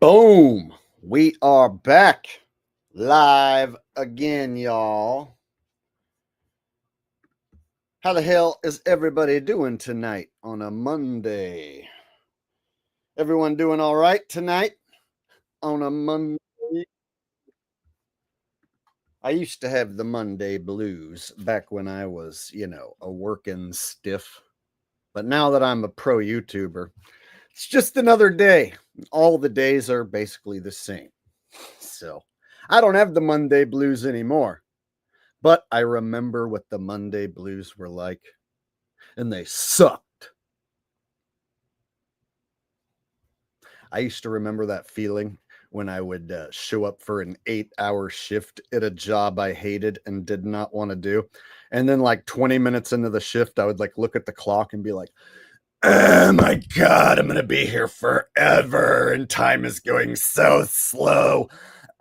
Boom. We are back live again, y'all. How the hell is everybody doing tonight on a Monday? Everyone doing all right tonight on a Monday? I used to have the Monday blues back when I was, a working stiff. But now that I'm a pro YouTuber, it's just another day. All the days are basically the same. So I don't have the Monday blues anymore. But I remember what the Monday blues were like, and they sucked. I used to remember that feeling when I would show up for an 8-hour shift at a job I hated and did not want to do. And then like 20 minutes into the shift, I would like look at the clock and be like, oh my God, I'm going to be here forever. And time is going so slow.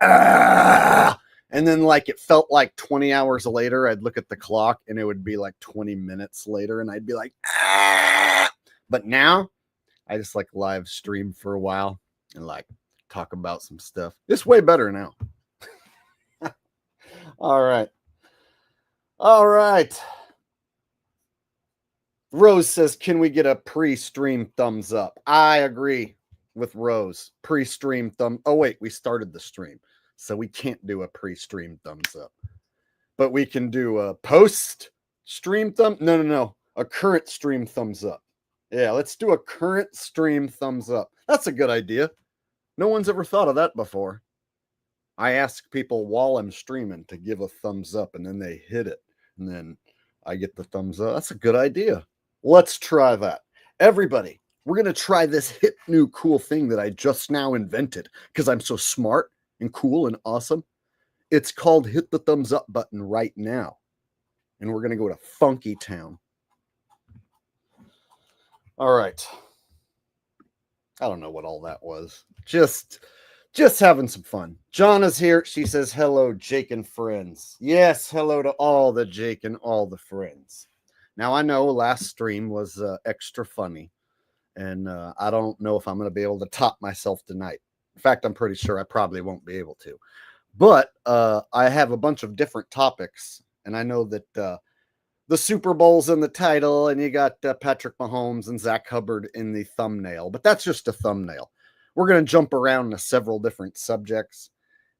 Ah! And then like it felt like 20 hours later, I'd look at the clock and it would be like 20 minutes later and I'd be like, ah! But now I just like live stream for a while and like talk about some stuff. It's way better now. All right. All right. Rose says, can we get a pre-stream thumbs up? I agree with Rose. Pre-stream thumb. Oh, wait, we started the stream. So we can't do a pre-stream thumbs up. But we can do a post-stream thumb. No. A current stream thumbs up. Yeah, let's do a current stream thumbs up. That's a good idea. No one's ever thought of that before. I ask people while I'm streaming to give a thumbs up, and then they hit it. And then I get the thumbs up. That's a good idea. Let's try that. Everybody, we're going to try this hip new cool thing that I just now invented because I'm so smart and cool and awesome. It's called hit the thumbs up button right now. And we're going to go to Funky Town. All right. I don't know what all that was. Just having some fun. Jana's here. She says, hello, Jake and friends. Yes, hello to all the Jake and all the friends. Now, I know last stream was extra funny, and I don't know if I'm going to be able to top myself tonight. In fact, I'm pretty sure I probably won't be able to. But I have a bunch of different topics, and I know that the Super Bowl's in the title, and you got Patrick Mahomes and Zach Hubbard in the thumbnail. But that's just a thumbnail. We're going to jump around to several different subjects,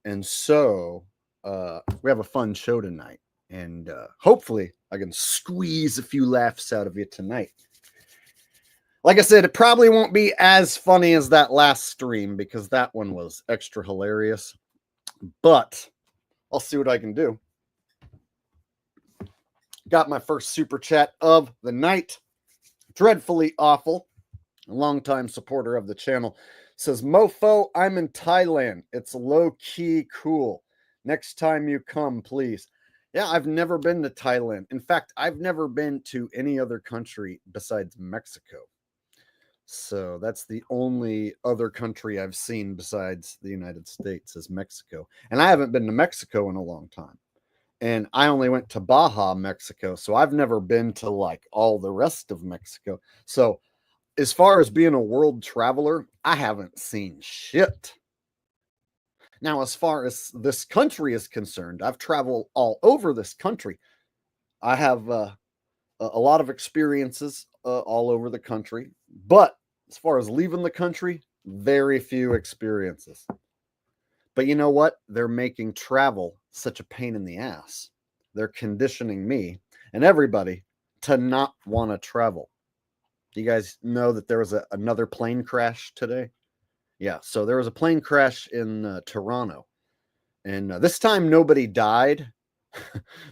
and so we have a fun show tonight. And hopefully I can squeeze a few laughs out of you tonight. Like I said, it probably won't be as funny as that last stream because that one was extra hilarious. But I'll see what I can do. Got my first super chat of the night. Dreadfully Awful, a longtime supporter of the channel, says, Mofo, I'm in Thailand. It's low-key cool. Next time you come, please. Yeah, I've never been to Thailand. In fact, I've never been to any other country besides Mexico. So that's the only other country I've seen besides the United States is Mexico. And I haven't been to Mexico in a long time. And I only went to Baja, Mexico. So I've never been to like all the rest of Mexico. So as far as being a world traveler, I haven't seen shit. Now, as far as this country is concerned, I've traveled all over this country. I have a lot of experiences all over the country. But as far as leaving the country, very few experiences. But you know what? They're making travel such a pain in the ass. They're conditioning me and everybody to not want to travel. Do you guys know that there was another plane crash today? Yeah, so there was a plane crash in Toronto. And this time nobody died,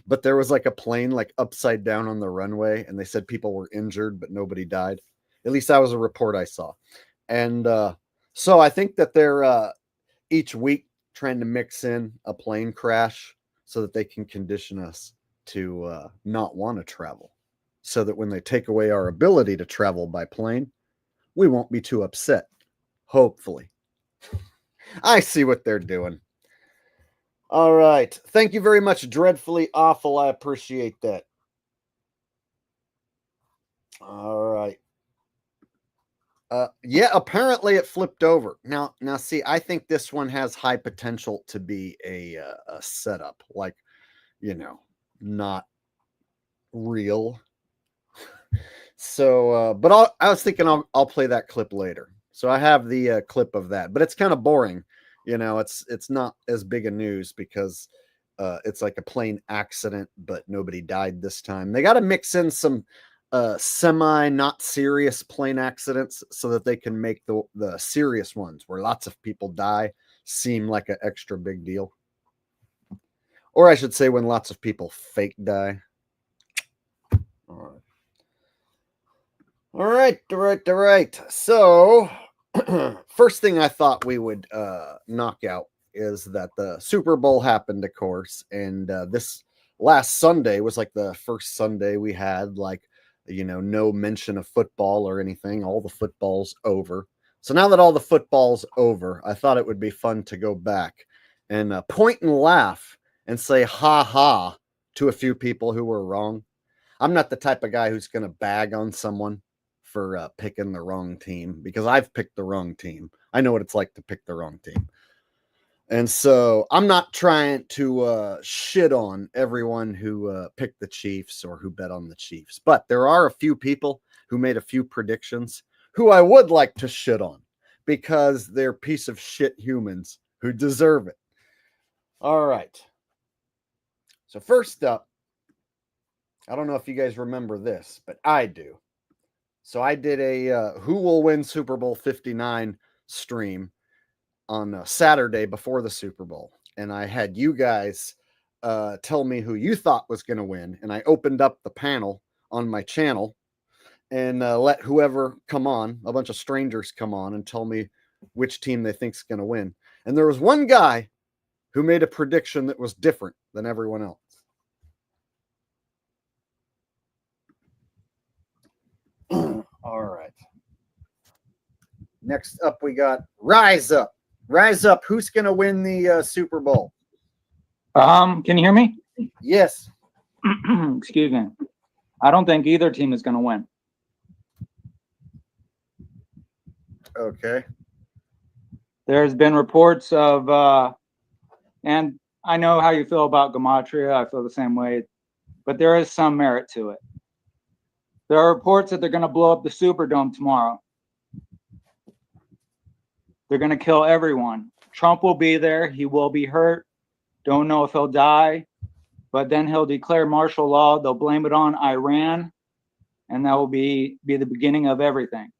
but there was like a plane like upside down on the runway. And they said people were injured, but nobody died. At least that was a report I saw. And so I think that they're each week trying to mix in a plane crash so that they can condition us to not want to travel. So that when they take away our ability to travel by plane, we won't be too upset. Hopefully. I see what they're doing. All right. Thank you very much, Dreadfully Awful. I appreciate that. All right. Yeah, apparently it flipped over. Now, see, I think this one has high potential to be a setup, like, not real. So, but I was thinking I'll play that clip later. So I have the clip of that, but it's kind of boring. It's not as big a news because it's like a plane accident, but nobody died this time. They got to mix in some semi not serious plane accidents so that they can make the serious ones where lots of people die seem like an extra big deal. Or I should say when lots of people fake die. All right. So, first thing I thought we would knock out is that the Super Bowl happened, of course, and this last Sunday was like the first Sunday we had like, no mention of football or anything. All the football's over. So now that all the football's over, I thought it would be fun to go back and point and laugh and say ha ha to a few people who were wrong. I'm not the type of guy who's going to bag on someone for picking the wrong team because I've picked the wrong team. I know what it's like to pick the wrong team. And so I'm not trying to shit on everyone who picked the Chiefs or who bet on the Chiefs. But there are a few people who made a few predictions who I would like to shit on because they're piece of shit humans who deserve it. All right. So first up, I don't know if you guys remember this, but I do. So I did a Who Will Win Super Bowl 59 stream on Saturday before the Super Bowl. And I had you guys tell me who you thought was going to win. And I opened up the panel on my channel and let whoever come on, a bunch of strangers come on and tell me which team they think's going to win. And there was one guy who made a prediction that was different than everyone else. All right. Next up, we got Rise Up. Rise Up. Who's going to win the Super Bowl? Can you hear me? Yes. Excuse me. I don't think either team is going to win. Okay. There's been reports of, and I know how you feel about Gematria. I feel the same way, but there is some merit to it. There are reports that they're going to blow up the Superdome tomorrow. They're going to kill everyone. Trump will be there. He will be hurt. Don't know if he'll die, but then he'll declare martial law. They'll blame it on Iran, and that will be the beginning of everything.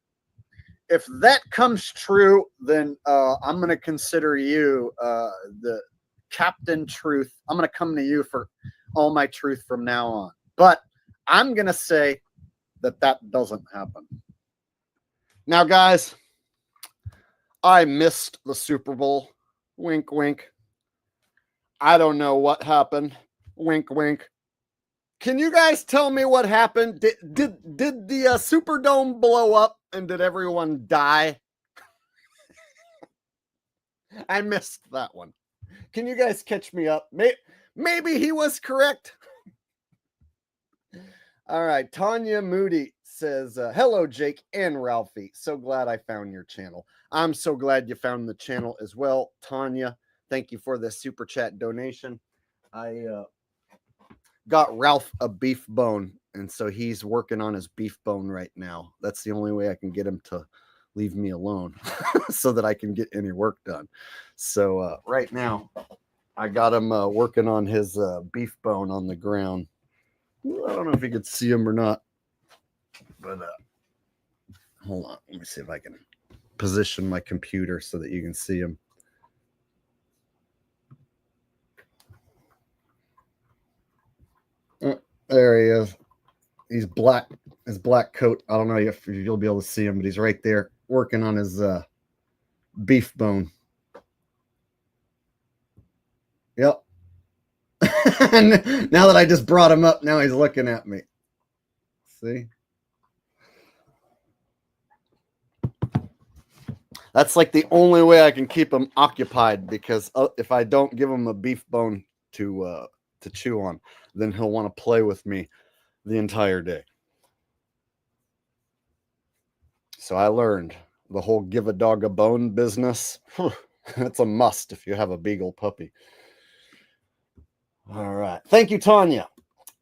If that comes true, then I'm going to consider you the Captain Truth. I'm going to come to you for all my truth from now on. But I'm going to say that doesn't happen. Now, guys, I missed the Super Bowl. Wink, wink. I don't know what happened. Wink, wink. Can you guys tell me what happened? Did the Superdome blow up and did everyone die? I missed that one. Can you guys catch me up? Maybe he was correct. All right. Tanya Moody says, hello, Jake and Ralphie. So glad I found your channel. I'm so glad you found the channel as well. Tanya, thank you for the super chat donation. I got Ralph a beef bone, and so he's working on his beef bone right now. That's the only way I can get him to leave me alone so that I can get any work done. So right now, I got him working on his beef bone on the ground. I don't know if you could see him or not, but hold on. Let me see if I can position my computer so that you can see him. There he is. He's black. His black coat. I don't know if you'll be able to see him, but he's right there working on his beef bone. Yep. Now that I just brought him up, now he's looking at me. See? That's like the only way I can keep him occupied, because if I don't give him a beef bone to chew on, then he'll want to play with me the entire day. So I learned the whole give a dog a bone business. That's a must if you have a beagle puppy. All right. Thank you, Tanya.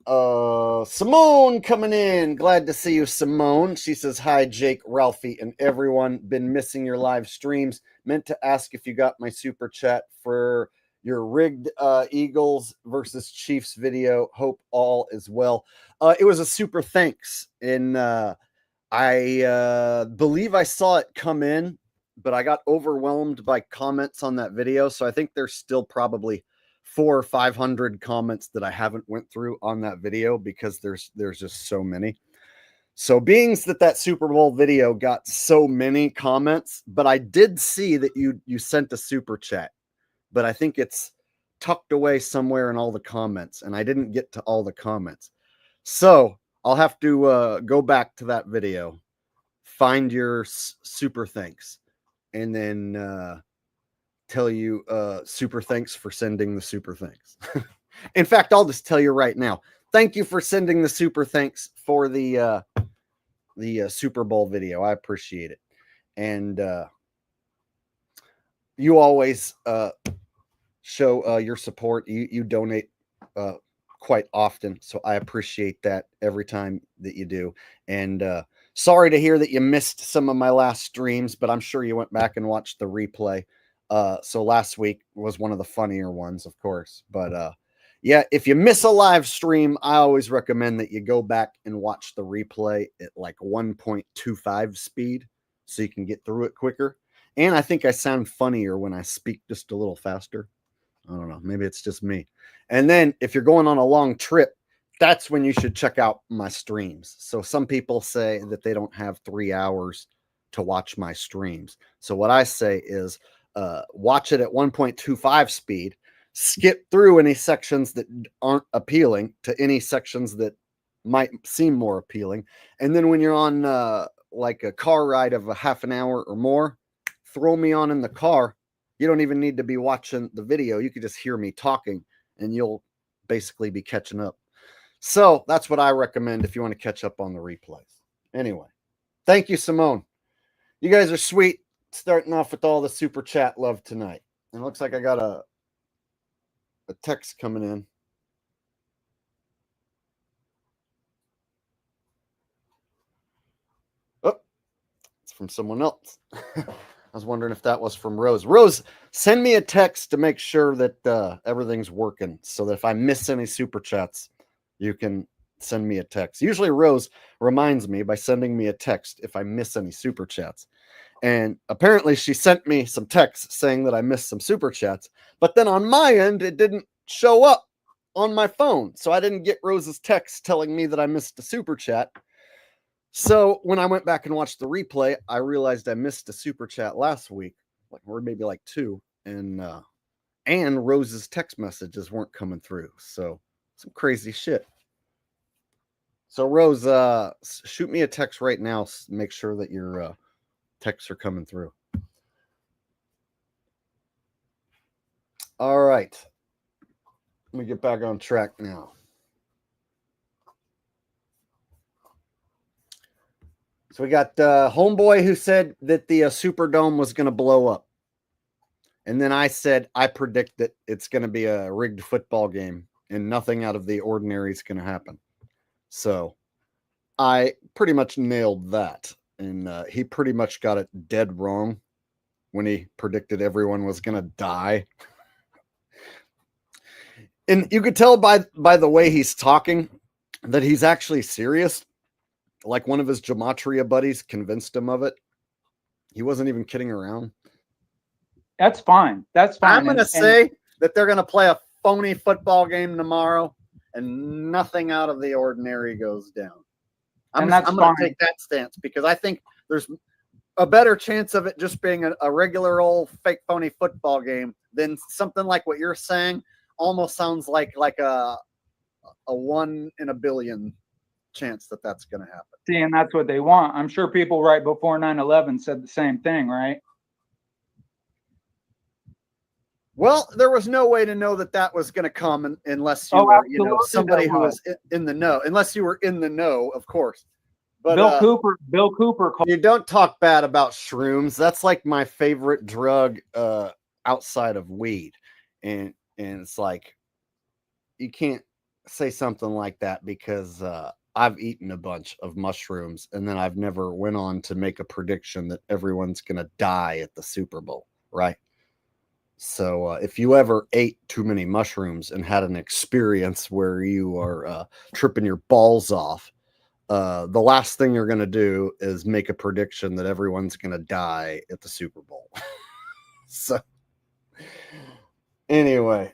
Simone coming in. Glad to see you, Simone. She says, hi, Jake, Ralphie, and everyone. Been missing your live streams. Meant to ask if you got my super chat for your rigged Eagles versus Chiefs video. Hope all is well. It was a super thanks. And I believe I saw it come in, but I got overwhelmed by comments on that video. So I think there's still probably 400 or 500 comments that I haven't went through on that video because there's just so many. So being that Super Bowl video got so many comments, but I did see that you sent a super chat, but I think it's tucked away somewhere in all the comments, and I didn't get to all the comments. So I'll have to go back to that video, find your super thanks, and then tell you super thanks for sending the super thanks. In fact, I'll just tell you right now, thank you for sending the super thanks for the Super Bowl video. I appreciate it. And you always show your support. You donate quite often, so I appreciate that every time that you do. And sorry to hear that you missed some of my last streams, but I'm sure you went back and watched the replay. So last week was one of the funnier ones, of course. But yeah, if you miss a live stream, I always recommend that you go back and watch the replay at like 1.25 speed so you can get through it quicker. And I think I sound funnier when I speak just a little faster. I don't know. Maybe it's just me. And then if you're going on a long trip, that's when you should check out my streams. So some people say that they don't have 3 hours to watch my streams. So what I say is, watch it at 1.25 speed, skip through any sections that aren't appealing to any sections that might seem more appealing. And then when you're on like a car ride of a half an hour or more, throw me on in the car. You don't even need to be watching the video. You could just hear me talking and you'll basically be catching up. So that's what I recommend if you want to catch up on the replays. Anyway, thank you, Simone. You guys are sweet. Starting off with all the super chat love tonight. And it looks like I got a text coming in. Oh, it's from someone else. I was wondering if that was from Rose. Rose, send me a text to make sure that everything's working so that if I miss any super chats, you can send me a text. Usually Rose reminds me by sending me a text if I miss any super chats. And apparently she sent me some texts saying that I missed some super chats. But then on my end, it didn't show up on my phone. So I didn't get Rose's text telling me that I missed a super chat. So when I went back and watched the replay, I realized I missed a super chat last week, or maybe like 2. And Rose's text messages weren't coming through. So some crazy shit. So Rose, shoot me a text right now. Make sure that your texts are coming through. All right. Let me get back on track now. So we got Homeboy who said that the Superdome was going to blow up. And then I said, I predict that it's going to be a rigged football game and nothing out of the ordinary is going to happen. So I pretty much nailed that. And he pretty much got it dead wrong when he predicted everyone was going to die. And you could tell by the way he's talking that he's actually serious. Like one of his gematria buddies convinced him of it. He wasn't even kidding around. That's fine. That's fine. I'm going to say that they're going to play a phony football game tomorrow and nothing out of the ordinary goes down. I'm going to take that stance because I think there's a better chance of it just being a regular old fake phony football game than something like what you're saying. Almost sounds like a 1 in a billion chance that that's going to happen. See, and that's what they want. I'm sure people right before 9/11 said the same thing, right? Well, there was no way to know that was going to come unless you were, somebody who was in the know. Unless you were in the know, of course. But Bill Cooper you don't talk bad about shrooms. That's like my favorite drug outside of weed. And it's like you can't say something like that because I've eaten a bunch of mushrooms and then I've never went on to make a prediction that everyone's going to die at the Super Bowl, right? So if you ever ate too many mushrooms and had an experience where you are tripping your balls off, the last thing you're going to do is make a prediction that everyone's going to die at the Super Bowl. So anyway,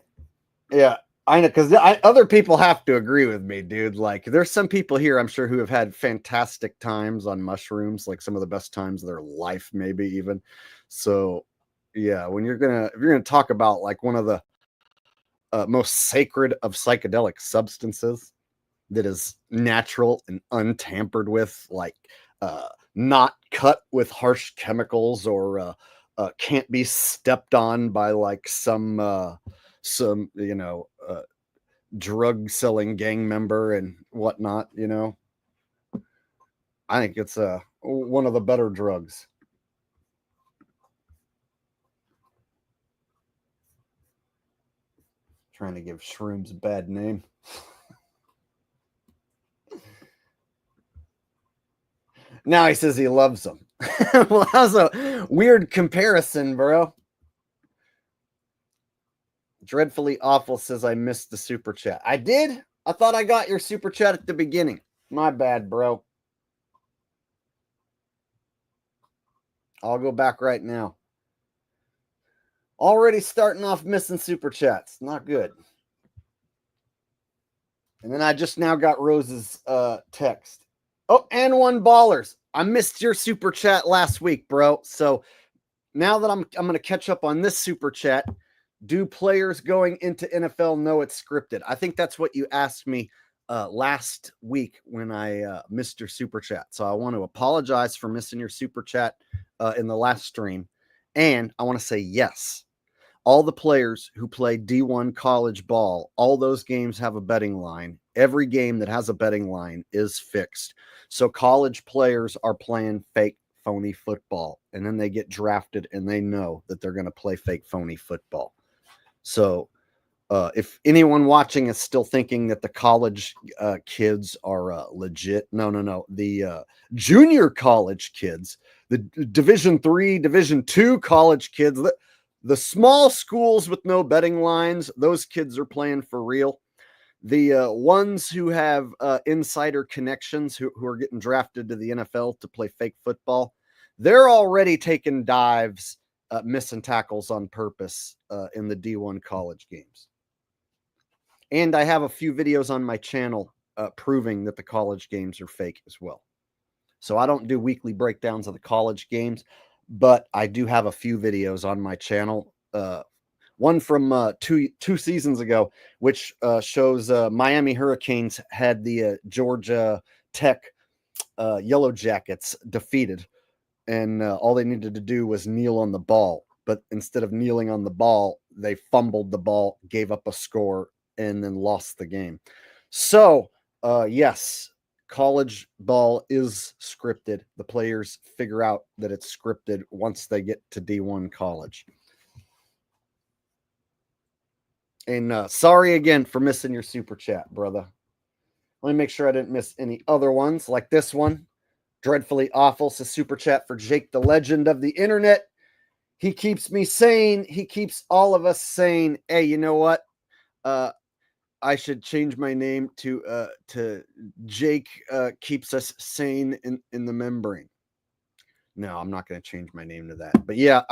yeah, I know, because other people have to agree with me, dude. Like, there's some people here, I'm sure, who have had fantastic times on mushrooms, like some of the best times of their life, maybe even. So, yeah, if you're gonna talk about like one of the most sacred of psychedelic substances that is natural and untampered with, like not cut with harsh chemicals or can't be stepped on by like some drug selling gang member and whatnot, I think it's one of the better drugs. Trying to give shrooms a bad name. Now he says he loves them. Well, that's a weird comparison, bro. Dreadfully Awful says I missed the super chat. I did? I thought I got your super chat at the beginning. My bad, bro. I'll go back right now. Already starting off missing super chats. Not good. And then I just now got Rose's text. Oh, and one ballers. I missed your super chat last week, bro. So now that I'm going to catch up on this super chat, do players going into NFL know it's scripted? I think that's what you asked me last week when I missed your super chat. So I want to apologize for missing your super chat in the last stream. And I want to say yes. All the players who play D1 college ball, all those games have a betting line. Every game that has a betting line is fixed. So college players are playing fake, phony football. And then they get drafted and they know that they're going to play fake, phony football. So if anyone watching is still thinking that the college kids are legit, no. The junior college kids, the Division III, Division II college kids, the small schools with no betting lines, those kids are playing for real. The ones who have insider connections who are getting drafted to the NFL to play fake football, they're already taking dives, missing tackles on purpose in the D1 college games. And I have a few videos on my channel proving that the college games are fake as well. So I don't do weekly breakdowns of the college games, but I do have a few videos on my channel. One from two seasons ago, which shows Miami Hurricanes had the Georgia Tech Yellow Jackets defeated. And all they needed to do was kneel on the ball. But instead of kneeling on the ball, they fumbled the ball, gave up a score, and then lost the game. So, yes, college ball is scripted. The players figure out that it's scripted once they get to D1 college. And sorry again for missing your super chat, brother. Let me make sure I didn't miss any other ones like this one. Dreadfully Awful says super chat for Jake, the legend of the internet. He keeps me sane. He keeps all of us sane. Hey, you know what? I should change my name to Jake keeps us sane in the membrane. No, I'm not going to change my name to that. But yeah,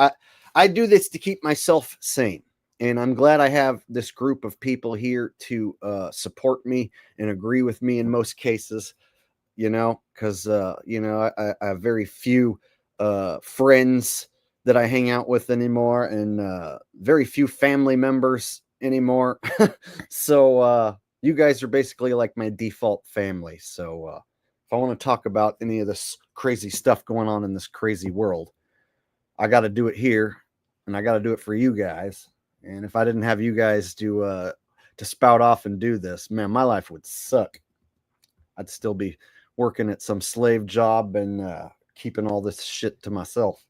I do this to keep myself sane. And I'm glad I have this group of people here to support me and agree with me in most cases, because, I have very few friends that I hang out with anymore and very few family members anymore. So you guys are basically like my default family. So if I want to talk about any of this crazy stuff going on in this crazy world, I got to do it here and I got to do it for you guys. And if I didn't have you guys to spout off and do this, man, my life would suck. I'd still be working at some slave job and keeping all this shit to myself.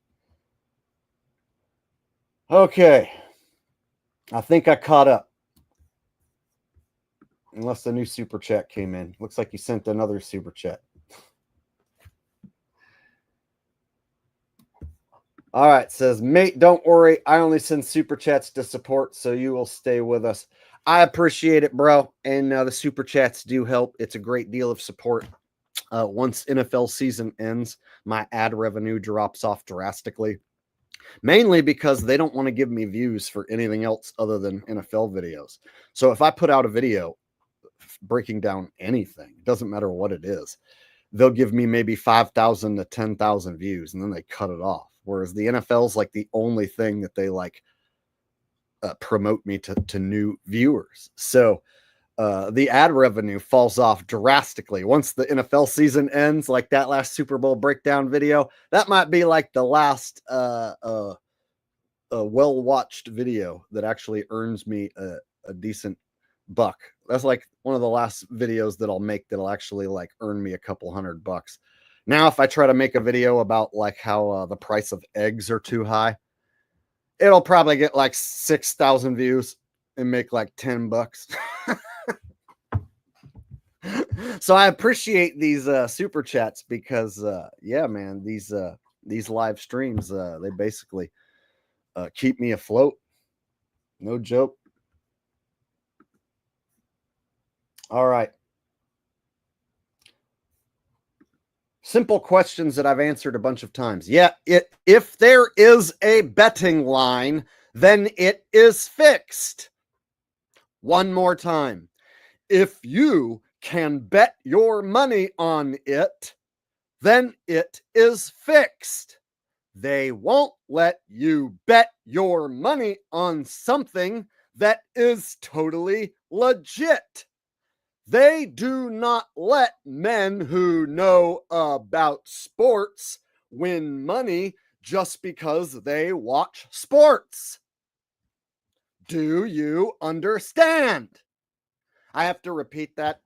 Okay. I think I caught up. Unless the new super chat came in. Looks like you sent another super chat. All right, says, mate, don't worry. I only send super chats to support, so you will stay with us. I appreciate it, bro. And the super chats do help. It's a great deal of support. Once NFL season ends, my ad revenue drops off drastically. Mainly because they don't want to give me views for anything else other than NFL videos. So if I put out a video breaking down anything, doesn't matter what it is, they'll give me maybe 5,000 to 10,000 views and then they cut it off. Whereas the NFL's like the only thing that they like promote me to new viewers. So the ad revenue falls off drastically once the NFL season ends. Like that last Super Bowl breakdown video, that might be like the last well-watched video that actually earns me a decent buck. That's like one of the last videos that I'll make that'll actually like earn me a couple $100. Now, if I try to make a video about like how the price of eggs are too high, it'll probably get like 6,000 views and make like $10. So I appreciate these super chats because yeah, man, these live streams they basically keep me afloat. No joke. All right. Simple questions that I've answered a bunch of times. Yeah, if there is a betting line, then it is fixed. One more time. If you can bet your money on it, then it is fixed. They won't let you bet your money on something that is totally legit. They do not let men who know about sports win money just because they watch sports. Do you understand? I have to repeat that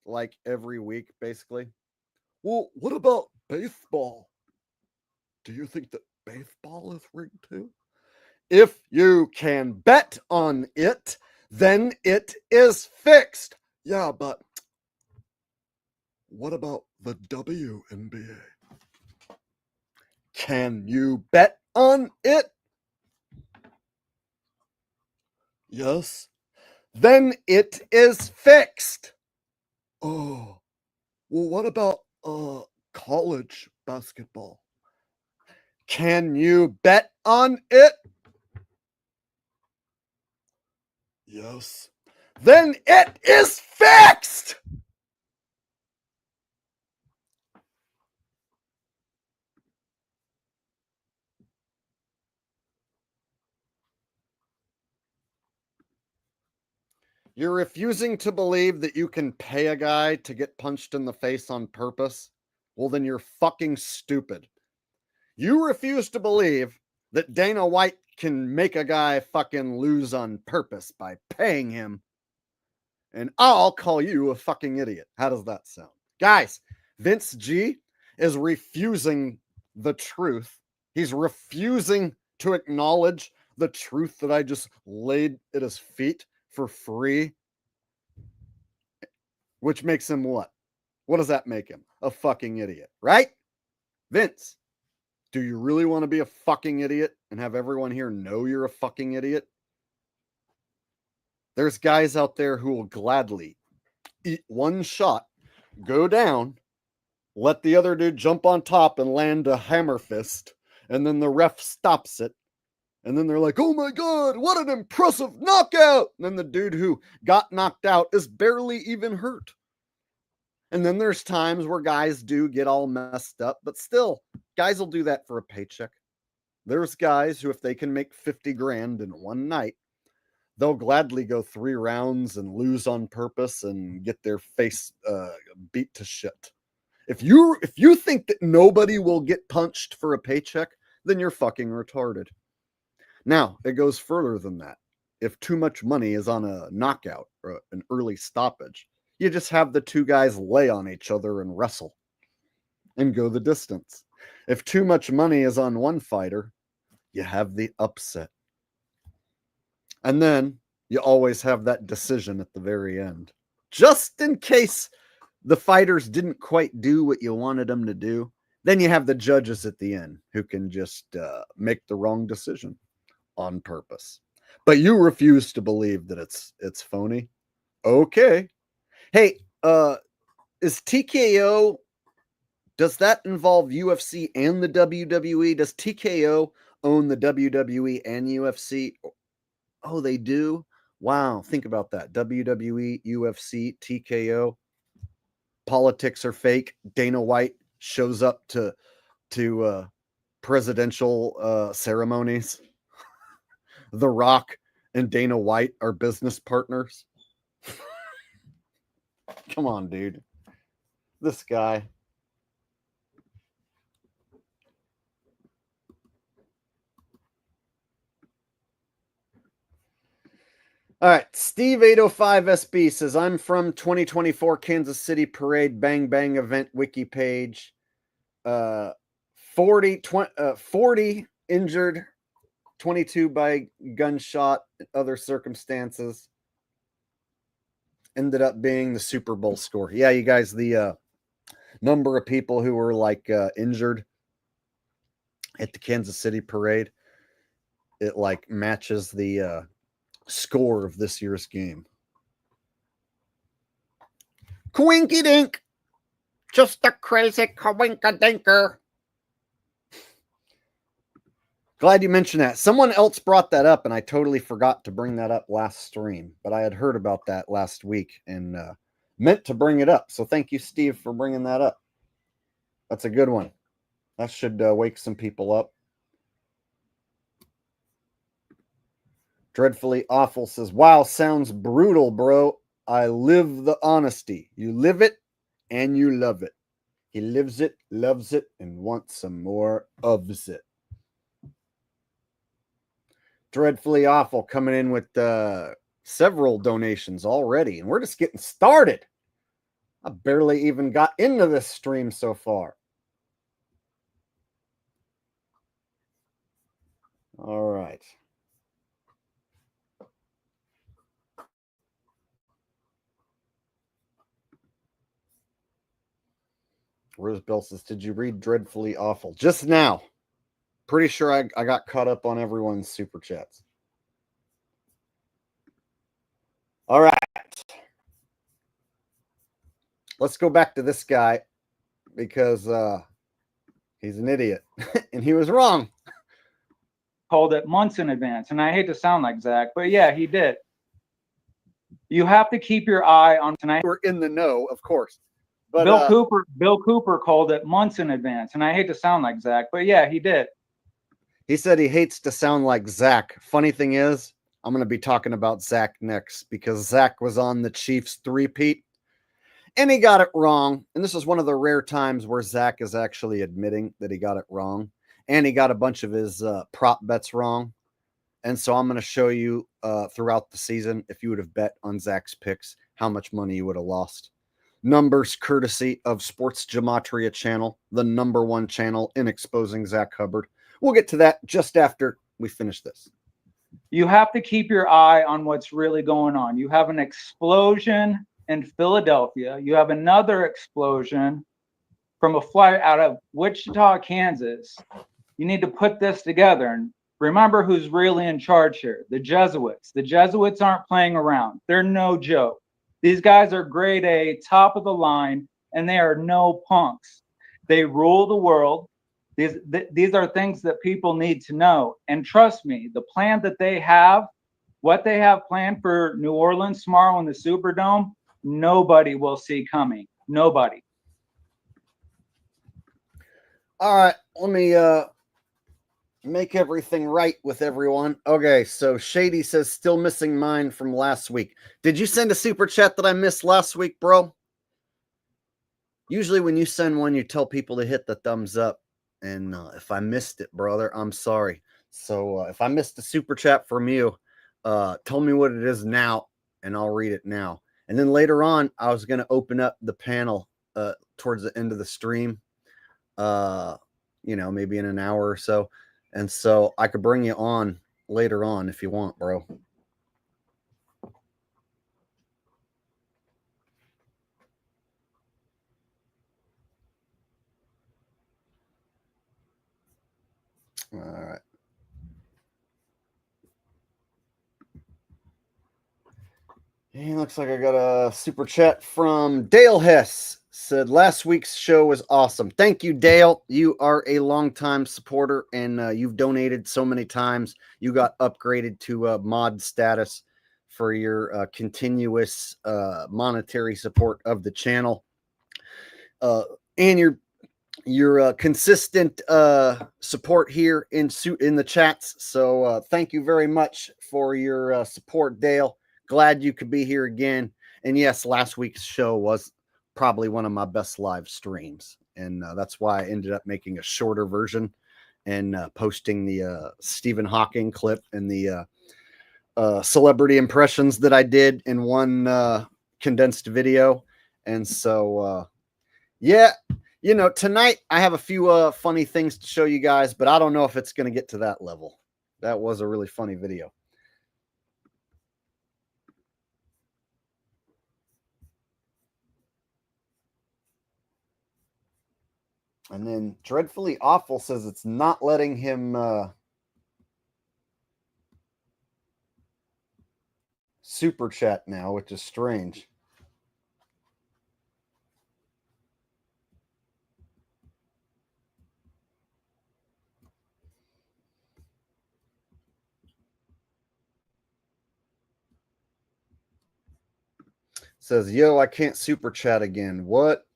like every week, basically. Well, what about baseball? Do you think that baseball is rigged too? If you can bet on it, then it is fixed. Yeah, but what about the WNBA? Can you bet on it? Yes. Then it is fixed. Oh, well, what about college basketball? Can you bet on it? Yes. Then it is fixed. You're refusing to believe that you can pay a guy to get punched in the face on purpose? Well, then you're fucking stupid. You refuse to believe that Dana White can make a guy fucking lose on purpose by paying him. And I'll call you a fucking idiot. How does that sound? Guys, Vince G is refusing the truth. He's refusing to acknowledge the truth that I just laid at his feet for free. Which makes him what? What does that make him? A fucking idiot, right? Vince, do you really want to be a fucking idiot and have everyone here know you're a fucking idiot? There's guys out there who will gladly eat one shot, go down, let the other dude jump on top and land a hammer fist, and then the ref stops it. And then they're like, oh my God, what an impressive knockout. And then the dude who got knocked out is barely even hurt. And then there's times where guys do get all messed up, but still, guys will do that for a paycheck. There's guys who, if they can make 50 grand in one night, they'll gladly go 3 rounds and lose on purpose and get their face beat to shit. If you think that nobody will get punched for a paycheck, then you're fucking retarded. Now, it goes further than that. If too much money is on a knockout or an early stoppage, you just have the two guys lay on each other and wrestle. and go the distance. If too much money is on one fighter, you have the upset. And then you always have that decision at the very end. Just in case the fighters didn't quite do what you wanted them to do, then you have the judges at the end who can just make the wrong decision on purpose. But you refuse to believe that it's phony. Okay. Hey, is TKO, does that involve UFC and the WWE? Does TKO own the WWE and UFC? Oh, they do? Wow, think about that. WWE, UFC, TKO. Politics are fake. Dana White shows up to presidential ceremonies. The Rock and Dana White are business partners. Come on, dude. This guy. All right, Steve 805 SB says, I'm from 2024 Kansas City Parade Bang Bang event wiki page. 40 injured, 22 by gunshot, other circumstances. Ended up being the Super Bowl score. Yeah, you guys, the number of people who were like injured at the Kansas City Parade, it like matches the score of this year's game. Quinky dink. Just a crazy coinka-dinker. Glad you mentioned that. Someone else brought that up, and I totally forgot to bring that up last stream. But I had heard about that last week and meant to bring it up. So thank you, Steve, for bringing that up. That's a good one. That should wake some people up. Dreadfully Awful says, wow, sounds brutal, bro. I live the honesty. You live it and you love it. He lives it, loves it, and wants some more of it. Dreadfully Awful coming in with several donations already, and we're just getting started. I barely even got into this stream so far. All right. Rose Bell says, did you read Dreadfully Awful? Just now. Pretty sure I got caught up on everyone's super chats. All right. Let's go back to this guy because he's an idiot and he was wrong. Called it months in advance. And I hate to sound like Zach, but yeah, he did. You have to keep your eye on tonight. We're in the know, of course. But Bill Cooper called it months in advance. And I hate to sound like Zach, but yeah, he did. He said he hates to sound like Zach. Funny thing is, I'm going to be talking about Zach next because Zach was on the Chiefs three-peat and he got it wrong. And this is one of the rare times where Zach is actually admitting that he got it wrong. And he got a bunch of his prop bets wrong. And so I'm going to show you throughout the season, if you would have bet on Zach's picks, how much money you would have lost. Numbers courtesy of Sports Gematria channel, the #1 channel in exposing Zach Hubbard. We'll get to that just after we finish this. You have to keep your eye on what's really going on. You have an explosion in Philadelphia. You have another explosion from a flight out of Wichita, Kansas. You need to put this together and remember who's really in charge here. The Jesuits. The Jesuits aren't playing around. They're no joke. These guys are grade A, top of the line, and they are no punks. They rule the world. These are things that people need to know. And trust me, the plan that they have, what they have planned for New Orleans tomorrow in the Superdome, nobody will see coming. Nobody. All right, let me make everything right with everyone. Okay, so Shady says, still missing mine from last week. Did you send a super chat that I missed last week, bro? Usually when you send one, you tell people to hit the thumbs up. And if I missed it, brother, I'm sorry. So if I missed a super chat from you, tell me what it is now, and I'll read it now. And then later on, I was going to open up the panel towards the end of the stream you know, maybe in an hour or so. And so I could bring you on later on if you want, bro. All right. Hey, looks like I got a super chat from Dale Hess. Said last week's show was awesome. Thank you, Dale. You are a longtime supporter, and you've donated so many times. You got upgraded to mod status for your continuous monetary support of the channel, and your consistent support here in the chats. So thank you very much for your support, Dale. Glad you could be here again. And yes, last week's show was probably one of my best live streams, and that's why I ended up making a shorter version and posting the Stephen Hawking clip and the celebrity impressions that I did in one condensed video. And so yeah, you know, tonight I have a few funny things to show you guys, but I don't know if it's going to get to that level. That was a really funny video. And then Dreadfully Awful says it's not letting him super chat now, which is strange. Says, yo, I can't super chat again. What?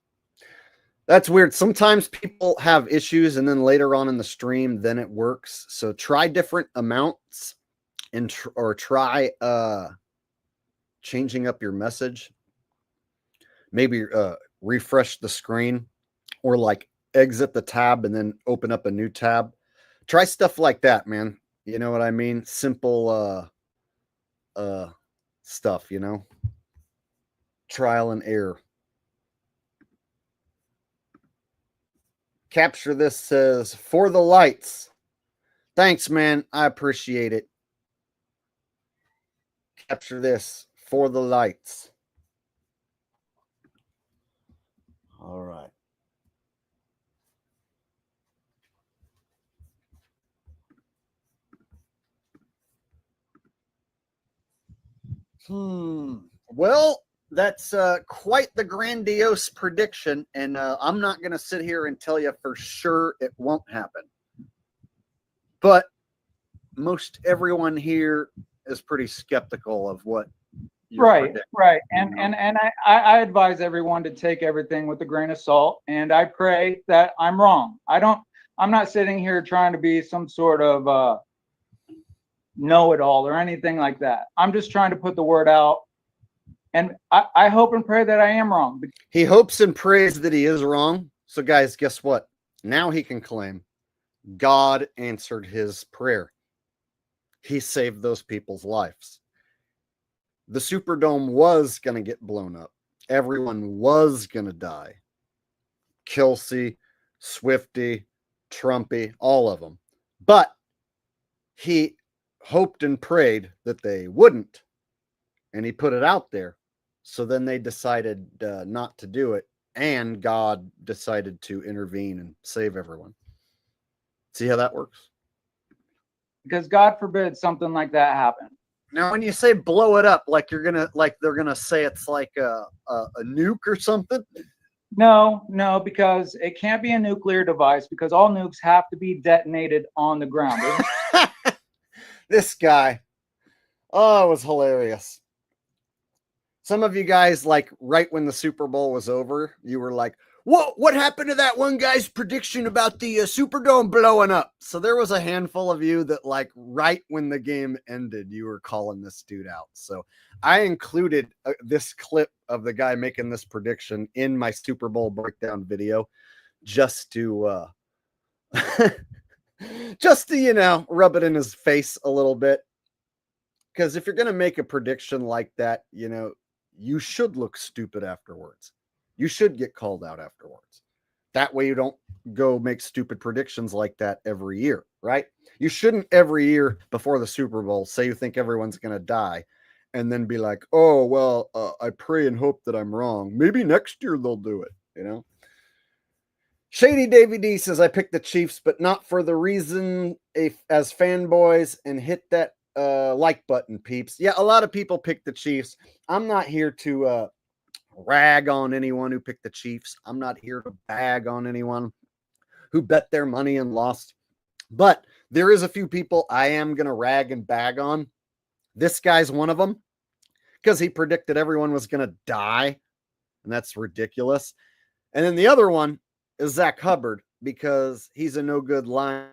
That's weird. Sometimes people have issues and then later on in the stream, then it works. So try different amounts and or try changing up your message. Maybe refresh the screen or like exit the tab and then open up a new tab. Try stuff like that, man. You know what I mean? Simple stuff, you know? Trial and error. Capture This says, for the lights. Thanks, man. I appreciate it. Capture This for the lights. All right. Well, that's quite the grandiose prediction, and I'm not going to sit here and tell you for sure it won't happen. But most everyone here is pretty skeptical of what you're right. And I advise everyone to take everything with a grain of salt, and I pray that I'm wrong. I'm not sitting here trying to be some sort of know-it-all or anything like that. I'm just trying to put the word out, and I hope and pray that I am wrong. He hopes and prays that he is wrong. So guys, guess what? Now he can claim God answered his prayer. He saved those people's lives. The Superdome was going to get blown up. Everyone was going to die. Kelsey, Swifty, Trumpy, all of them. But he hoped and prayed that they wouldn't. And he put it out there. So then they decided not to do it. And God decided to intervene and save everyone. See how that works? Because God forbid something like that happen. Now, when you say blow it up, like they're gonna say it's like a nuke or something. No, because it can't be a nuclear device because all nukes have to be detonated on the ground. This guy, oh, it was hilarious. Some of you guys, like right when the Super Bowl was over, you were like, what happened to that one guy's prediction about the Superdome blowing up? So there was a handful of you that like right when the game ended, you were calling this dude out. So I included this clip of the guy making this prediction in my Super Bowl breakdown video just to, you know, rub it in his face a little bit. Because if you're going to make a prediction like that, you know, you should look stupid afterwards. You should get called out afterwards. That way you don't go make stupid predictions like that every year, right? You shouldn't every year before the Super Bowl say you think everyone's going to die and then be like, oh, well, I pray and hope that I'm wrong. Maybe next year they'll do it, you know? Shady Davy D says, I picked the Chiefs, but not for the reason as fanboys, and hit that like button, peeps. Yeah, a lot of people pick the Chiefs. I'm not here to rag on anyone who picked the Chiefs. I'm not here to bag on anyone who bet their money and lost. But there is a few people I am going to rag and bag on. This guy's one of them because he predicted everyone was going to die, and that's ridiculous. And then the other one is Zach Hubbard because he's a no good lying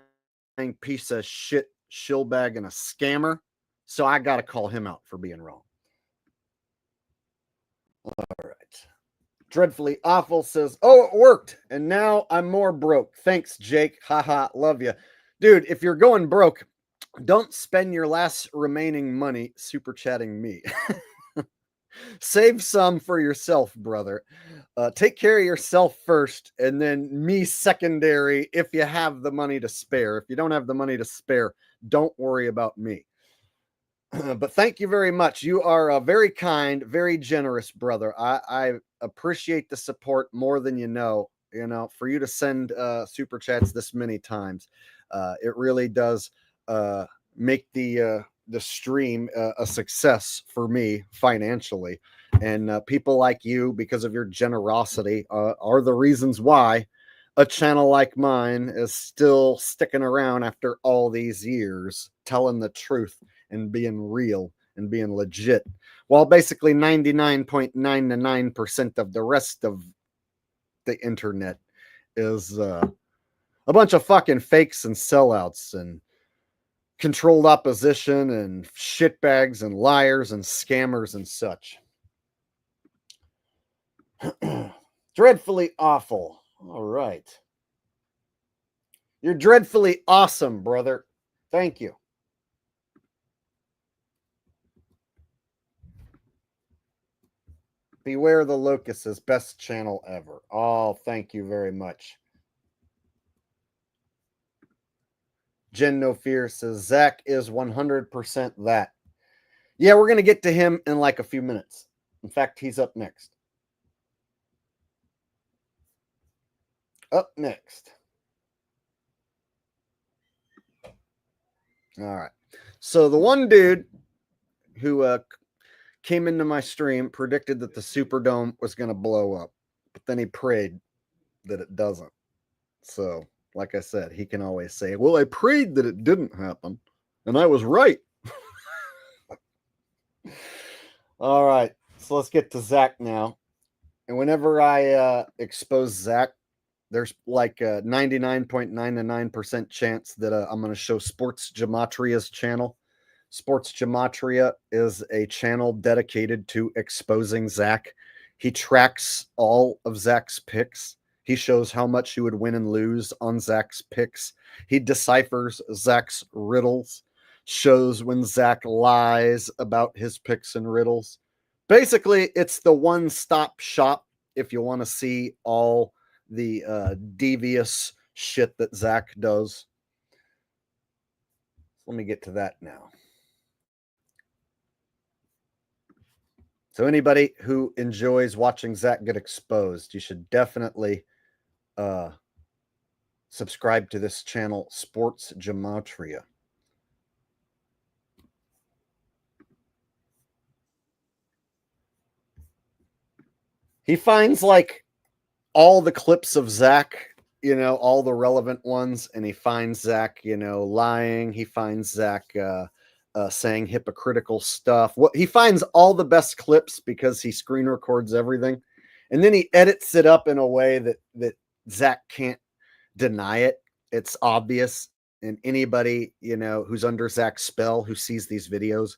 piece of shit, shillbag, and a scammer. So I got to call him out for being wrong. All right. Dreadfully Awful says, oh, it worked. And now I'm more broke. Thanks, Jake. Haha, love you. Dude, if you're going broke, don't spend your last remaining money super chatting me. Save some for yourself, brother. Take care of yourself first, and then me secondary if you have the money to spare. If you don't have the money to spare, don't worry about me. But thank you very much. You are a very kind, very generous brother. I appreciate the support more than you know. You know, for you to send super chats this many times, it really does make the stream a success for me financially. And people like you, because of your generosity, are the reasons why a channel like mine is still sticking around after all these years, telling the truth and being real and being legit, while basically 99.99% of the rest of the internet is a bunch of fucking fakes and sellouts and controlled opposition and shitbags and liars and scammers and such. Dreadfully Awful. All right. You're dreadfully awesome, brother. Thank you. Beware the Locusts, best channel ever. Oh, thank you very much. Jen No Fear says, Zach is 100% that. Yeah, we're going to get to him in like a few minutes. In fact, he's up next. Up next. All right. So the one dude who came into my stream predicted that the Superdome was going to blow up, but then he prayed that it doesn't. So, like I said, he can always say, well, I prayed that it didn't happen, and I was right. All right. So let's get to Zach now. And whenever I expose Zach, there's like a 99.99% chance that I'm going to show Sports Gematria's channel. Sports Gematria is a channel dedicated to exposing Zach. He tracks all of Zach's picks. He shows how much he would win and lose on Zach's picks. He deciphers Zach's riddles, shows when Zach lies about his picks and riddles. Basically, it's the one-stop shop if you want to see all the devious shit that Zach does. Let me get to that now. So anybody who enjoys watching Zach get exposed, you should definitely subscribe to this channel, Sports Gematria. He finds like all the clips of Zach, you know, all the relevant ones, and he finds Zach, you know, lying. He finds Zach saying hypocritical stuff. He finds all the best clips because he screen records everything, and then he edits it up in a way that Zach can't deny it. It's obvious, and anybody, you know, who's under Zach's spell who sees these videos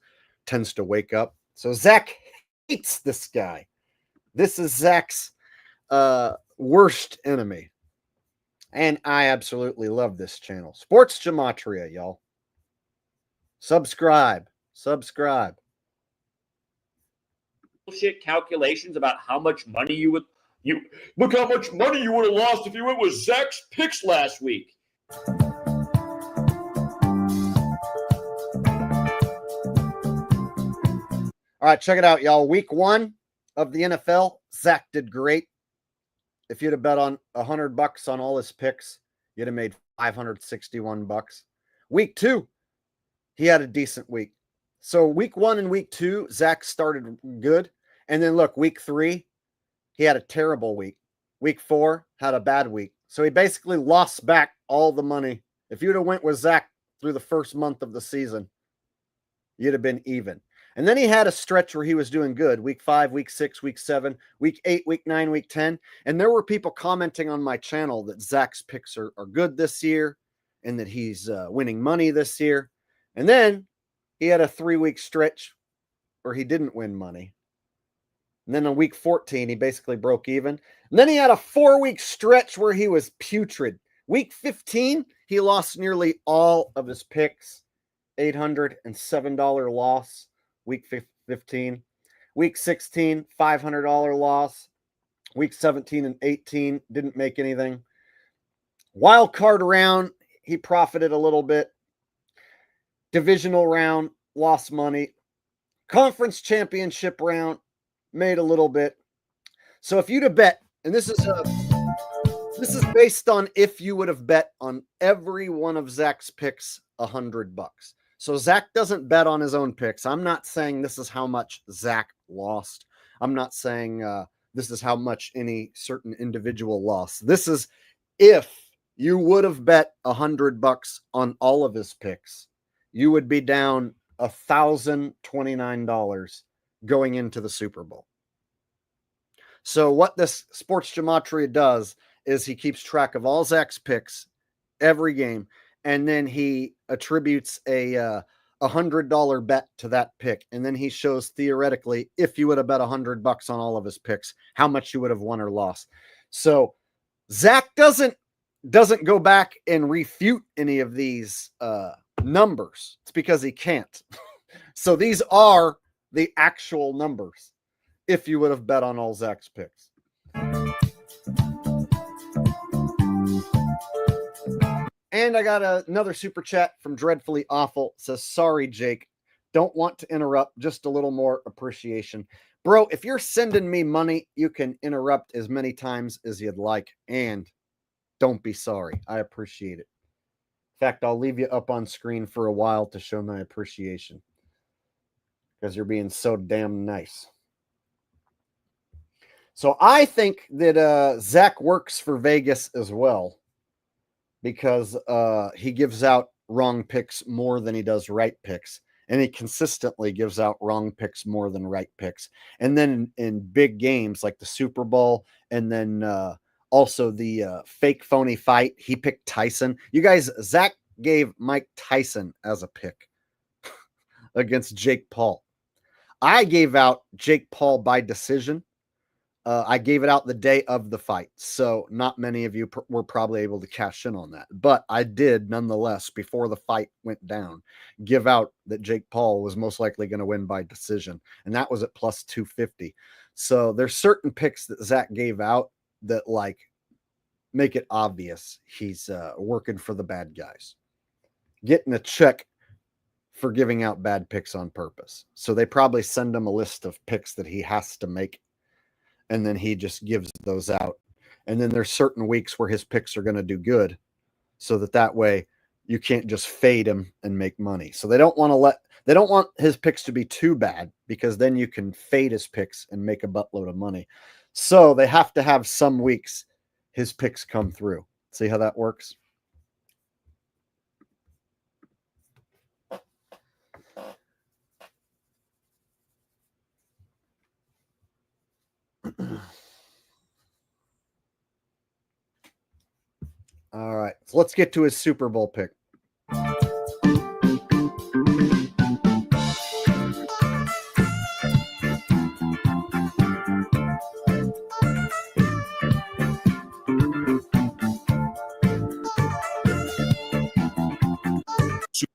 tends to wake up. So Zach hates this guy. This is Zach's worst enemy. And I absolutely love this channel. Sports Gematria, y'all. Subscribe. Bullshit calculations about how much money you would You look how much money you would have lost if you went with Zach's picks last week. All right, check it out, y'all. Week 1 of the NFL, Zach did great. If you'd have bet on $100 on all his picks, you'd have made $561. Week 2, he had a decent week. So week 1 and week 2, Zach started good. And then look, week 3, he had a terrible week. Week 4 had a bad week. So he basically lost back all the money. If you'd have went with Zach through the first month of the season, you'd have been even. And then he had a stretch where he was doing good. Week 5, week 6, week 7, week 8, week 9, week 10. And there were people commenting on my channel that Zach's picks are good this year and that he's winning money this year. And then he had a 3-week stretch where he didn't win money. And then on week 14, he basically broke even. And then he had a 4-week stretch where he was putrid. Week 15, he lost nearly all of his picks. $807 loss. Week 15. Week 16, $500 loss. Week 17 and 18, didn't make anything. Wild card round, he profited a little bit. Divisional round, lost money. Conference championship round, made a little bit. So if you'd have bet, and this is based on if you would have bet on every one of Zach's picks $100. So Zach doesn't bet on his own picks. I'm not saying this is how much Zach lost. I'm not saying this is how much any certain individual lost. This is if you would have bet $100 on all of his picks, you would be down $1,029 going into the Super Bowl. So what this Sports Gematria does is he keeps track of all Zach's picks every game, and then he attributes a $100 bet to that pick. And then he shows theoretically, if you would have bet $100 on all of his picks, how much you would have won or lost. So Zach doesn't go back and refute any of these numbers. It's because he can't. So these are the actual numbers if you would have bet on all Zach's picks. And I got another super chat from Dreadfully Awful. It says, sorry, Jake. Don't want to interrupt. Just a little more appreciation. Bro, if you're sending me money, you can interrupt as many times as you'd like. And don't be sorry. I appreciate it. In fact, I'll leave you up on screen for a while to show my appreciation. Because you're being so damn nice. So I think that Zach works for Vegas as well. Because he gives out wrong picks more than he does right picks. And he consistently gives out wrong picks more than right picks. And then in big games like the Super Bowl and then also the fake phony fight, he picked Tyson. You guys, Zach gave Mike Tyson as a pick against Jake Paul. I gave out Jake Paul by decision. I gave it out the day of the fight, so not many of you were probably able to cash in on that. But I did, nonetheless, before the fight went down, give out that Jake Paul was most likely going to win by decision, and that was at plus 250. So there's certain picks that Zach gave out that, like, make it obvious he's working for the bad guys. Getting a check for giving out bad picks on purpose. So they probably send him a list of picks that he has to make, and then he just gives those out. And then there's certain weeks where his picks are going to do good, so that way you can't just fade him and make money. So they don't want his picks to be too bad, because then you can fade his picks and make a buttload of money. So they have to have some weeks his picks come through. See how that works? All right, so let's get to his Super Bowl pick.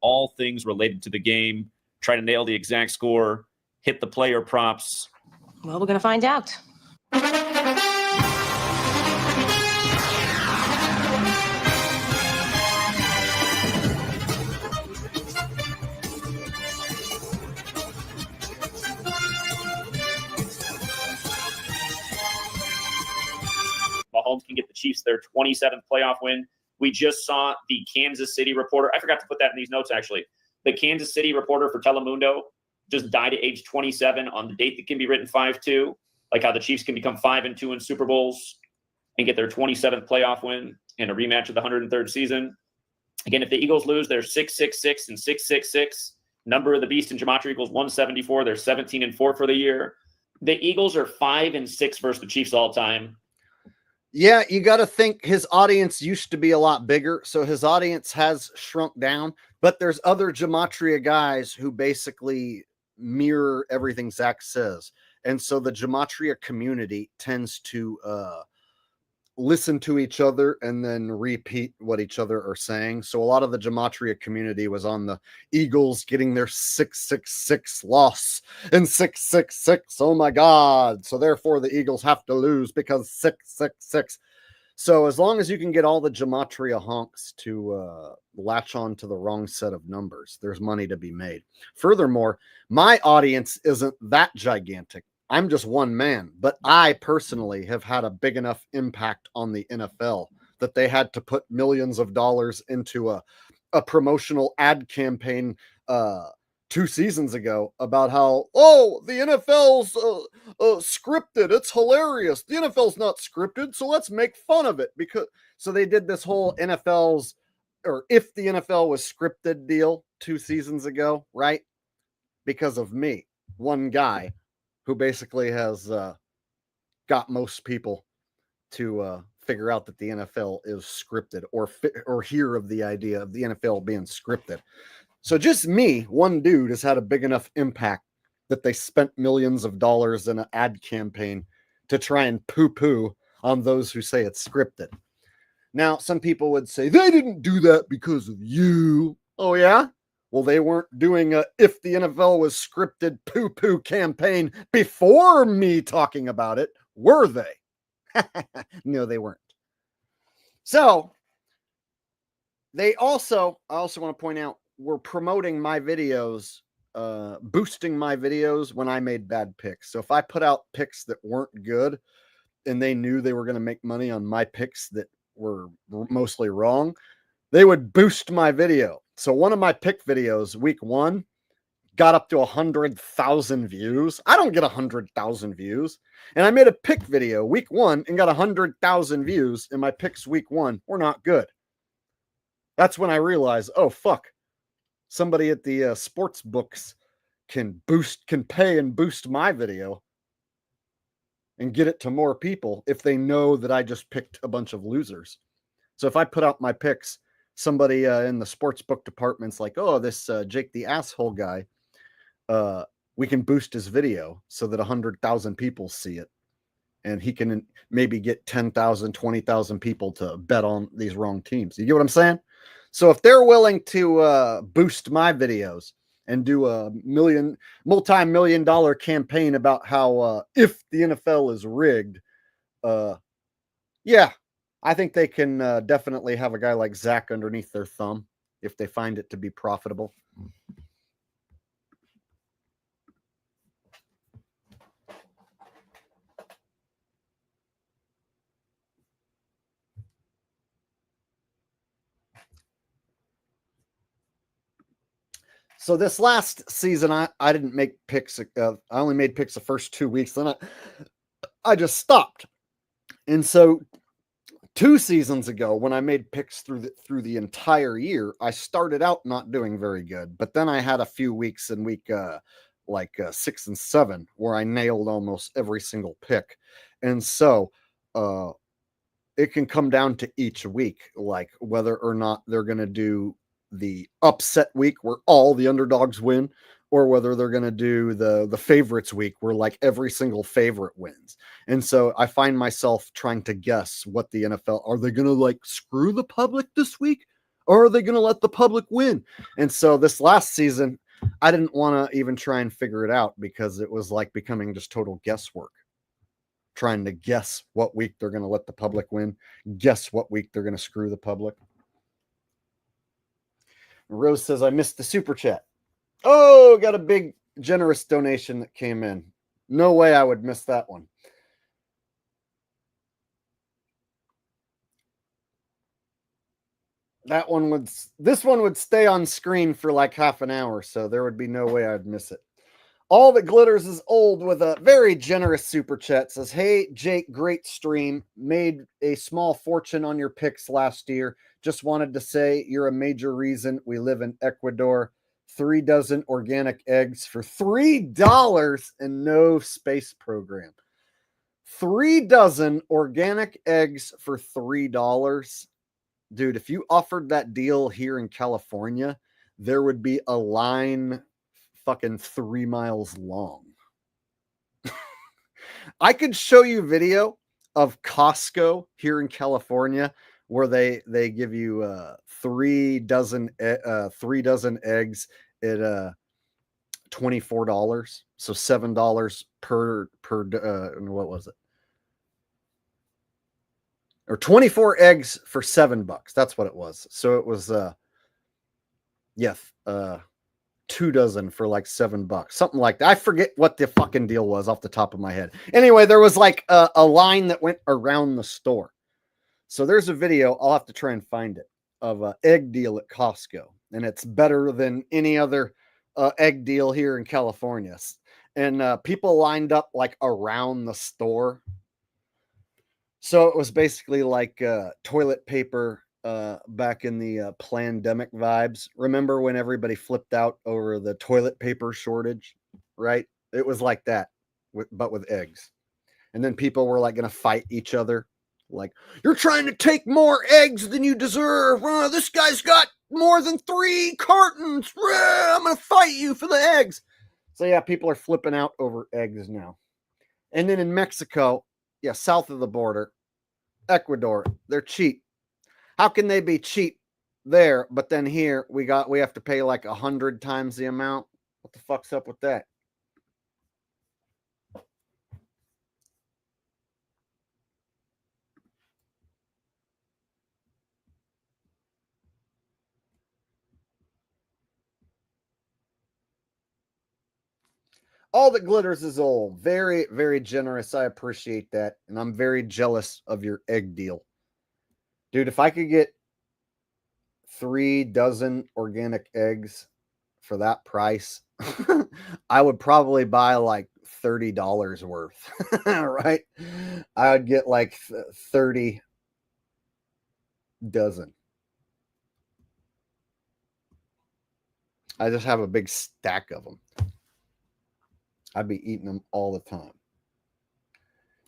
All things related to the game, try to nail the exact score, hit the player props. Well, we're going to find out. Chiefs their 27th playoff win. We just saw the Kansas City reporter. I forgot to put that in these notes, actually. The Kansas City reporter for Telemundo just died at age 27 on the date that can be written 5-2, like how the Chiefs can become 5-2 in Super Bowls and get their 27th playoff win in a rematch of the 103rd season. Again, if the Eagles lose, they're 6-6-6 and 6-6-6. Number of the beast in gematria equals 174. They're 17-4 for the year. The Eagles are 5-6 versus the Chiefs all time. Yeah, you got to think his audience used to be a lot bigger, so his audience has shrunk down. But there's other gematria guys who basically mirror everything Zach says, and so the gematria community tends to listen to each other and then repeat what each other are saying. So a lot of the gematria community was on the Eagles getting their 666 loss and 666. Oh my God. So therefore the Eagles have to lose because 666. So as long as you can get all the gematria honks to latch on to the wrong set of numbers, there's money to be made. Furthermore, my audience isn't that gigantic. I'm just one man, but I personally have had a big enough impact on the NFL that they had to put millions of dollars into a promotional ad campaign 2 seasons ago about how, oh, the NFL's scripted. It's hilarious. The NFL's not scripted, so let's make fun of it. So they did this whole NFL's, or if the NFL was scripted deal 2 seasons ago, right? Because of me, one guy who basically has got most people to figure out that the NFL is scripted or hear of the idea of the NFL being scripted. So just me, one dude, has had a big enough impact that they spent millions of dollars in an ad campaign to try and poo-poo on those who say it's scripted. Now, some people would say, they didn't do that because of you. Oh, yeah? Well, they weren't doing a if the NFL was scripted poo-poo campaign before me talking about it, were they? No, they weren't. So, I also want to point out, were promoting my videos, boosting my videos when I made bad picks. So if I put out picks that weren't good and they knew they were going to make money on my picks that were mostly wrong, they would boost my video. So one of my pick videos, week 1, got up to 100,000 views. I don't get 100,000 views. And I made a pick video week 1 and got 100,000 views, and my picks week 1 were not good. That's when I realized, oh, fuck. Somebody at the sports books can pay and boost my video and get it to more people if they know that I just picked a bunch of losers. So if I put out my picks, somebody in the sports book department's like, oh, this Jake the Asshole guy, we can boost his video so that 100,000 people see it. And he can maybe get 10,000, 20,000 people to bet on these wrong teams. You get what I'm saying? So if they're willing to boost my videos and do a multi-million dollar campaign about how if the NFL is rigged, yeah, I think they can definitely have a guy like Zach underneath their thumb if they find it to be profitable. So this last season, I didn't make picks. I only made picks the first 2 weeks. Then I just stopped. And so 2 seasons ago, when I made picks through the entire year, I started out not doing very good. But then I had a few weeks in week 6 and 7 where I nailed almost every single pick. And so it can come down to each week, like whether or not they're going to do the upset week where all the underdogs win, or whether they're going to do the favorites week where like every single favorite wins. And so I find myself trying to guess what the NFL, are they going to like screw the public this week, or are they going to let the public win? And so this last season, I didn't want to even try and figure it out because it was like becoming just total guesswork. Trying to guess what week they're going to let the public win, guess what week they're going to screw the public. Rose says, I missed the super chat. Oh, got a big, generous donation that came in. No way I would miss that one. This one would stay on screen for like half an hour, so there would be no way I'd miss it. All That Glitters is Old with a very generous super chat says, "Hey Jake, great stream. Made a small fortune on your picks last year. Just wanted to say you're a major reason we live in Ecuador. 3 dozen organic eggs for $3 and no space program. 3 dozen organic eggs for $3. Dude, if you offered that deal here in California, there would be a line fucking 3 miles long. I could show you video of Costco here in California where they give you 3 dozen eggs at $24, so $7 per what was it? Or 24 eggs for $7. That's what it was. So it was 2 dozen for like $7, something like that. I forget what the fucking deal was off the top of my head. Anyway, there was like a line that went around the store. So there's a video, I'll have to try and find it, of an egg deal at Costco. And it's better than any other egg deal here in California. And people lined up like around the store. So it was basically like toilet paper back in the pandemic vibes. Remember when everybody flipped out over the toilet paper shortage, right? It was like that, but with eggs. And then people were like going to fight each other. Like, you're trying to take more eggs than you deserve. This guy's got more than 3 cartons. I'm going to fight you for the eggs. So yeah, people are flipping out over eggs now. And then in Mexico, yeah, south of the border, Ecuador, they're cheap. How can they be cheap there, but then here we have to pay like 100 times the amount? What the fuck's up with that? All That Glitters is Old. Very, very generous. I appreciate that. And I'm very jealous of your egg deal. Dude, if I could get 3 dozen organic eggs for that price, I would probably buy like $30 worth, right? I would get like 30 dozen. I just have a big stack of them. I'd be eating them all the time.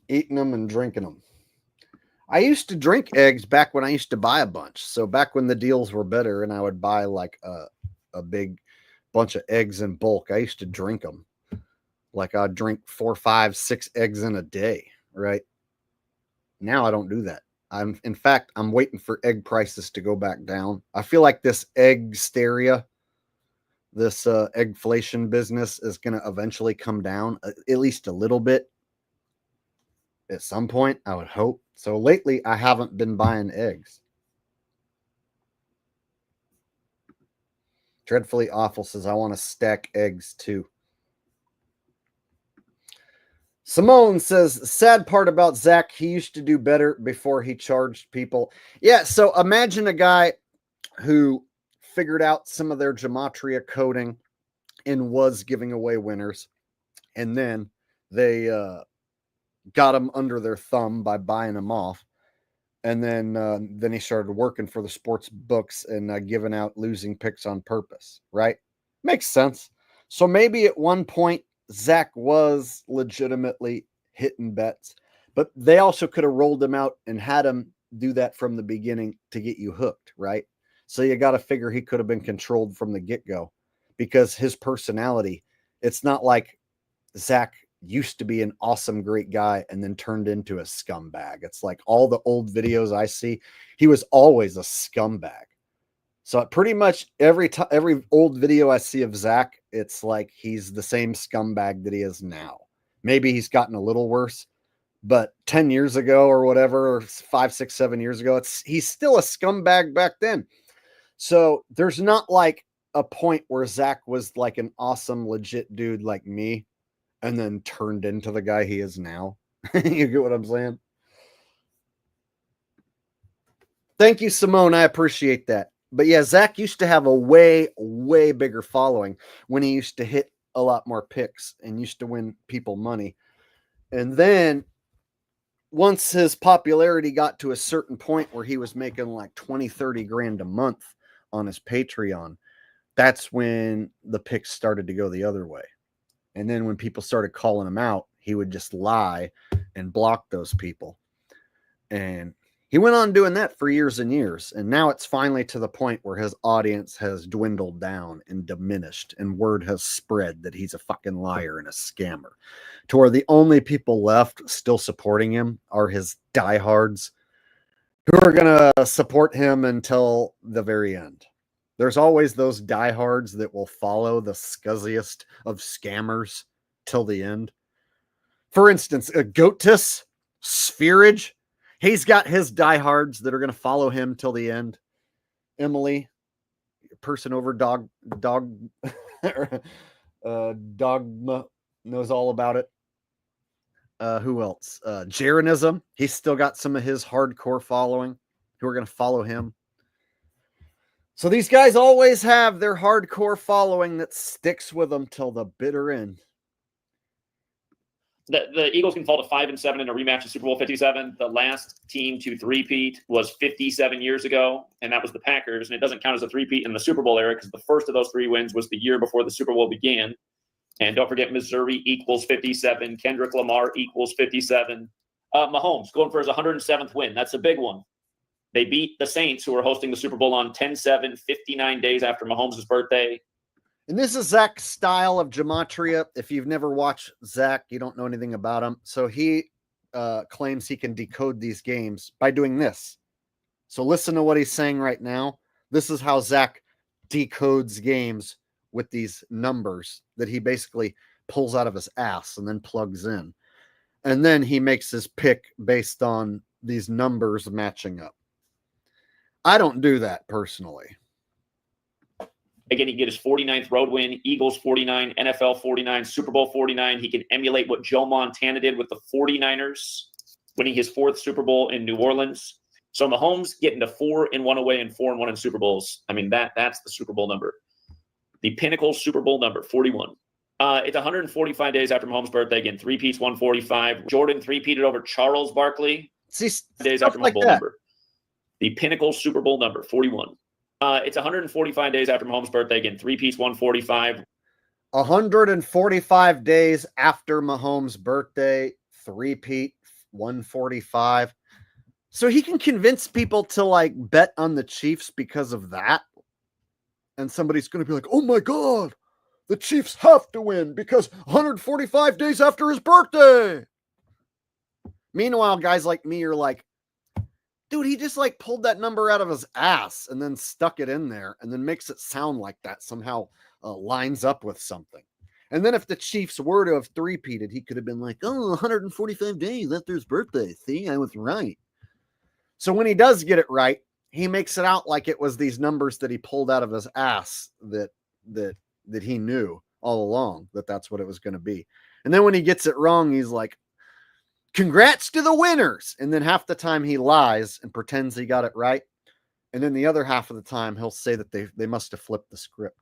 Eating them and drinking them. I used to drink eggs back when I used to buy a bunch. So back when the deals were better and I would buy like a big bunch of eggs in bulk, I used to drink them. Like I'd drink 4, 5, 6 eggs in a day, right? Now I don't do that. In fact, I'm waiting for egg prices to go back down. I feel like this egg hysteria, this eggflation business is going to eventually come down at least a little bit at some point, I would hope. So lately, I haven't been buying eggs. Dreadfully Awful says, I want to stack eggs too. Simone says, sad part about Zach, he used to do better before he charged people. Yeah, so imagine a guy who figured out some of their gematria coding and was giving away winners. And then they got them under their thumb by buying them off. And then he started working for the sports books and giving out losing picks on purpose, right? Makes sense. So maybe at one point, Zach was legitimately hitting bets, but they also could have rolled him out and had him do that from the beginning to get you hooked, right? So you got to figure he could have been controlled from the get-go because his personality, it's not like Zach used to be an awesome, great guy and then turned into a scumbag. It's like all the old videos I see, he was always a scumbag. So pretty much every old video I see of Zach, it's like he's the same scumbag that he is now. Maybe he's gotten a little worse, but 10 years ago or whatever, or 5, 6, 7 years ago, he's still a scumbag back then. So there's not like a point where Zach was like an awesome, legit dude like me and then turned into the guy he is now. You get what I'm saying? Thank you, Simone. I appreciate that. But yeah, Zach used to have a way, way bigger following when he used to hit a lot more picks and used to win people money. And then once his popularity got to a certain point where he was making like 20, 30 grand a month on his Patreon, that's when the picks started to go the other way. And then when people started calling him out, he would just lie and block those people. And he went on doing that for years and years. And now it's finally to the point where his audience has dwindled down and diminished, and word has spread that he's a fucking liar and a scammer, to where the only people left still supporting him are his diehards who are going to support him until the very end. There's always those diehards that will follow the scuzziest of scammers till the end. For instance, Goatus, Spherage, he's got his diehards that are going to follow him till the end. Emily, person over Dogma knows all about it. Who else? Jeranism, he's still got some of his hardcore following who are going to follow him. So these guys always have their hardcore following that sticks with them till the bitter end. The Eagles can fall to 5-7 in a rematch of Super Bowl 57. The last team to three-peat was 57 years ago, and that was the Packers. And it doesn't count as a three-peat in the Super Bowl era because the first of those 3 wins was the year before the Super Bowl began. And don't forget, Missouri equals 57. Kendrick Lamar equals 57. Mahomes going for his 107th win. That's a big one. They beat the Saints, who were hosting the Super Bowl on 10-7, 59 days after Mahomes' birthday. And this is Zach's style of gematria. If you've never watched Zach, you don't know anything about him. So he claims he can decode these games by doing this. So listen to what he's saying right now. This is how Zach decodes games with these numbers that he basically pulls out of his ass and then plugs in. And then he makes his pick based on these numbers matching up. I don't do that personally. Again, he can get his 49th road win, Eagles 49, NFL 49, Super Bowl 49. He can emulate what Joe Montana did with the 49ers, winning his 4th Super Bowl in New Orleans. So Mahomes getting to 4-1 away and 4-1 in Super Bowls. I mean, that's the Super Bowl number. The pinnacle Super Bowl number, 41. It's 145 days after Mahomes' birthday. Again, 3-peats, 145. Jordan 3-peated over Charles Barkley. See, days after like Mahomes' that. number. The pinnacle Super Bowl number, 41. It's 145 days after Mahomes' birthday. Again, 3-peats, 145. 145 days after Mahomes' birthday, 3-peat, 145. So he can convince people to like bet on the Chiefs because of that. And somebody's going to be like, oh my God, the Chiefs have to win because 145 days after his birthday. Meanwhile, guys like me are like, dude, he just like pulled that number out of his ass and then stuck it in there and then makes it sound like that somehow lines up with something. And then if the Chiefs were to have three-peated, he could have been like, oh, 145 days after his birthday. See, I was right. So when he does get it right, he makes it out like it was these numbers that he pulled out of his ass that he knew all along that that's what it was going to be. And then when he gets it wrong, he's like, congrats to the winners. And then half the time he lies and pretends he got it right. And then the other half of the time he'll say that they must have flipped the script.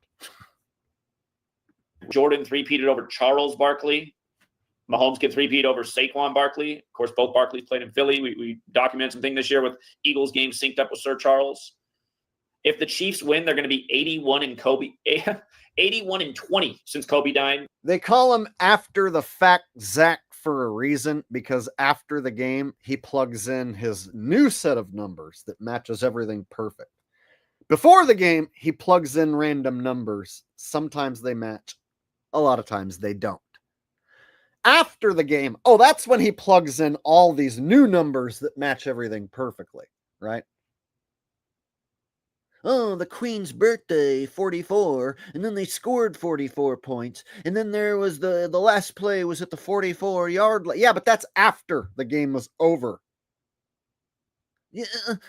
Jordan 3-peated over Charles Barkley. Mahomes can 3-peat over Saquon Barkley. Of course, both Barkleys played in Philly. We documented some things this year with Eagles games synced up with Sir Charles. If the Chiefs win, they're going to be 81-20 since Kobe died. They call him after the fact Zach for a reason, because after the game, he plugs in his new set of numbers that matches everything perfect. Before the game, he plugs in random numbers. Sometimes they match. A lot of times they don't. After the game, that's when he plugs in all these new numbers that match everything perfectly, right? Oh, the Queen's birthday, 44, and then they scored 44 points, and then there was the last play was at the 44-yard line. Yeah, but that's after the game was over. Yeah,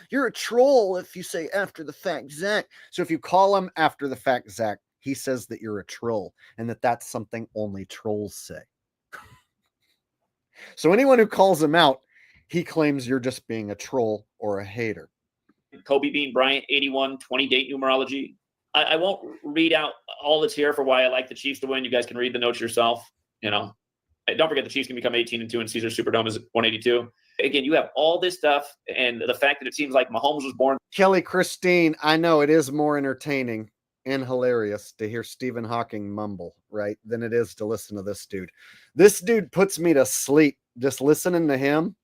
you're a troll if you say after the fact, Zach. So if you call him after the fact, Zach, he says that you're a troll, and that's something only trolls say. So anyone who calls him out, he claims you're just being a troll or a hater. Kobe Bean Bryant, 81, 20 date numerology. I won't read out all that's here for why I like the Chiefs to win. You guys can read the notes yourself. You know, don't forget the Chiefs can become 18-2 and Caesar Superdome is 182. Again, you have all this stuff, and the fact that it seems like Mahomes was born. Kelly Christine, I know it is more entertaining and hilarious to hear Stephen Hawking mumble, right, than it is to listen to this dude. This dude puts me to sleep just listening to him.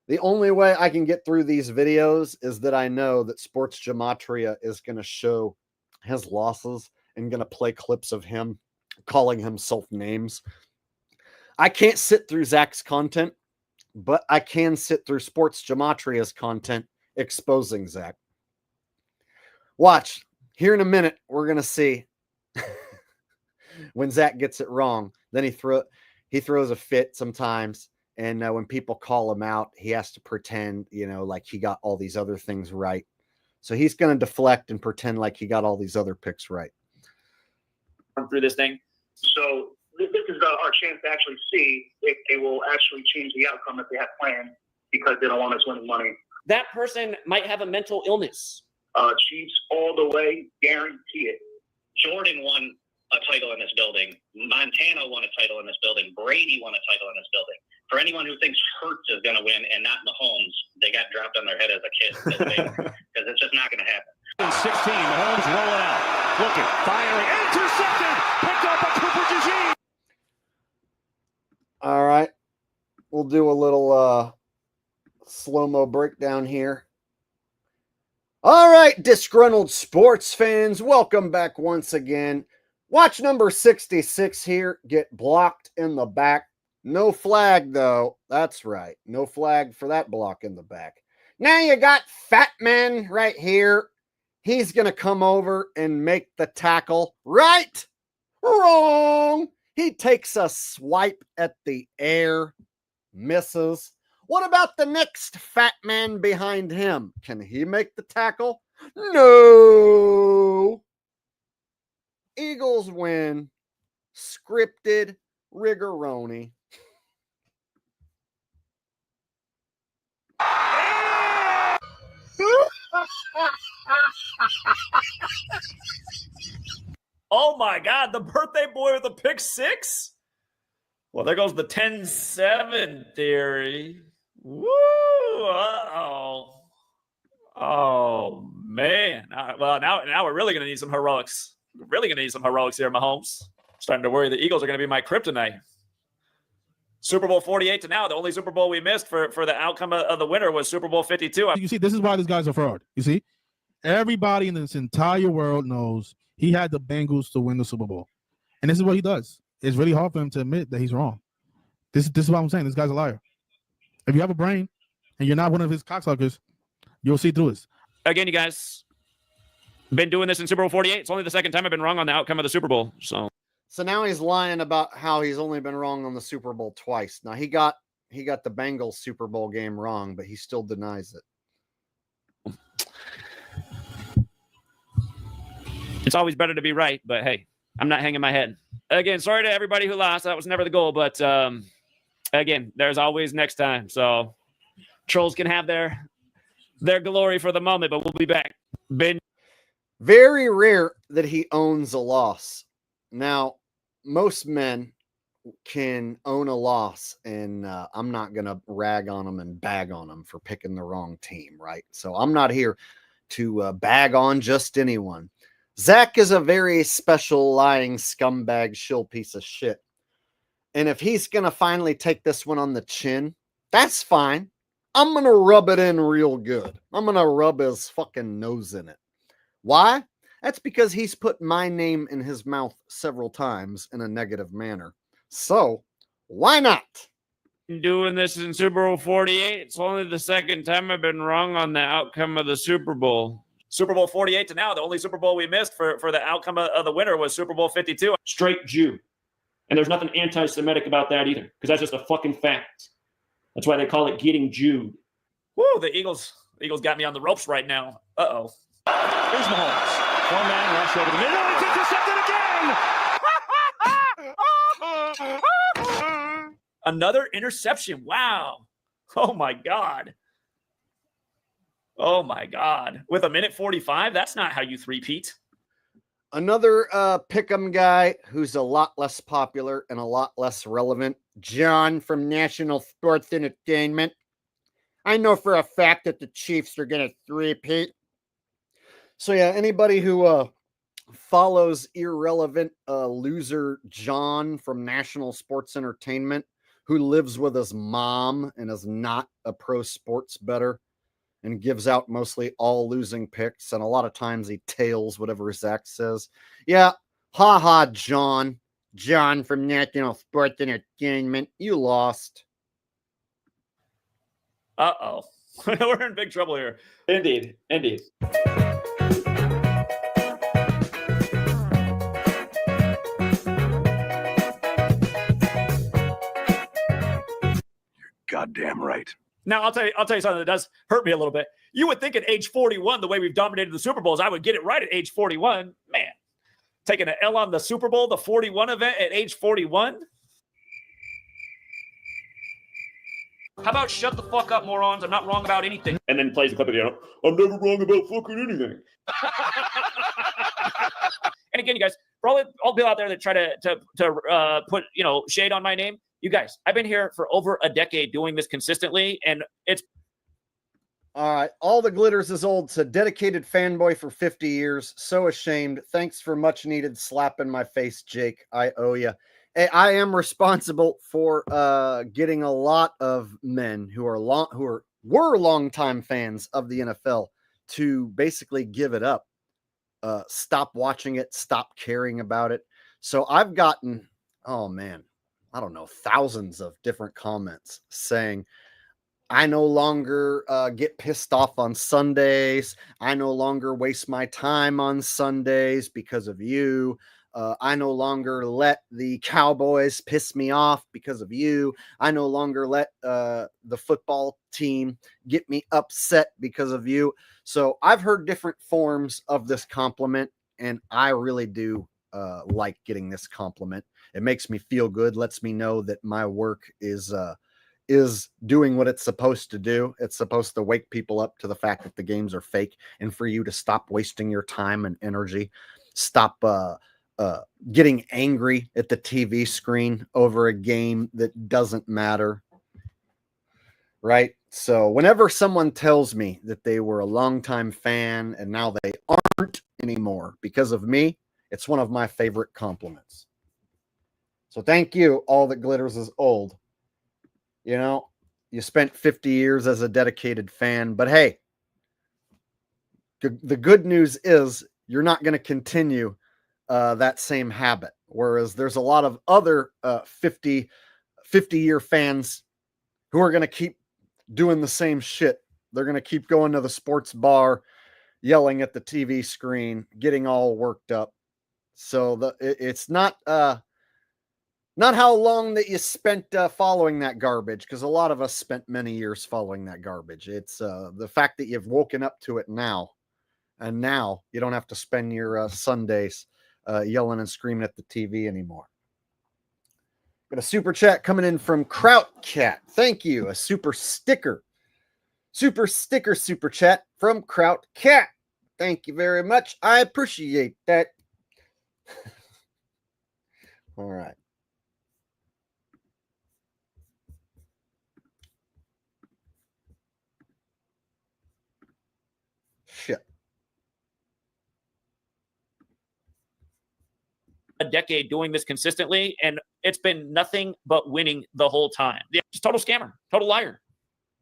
The only way I can get through these videos is that I know that Sports Gematria is going to show his losses and going to play clips of him calling himself names. I can't sit through Zach's content, but I can sit through Sports Gematria's content exposing Zach. Watch. Here in a minute, we're going to see when Zach gets it wrong. Then he throws a fit sometimes. And when people call him out, he has to pretend, like he got all these other things right. So he's going to deflect and pretend like he got all these other picks right. Through this thing. So this is our chance to actually see if they will actually change the outcome that they have planned because they don't want us winning money. That person might have a mental illness. Chiefs all the way, guarantee it. Jordan won a title in this building. Montana won a title in this building. Brady won a title in this building. For anyone who thinks Hurts is going to win and not Mahomes, they got dropped on their head as a kid because it's just not going to happen. 16, Mahomes rolling out, looking, firing, intercepted, picked up by Cooper DeJean. All right, we'll do a little slow-mo breakdown here. All right, disgruntled sports fans, welcome back once again. Watch number 66 here get blocked in the back. No flag, though. That's right. No flag for that block in the back. Now you got Fat Man right here. He's going to come over and make the tackle. Right? Wrong. He takes a swipe at the air. Misses. What about the next fat man behind him? Can he make the tackle? No. Eagles win. Scripted rigoroni. Oh my God, the birthday boy with the pick six? Well, there goes the 10-7 theory. Woo! Uh-oh. Oh, man. Well, now we're really going to need some heroics. We're really going to need some heroics here, Mahomes. Starting to worry the Eagles are going to be my kryptonite. Super Bowl 48 to now, the only Super Bowl we missed for the outcome of the winner was Super Bowl 52. You see, this is why this guy's a fraud. You see, everybody in this entire world knows he had the Bengals to win the Super Bowl. And this is what he does. It's really hard for him to admit that he's wrong. This is what I'm saying. This guy's a liar. If you have a brain and you're not one of his cocksuckers, you'll see through this. Again, you guys, been doing this in Super Bowl 48. It's only the second time I've been wrong on the outcome of the Super Bowl. So now he's lying about how he's only been wrong on the Super Bowl twice. Now he got the Bengals Super Bowl game wrong, but he still denies it. It's always better to be right, but hey, I'm not hanging my head. Again, sorry to everybody who lost. That was never the goal, but again, there's always next time. So trolls can have their glory for the moment, but we'll be back. Very rare that he owns a loss. Now, most men can own a loss, and I'm not going to rag on them and bag on them for picking the wrong team, right? So I'm not here to bag on just anyone. Zach is a very special lying scumbag shill piece of shit. And if he's going to finally take this one on the chin, that's fine. I'm going to rub it in real good. I'm going to rub his fucking nose in it. Why? That's because he's put my name in his mouth several times in a negative manner. So, why not? Doing this in Super Bowl 48. It's only the second time I've been wrong on the outcome of the Super Bowl. Super Bowl 48 to now, the only Super Bowl we missed for the outcome of the winner was Super Bowl 52. Straight Jew. And there's nothing anti-Semitic about that either, because that's just a fucking fact. That's why they call it getting Jewed. Woo, the Eagles got me on the ropes right now. Uh-oh. Here's Mahomes. One man rush over the middle. It's intercepted again. Another interception. Wow. Oh, my God. Oh my God. With 1:45, that's not how you three-peat. Another pick'em guy who's a lot less popular and a lot less relevant, John from National Sports Entertainment. I know for a fact that the Chiefs are going to three-peat. So yeah, anybody who follows irrelevant loser John from National Sports Entertainment, who lives with his mom and is not a pro sports bettor and gives out mostly all losing picks, and a lot of times he tails whatever Zach says. Yeah, ha, John from National Sports Entertainment, you lost. Uh-oh. We're in big trouble here. Indeed. Goddamn right. Now, I'll tell you something that does hurt me a little bit. You would think at age 41, the way we've dominated the Super Bowls, I would get it right at age 41. Man, taking an L on the Super Bowl, the 41 event at age 41? How about shut the fuck up, morons? I'm not wrong about anything. And then plays the clip of the I'm never wrong about fucking anything. And again, you guys, for all people out there that try to put, shade on my name, you guys, I've been here for over a decade doing this consistently, and it's... All right. All the glitters is old. It's a dedicated fanboy for 50 years. So ashamed. Thanks for much needed slap in my face, Jake. I owe you. Hey, I am responsible for getting a lot of men who were longtime fans of the NFL to basically give it up, stop watching it, stop caring about it. So I've gotten, oh man, I don't know, thousands of different comments saying, I no longer get pissed off on Sundays. I no longer waste my time on Sundays because of you. I no longer let the Cowboys piss me off because of you. I no longer let the football team get me upset because of you. So I've heard different forms of this compliment, and I really do like getting this compliment. It makes me feel good, lets me know that my work is doing what it's supposed to do. It's supposed to wake people up to the fact that the games are fake, and for you to stop wasting your time and energy, stop getting angry at the TV screen over a game that doesn't matter. Right? So whenever someone tells me that they were a longtime fan and now they aren't anymore because of me, it's one of my favorite compliments. So thank you, all that glitters is old. You spent 50 years as a dedicated fan, but hey, the good news is you're not going to continue that same habit. Whereas there's a lot of other 50-year fans who are going to keep doing the same shit. They're going to keep going to the sports bar, yelling at the TV screen, getting all worked up. So it's not how long that you spent following that garbage, because a lot of us spent many years following that garbage. It's the fact that you've woken up to it now, and now you don't have to spend your Sundays yelling and screaming at the TV anymore. Got a super chat coming in from Kraut Cat. Thank you. A super sticker super chat from Kraut Cat. Thank you very much. I appreciate that. All right. Shit. A decade doing this consistently, and it's been nothing but winning the whole time. Yeah, just total scammer, total liar.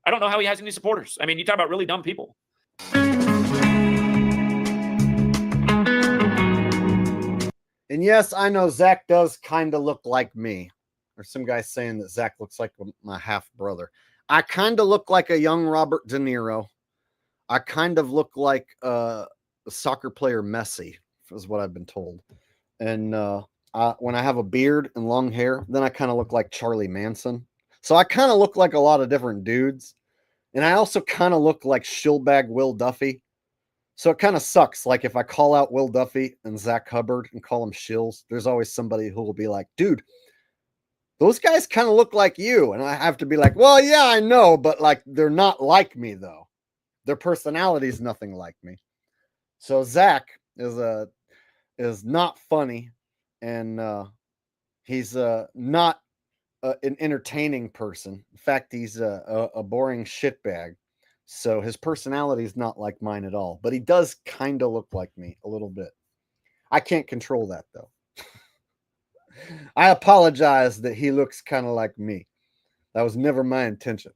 I don't know how he has any supporters. I mean, you talk about really dumb people. And yes, I know Zach does kind of look like me. There's some guy saying that Zach looks like my half brother. I kind of look like a young Robert De Niro. I kind of look like a soccer player Messi, is what I've been told. And when I have a beard and long hair, then I kind of look like Charlie Manson. So I kind of look like a lot of different dudes. And I also kind of look like shillbag Will Duffy. So it kind of sucks. Like if I call out Will Duffy and Zach Hubbard and call them shills, there's always somebody who will be like, dude, those guys kind of look like you. And I have to be like, well, yeah, I know, but like, they're not like me though. their personality is nothing like me. So Zach is not funny, and he's not an entertaining person. In fact, he's a boring shitbag. So his personality is not like mine at all. But he does kind of look like me a little bit. I can't control that, though. I apologize that he looks kind of like me. That was never my intention.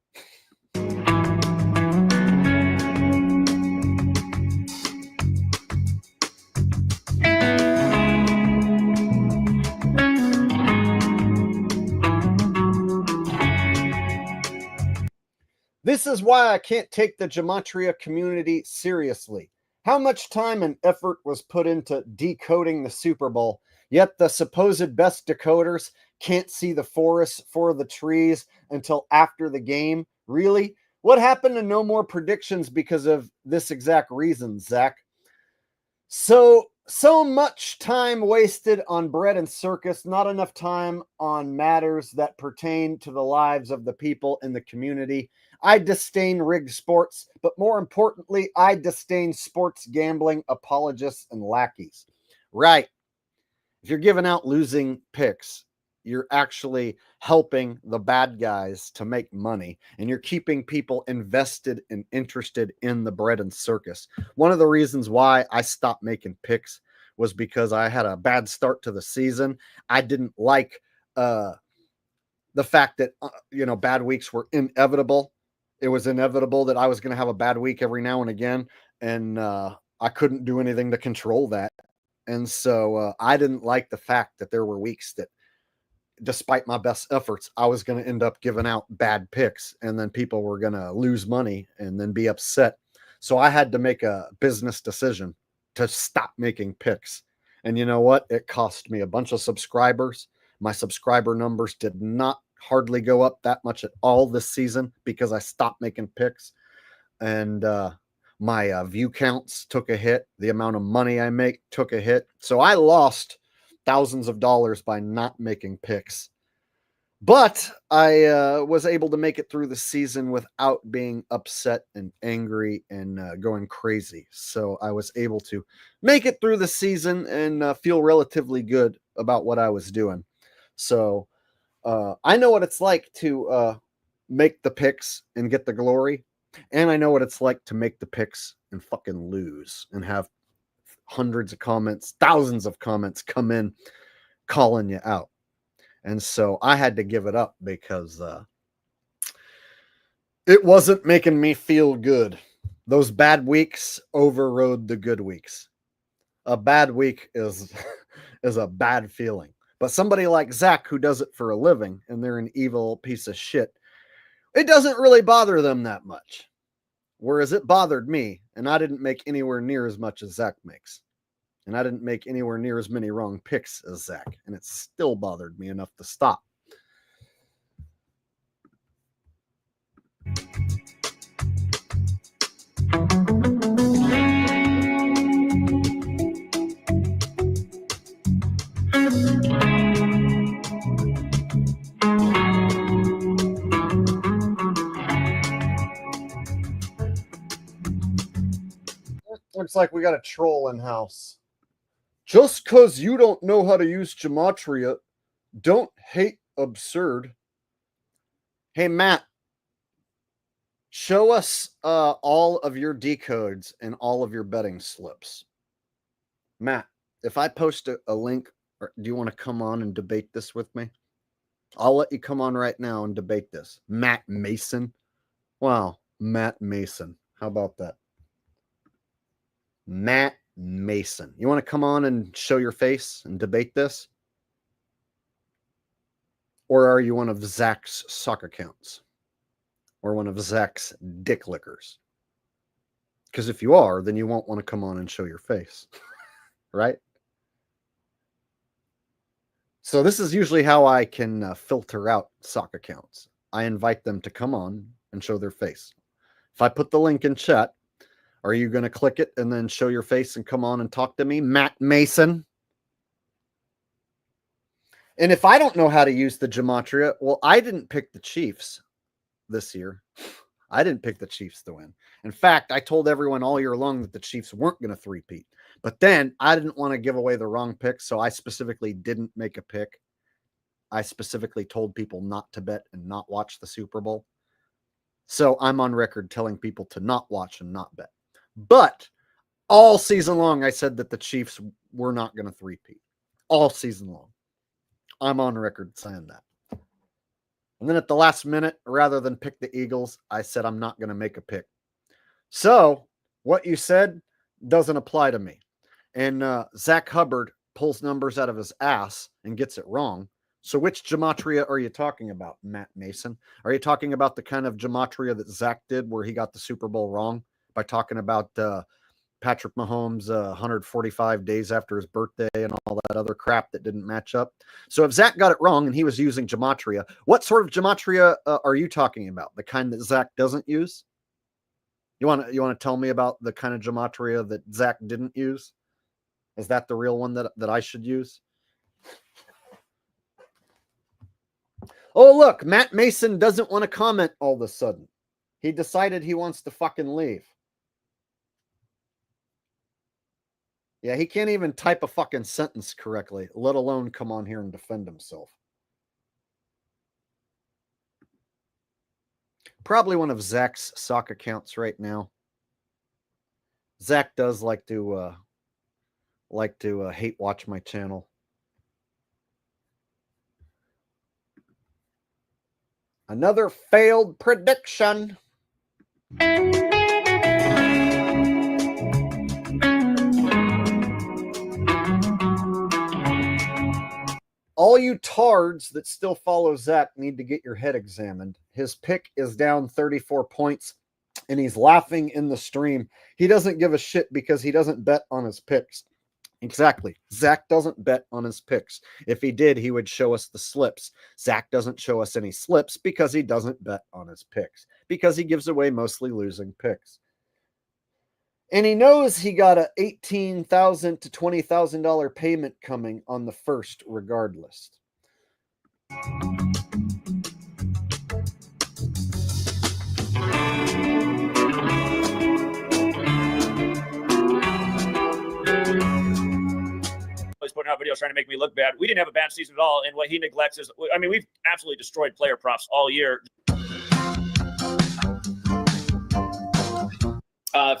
This is why I can't take the gematria community seriously. How much time and effort was put into decoding the Super Bowl, yet the supposed best decoders can't see the forest for the trees until after the game? Really? What happened to no more predictions because of this exact reason, Zach? So much time wasted on bread and circus, not enough time on matters that pertain to the lives of the people in the community. I disdain rigged sports, but more importantly, I disdain sports gambling apologists and lackeys. Right. If you're giving out losing picks, you're actually helping the bad guys to make money, and you're keeping people invested and interested in the bread and circus. One of the reasons why I stopped making picks was because I had a bad start to the season. I didn't like the fact that, bad weeks were inevitable. It was inevitable that I was going to have a bad week every now and again, and I couldn't do anything to control that. And so I didn't like the fact that there were weeks that, despite my best efforts, I was going to end up giving out bad picks, and then people were going to lose money and then be upset. So I had to make a business decision to stop making picks. And you know what? It cost me a bunch of subscribers. My subscriber numbers did not hardly go up that much at all this season because I stopped making picks. And my view counts took a hit. The amount of money I make took a hit. So I lost thousands of dollars by not making picks. But I was able to make it through the season without being upset and angry and going crazy. So I was able to make it through the season and feel relatively good about what I was doing. So I know what it's like to make the picks and get the glory. And I know what it's like to make the picks and fucking lose and have hundreds of comments, thousands of comments come in calling you out. And so I had to give it up because it wasn't making me feel good. Those bad weeks overrode the good weeks. A bad week is a bad feeling. But somebody like Zach, who does it for a living, and they're an evil piece of shit, it doesn't really bother them that much. Whereas it bothered me, and I didn't make anywhere near as much as Zach makes. And I didn't make anywhere near as many wrong picks as Zach. And it still bothered me enough to stop. Looks like we got a troll in house. Just because you don't know how to use gematria, don't hate absurd. Hey, Matt, show us all of your decodes and all of your betting slips. Matt, if I post a link, do you want to come on and debate this with me? I'll let you come on right now and debate this. Matt Mason. Wow, Matt Mason. How about that? Matt Mason. You want to come on and show your face and debate this? Or are you one of Zach's soccer accounts? Or one of Zach's dick lickers? Because if you are, then you won't want to come on and show your face. Right? So this is usually how I can filter out sock accounts. I invite them to come on and show their face. If I put the link in chat, are you going to click it and then show your face and come on and talk to me, Matt Mason? And if I don't know how to use the gematria, well, I didn't pick the Chiefs this year. I didn't pick the Chiefs to win. In fact, I told everyone all year long that the Chiefs weren't going to three-peat. But then I didn't want to give away the wrong pick, so I specifically didn't make a pick. I specifically told people not to bet and not watch the Super Bowl. So I'm on record telling people to not watch and not bet. But all season long, I said that the Chiefs were not going to three-peat. All season long. I'm on record saying that. And then at the last minute, rather than pick the Eagles, I said I'm not going to make a pick. So what you said doesn't apply to me. And Zach Hubbard pulls numbers out of his ass and gets it wrong. So which gematria are you talking about, Matt Mason? Are you talking about the kind of gematria that Zach did where he got the Super Bowl wrong by talking about Patrick Mahomes 145 days after his birthday and all that other crap that didn't match up? So if Zach got it wrong and he was using gematria, what sort of gematria are you talking about? The kind that Zach doesn't use? You want to tell me about the kind of gematria that Zach didn't use? Is that the real one that I should use? Oh, look, Matt Mason doesn't want to comment all of a sudden. He decided he wants to fucking leave. Yeah, he can't even type a fucking sentence correctly, let alone come on here and defend himself. Probably one of Zach's sock accounts right now. Zach does like to hate watch my channel. Another failed prediction. All you tards that still follow Zach need to get your head examined. His pick is down 34 points, and he's laughing in the stream. He doesn't give a shit because he doesn't bet on his picks. Exactly. Zach doesn't bet on his picks. If he did, he would show us the slips. Zach doesn't show us any slips because he doesn't bet on his picks, because he gives away mostly losing picks. And he knows he got a $18,000 to $20,000 payment coming on the first regardless. He's putting out videos trying to make me look bad. We didn't have a bad season at all, and what he neglects is, I mean, we've absolutely destroyed player props all year.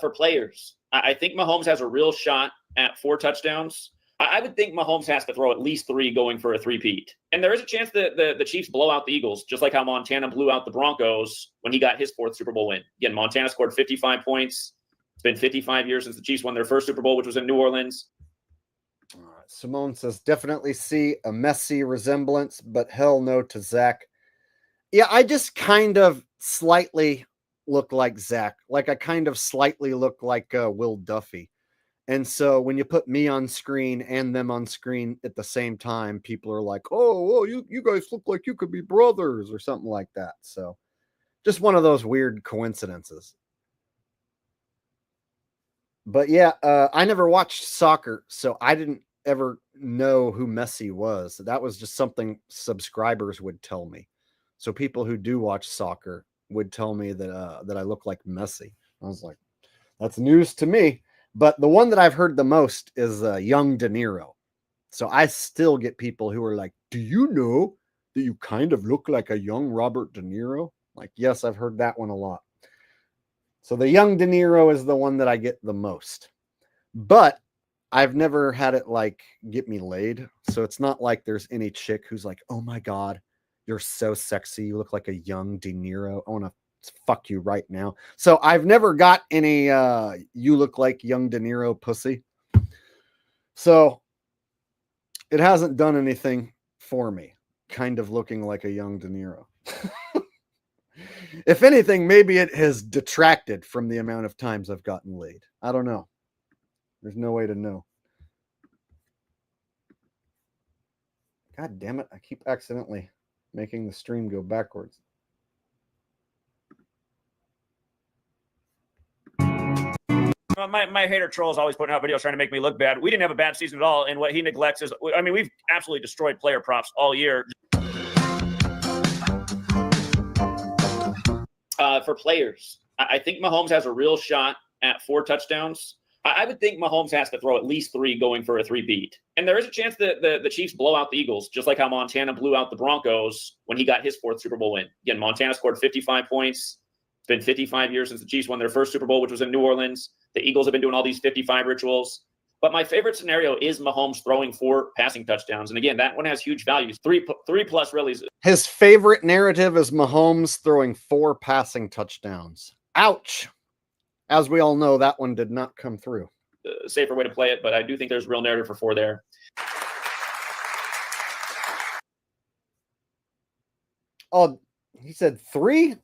For players, I think Mahomes has a real shot at 4 touchdowns. I would think Mahomes has to throw at least 3 going for a three-peat. And there is a chance that the Chiefs blow out the Eagles, just like how Montana blew out the Broncos when he got his 4th Super Bowl win. Again, Montana scored 55 points. It's been 55 years since the Chiefs won their first Super Bowl, which was in New Orleans. Simone says, definitely see a messy resemblance, but hell no to Zach. Yeah, I just kind of slightly look like Zach. Like I kind of slightly look like Will Duffy. And so when you put me on screen and them on screen at the same time, people are like, oh, well, you guys look like you could be brothers or something like that. So just one of those weird coincidences. But yeah, I never watched soccer, so I didn't ever know who Messi was. That was just something subscribers would tell me. So people who do watch soccer would tell me that I look like Messi. I was like, that's news to me. But the one that I've heard the most is young De Niro. So I still get people who are like, do you know that you kind of look like a young Robert De Niro? Like, yes, I've heard that one a lot. So the young De Niro is the one that I get the most. But I've never had it like get me laid. So it's not like there's any chick who's like, oh my God, you're so sexy. You look like a young De Niro. I want to fuck you right now. So I've never got any you look like young De Niro pussy. So it hasn't done anything for me, kind of looking like a young De Niro. If anything, maybe it has detracted from the amount of times I've gotten laid. I don't know. There's no way to know. God damn it. I keep accidentally making the stream go backwards. My hater troll is always putting out videos trying to make me look bad. We didn't have a bad season at all, and what he neglects is, I mean, we've absolutely destroyed player props all year. for players. I think Mahomes has a real shot at 4 touchdowns. I would think Mahomes has to throw at least 3 going for a 3-beat. And there is a chance that the Chiefs blow out the Eagles, just like how Montana blew out the Broncos when he got his 4th Super Bowl win. Again, Montana scored 55 points. It's been 55 years since the Chiefs won their first Super Bowl, which was in New Orleans. The Eagles have been doing all these 55 rituals. But my favorite scenario is Mahomes throwing 4 passing touchdowns. And again, that one has huge values. 3+ really. His favorite narrative is Mahomes throwing 4 passing touchdowns. Ouch. As we all know, that one did not come through. Safer way to play it, but I do think there's real narrative for 4 there. Oh, he said 3?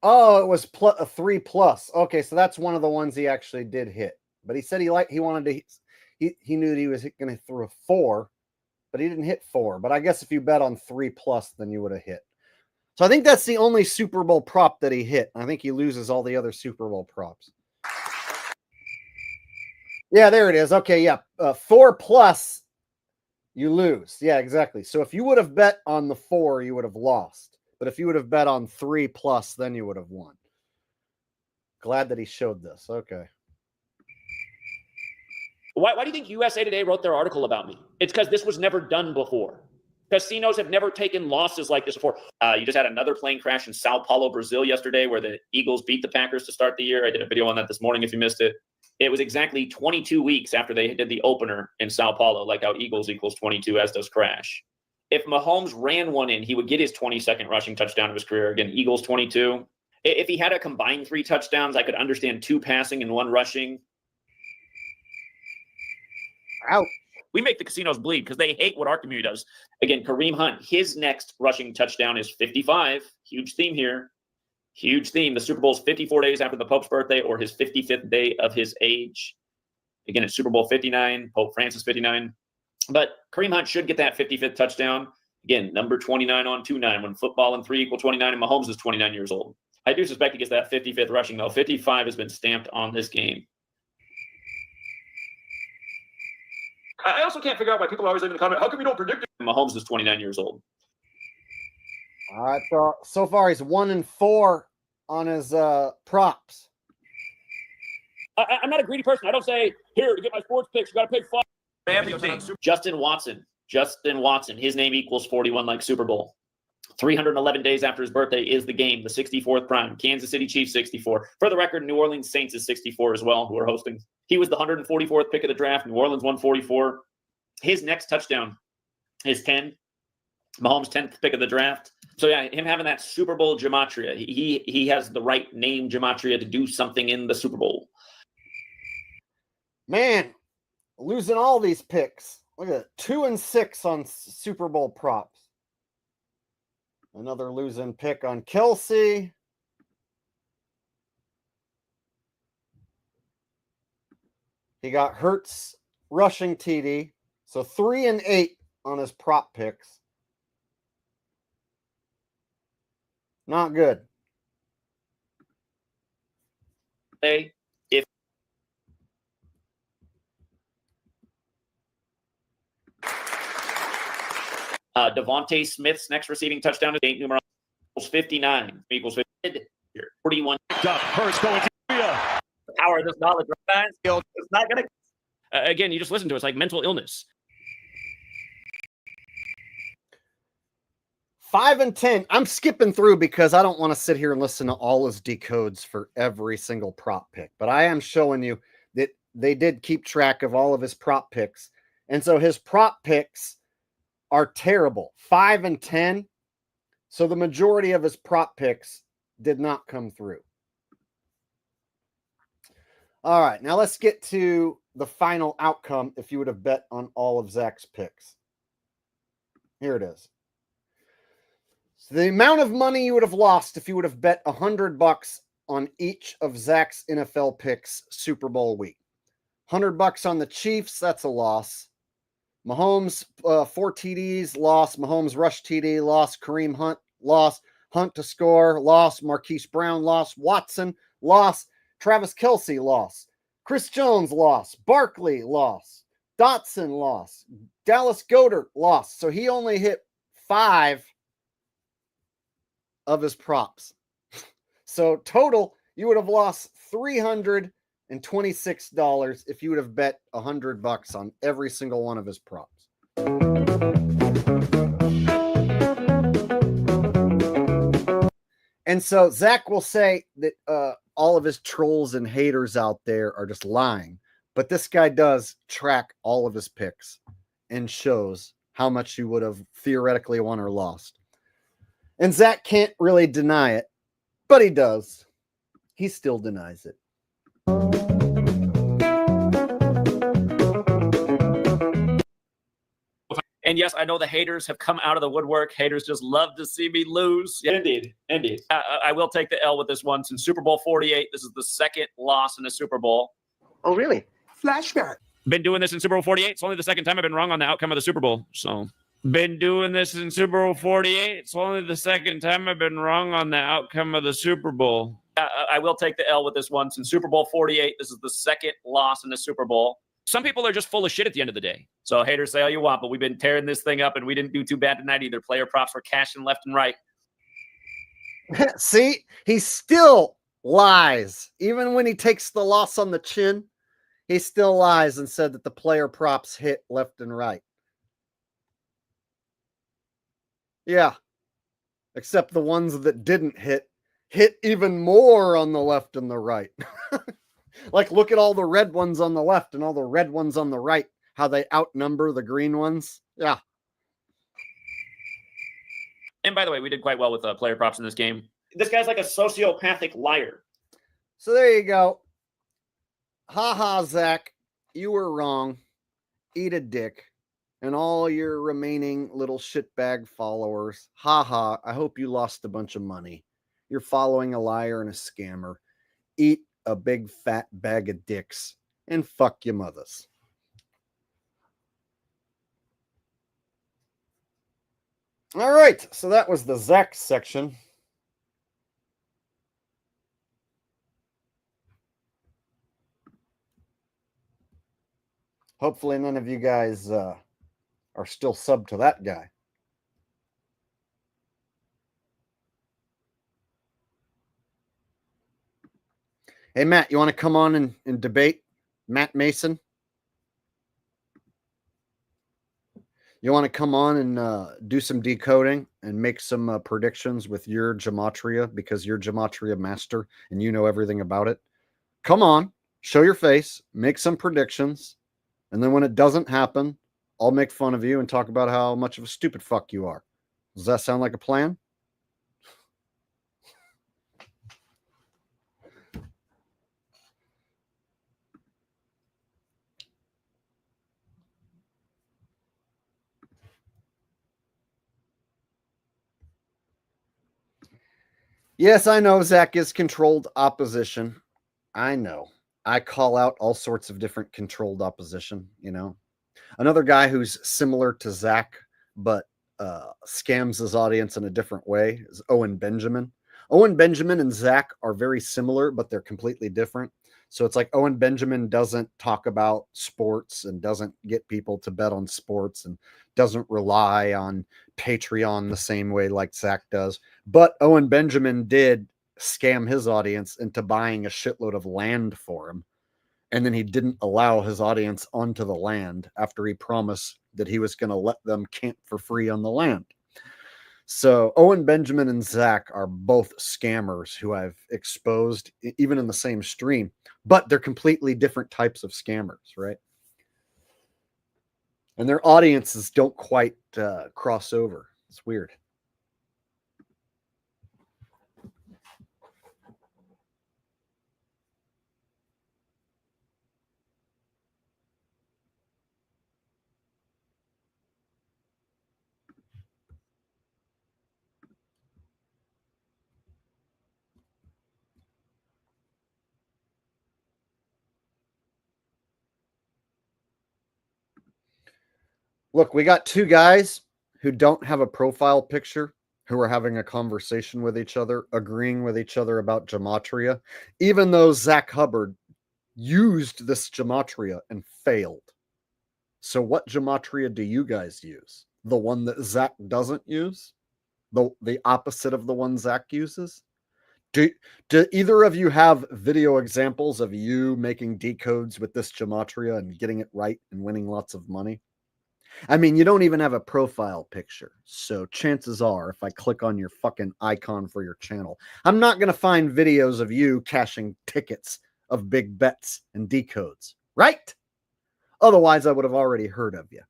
Oh, it was a 3+. Okay, so that's one of the ones he actually did hit. But he said he wanted to. He knew that he was going to throw a 4, but he didn't hit 4. But I guess if you bet on 3+, then you would have hit. So I think that's the only Super Bowl prop that he hit. I think he loses all the other Super Bowl props. Yeah, there it is. Okay, yeah. 4+, you lose. Yeah, exactly. So if you would have bet on the 4, you would have lost. But if you would have bet on 3+, then you would have won. Glad that he showed this. Okay. Why do you think USA Today wrote their article about me? It's because this was never done before. Casinos have never taken losses like this before. You just had another plane crash in Sao Paulo, Brazil yesterday where the Eagles beat the Packers to start the year. I did a video on that this morning if you missed it. It was exactly 22 weeks after they did the opener in Sao Paulo, like how Eagles equals 22, as does crash. If Mahomes ran one in, he would get his 22nd rushing touchdown of his career. Again, Eagles 22. If he had a combined 3 touchdowns, I could understand 2 passing and 1 rushing. Out. We make the casinos bleed because they hate what our community does. Again, Kareem Hunt, his next rushing touchdown is 55. Huge theme here. Huge theme. The Super Bowl is 54 days after the Pope's birthday or his 55th day of his age. Again, it's Super Bowl 59, Pope Francis 59. But Kareem Hunt should get that 55th touchdown. Again, number 29 on 2-9 when football and 3 equal 29 and Mahomes is 29 years old. I do suspect he gets that 55th rushing, though. 55 has been stamped on this game. I also can't figure out why people are always leaving the comment, how come you don't predict it? Mahomes is 29 years old. All right, so far he's 1-4 on his props. I'm not a greedy person. I don't say, here, to get my sports picks, you got to pick 5. Justin Watson. His name equals 41 like Super Bowl. 311 days after his birthday is the game, the 64th prime. Kansas City Chiefs 64. For the record, New Orleans Saints is 64 as well, who are hosting. He was the 144th pick of the draft. New Orleans 144. His next touchdown is 10. Mahomes 10th pick of the draft. So yeah, him having that Super Bowl gematria. He has the right name gematria to do something in the Super Bowl. Man, losing all these picks. Look at it. 2-6 on Super Bowl props. Another losing pick on Kelsey. He got Hurts rushing TD. So 3-8 on his prop picks. Not good. If Devontae Smith's next receiving touchdown is 8 numerals 59 equals 41. Hurts going to The power of this knowledge, right? It's not going to. Again, you just listen to it. It's like mental illness. 5-10. I'm skipping through because I don't want to sit here and listen to all his decodes for every single prop pick. But I am showing you that they did keep track of all of his prop picks. And so his prop picks are terrible. 5-10. So the majority of his prop picks did not come through. All right, now let's get to the final outcome if you would have bet on all of Zach's picks. Here it is. So the amount of money you would have lost if you would have bet $100 on each of Zach's NFL picks Super Bowl week. $100 on the Chiefs, that's a loss. Mahomes, 4 TDs, loss. Mahomes rush TD, loss. Kareem Hunt, loss. Hunt to score, loss. Marquise Brown, loss. Watson, loss. Travis Kelce, loss. Chris Jones, loss. Barkley, loss. Dotson, loss. Dallas Goedert, loss. So he only hit 5 of his props. So total, you would have lost $326 if you would have bet $100 on every single one of his props. And so Zach will say that all of his trolls and haters out there are just lying. But this guy does track all of his picks and shows how much you would have theoretically won or lost. And Zach can't really deny it, but he does. He still denies it. And yes, I know the haters have come out of the woodwork. Haters just love to see me lose. Yeah. Indeed. I will take the L with this one. Since Super Bowl 48, this is the second loss in the Super Bowl. Oh, really? Flashback. Been doing this in Super Bowl 48. It's only the second time I've been wrong on the outcome of the Super Bowl. So, been doing this in Super Bowl 48. It's only the second time I've been wrong on the outcome of the Super Bowl. I will take the L with this one. Since Super Bowl 48, this is the second loss in the Super Bowl. Some people are just full of shit at the end of the day. So haters say all you want, but we've been tearing this thing up and we didn't do too bad tonight either. Player props were cashing left and right. See, he still lies. Even when he takes the loss on the chin, he still lies and said that the player props hit left and right. Yeah. Except the ones that didn't hit even more on the left and the right. Like, look at all the red ones on the left and all the red ones on the right, how they outnumber the green ones. Yeah. And by the way, we did quite well with player props in this game. This guy's like a sociopathic liar. So there you go. Ha ha, Zach. You were wrong. Eat a dick. And all your remaining little shitbag followers. Ha ha. I hope you lost a bunch of money. You're following a liar and a scammer. Eat a big fat bag of dicks and fuck your mothers. All right, so that was the Zach section. Hopefully none of you guys are still sub to that guy. Hey, Matt, you want to come on and debate Matt Mason? You want to come on and do some decoding and make some predictions with your gematria because you're gematria master and you know everything about it? Come on, show your face, make some predictions, and then when it doesn't happen, I'll make fun of you and talk about how much of a stupid fuck you are. Does that sound like a plan? Yes, I know Zach is controlled opposition. I know. I call out all sorts of different controlled opposition, you know. Another guy who's similar to Zach, but scams his audience in a different way is Owen Benjamin. Owen Benjamin and Zach are very similar, but they're completely different. So it's like Owen Benjamin doesn't talk about sports and doesn't get people to bet on sports and doesn't rely on Patreon the same way like Zach does. But Owen Benjamin did scam his audience into buying a shitload of land for him. And then he didn't allow his audience onto the land after he promised that he was going to let them camp for free on the land. So Owen Benjamin and Zach are both scammers who I've exposed even in the same stream, but they're completely different types of scammers, right? And their audiences don't quite cross over. It's weird. Look, we got two guys who don't have a profile picture who are having a conversation with each other, agreeing with each other about gematria, even though Zach Hubbard used this gematria and failed. So what gematria do you guys use? The one that Zach doesn't use? The opposite of the one Zach uses? Do either of you have video examples of you making decodes with this gematria and getting it right and winning lots of money? I mean, you don't even have a profile picture. So chances are, if I click on your fucking icon for your channel, I'm not going to find videos of you cashing tickets of big bets and decodes, right? Otherwise, I would have already heard of you.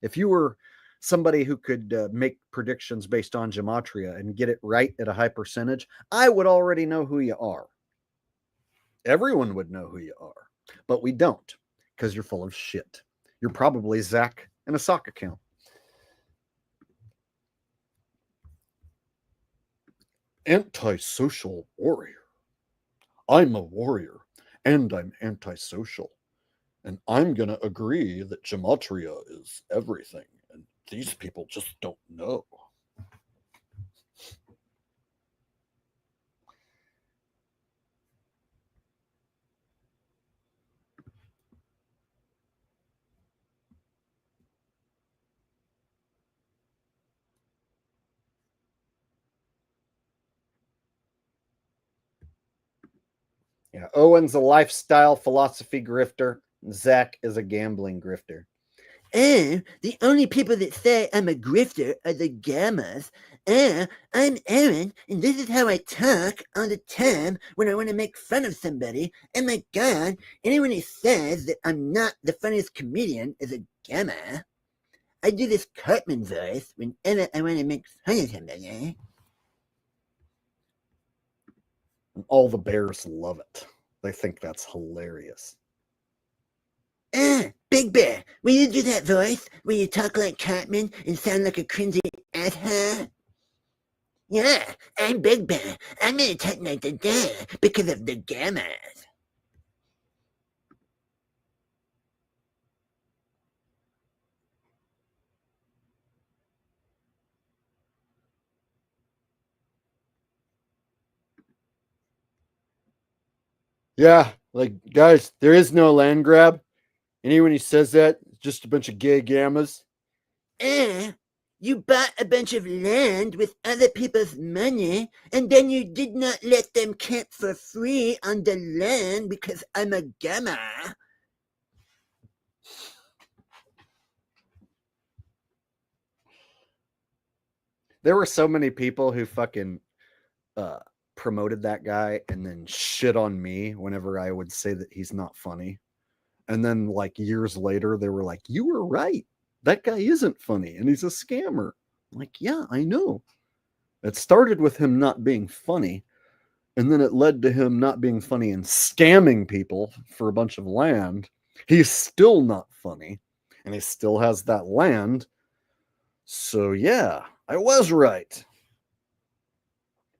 If you were somebody who could make predictions based on gematria and get it right at a high percentage, I would already know who you are. Everyone would know who you are, but we don't, because you're full of shit. You're probably Zach in a sock account. Antisocial warrior. I'm a warrior, and I'm antisocial. And I'm going to agree that gematria is everything. And these people just don't know. Yeah, Owen's a lifestyle philosophy grifter. Zach is a gambling grifter. Oh, the only people that say I'm a grifter are the gammas. Oh, I'm Aaron, and this is how I talk all the time when I want to make fun of somebody. And my God, anyone who says that I'm not the funniest comedian is a gamma. I do this Cartman voice whenever I want to make fun of somebody. And all the bears love it. They think that's hilarious. Big Bear, will you do that voice where you talk like Cartman and sound like a cringy asshole? Yeah, I'm Big Bear. I'm gonna talk like the bear because of the gammas. Yeah, like, guys, there is no land grab. Anyone who says that, just a bunch of gay gammas. You bought a bunch of land with other people's money, and then you did not let them camp for free on the land because I'm a gamma. There were so many people who fucking promoted that guy and then shit on me whenever I would say that he's not funny. And then like years later, they were like, you were right. That guy isn't funny and he's a scammer. I'm like, yeah, I know. It started with him not being funny. And then it led to him not being funny and scamming people for a bunch of land. He's still not funny. And he still has that land. So yeah, I was right.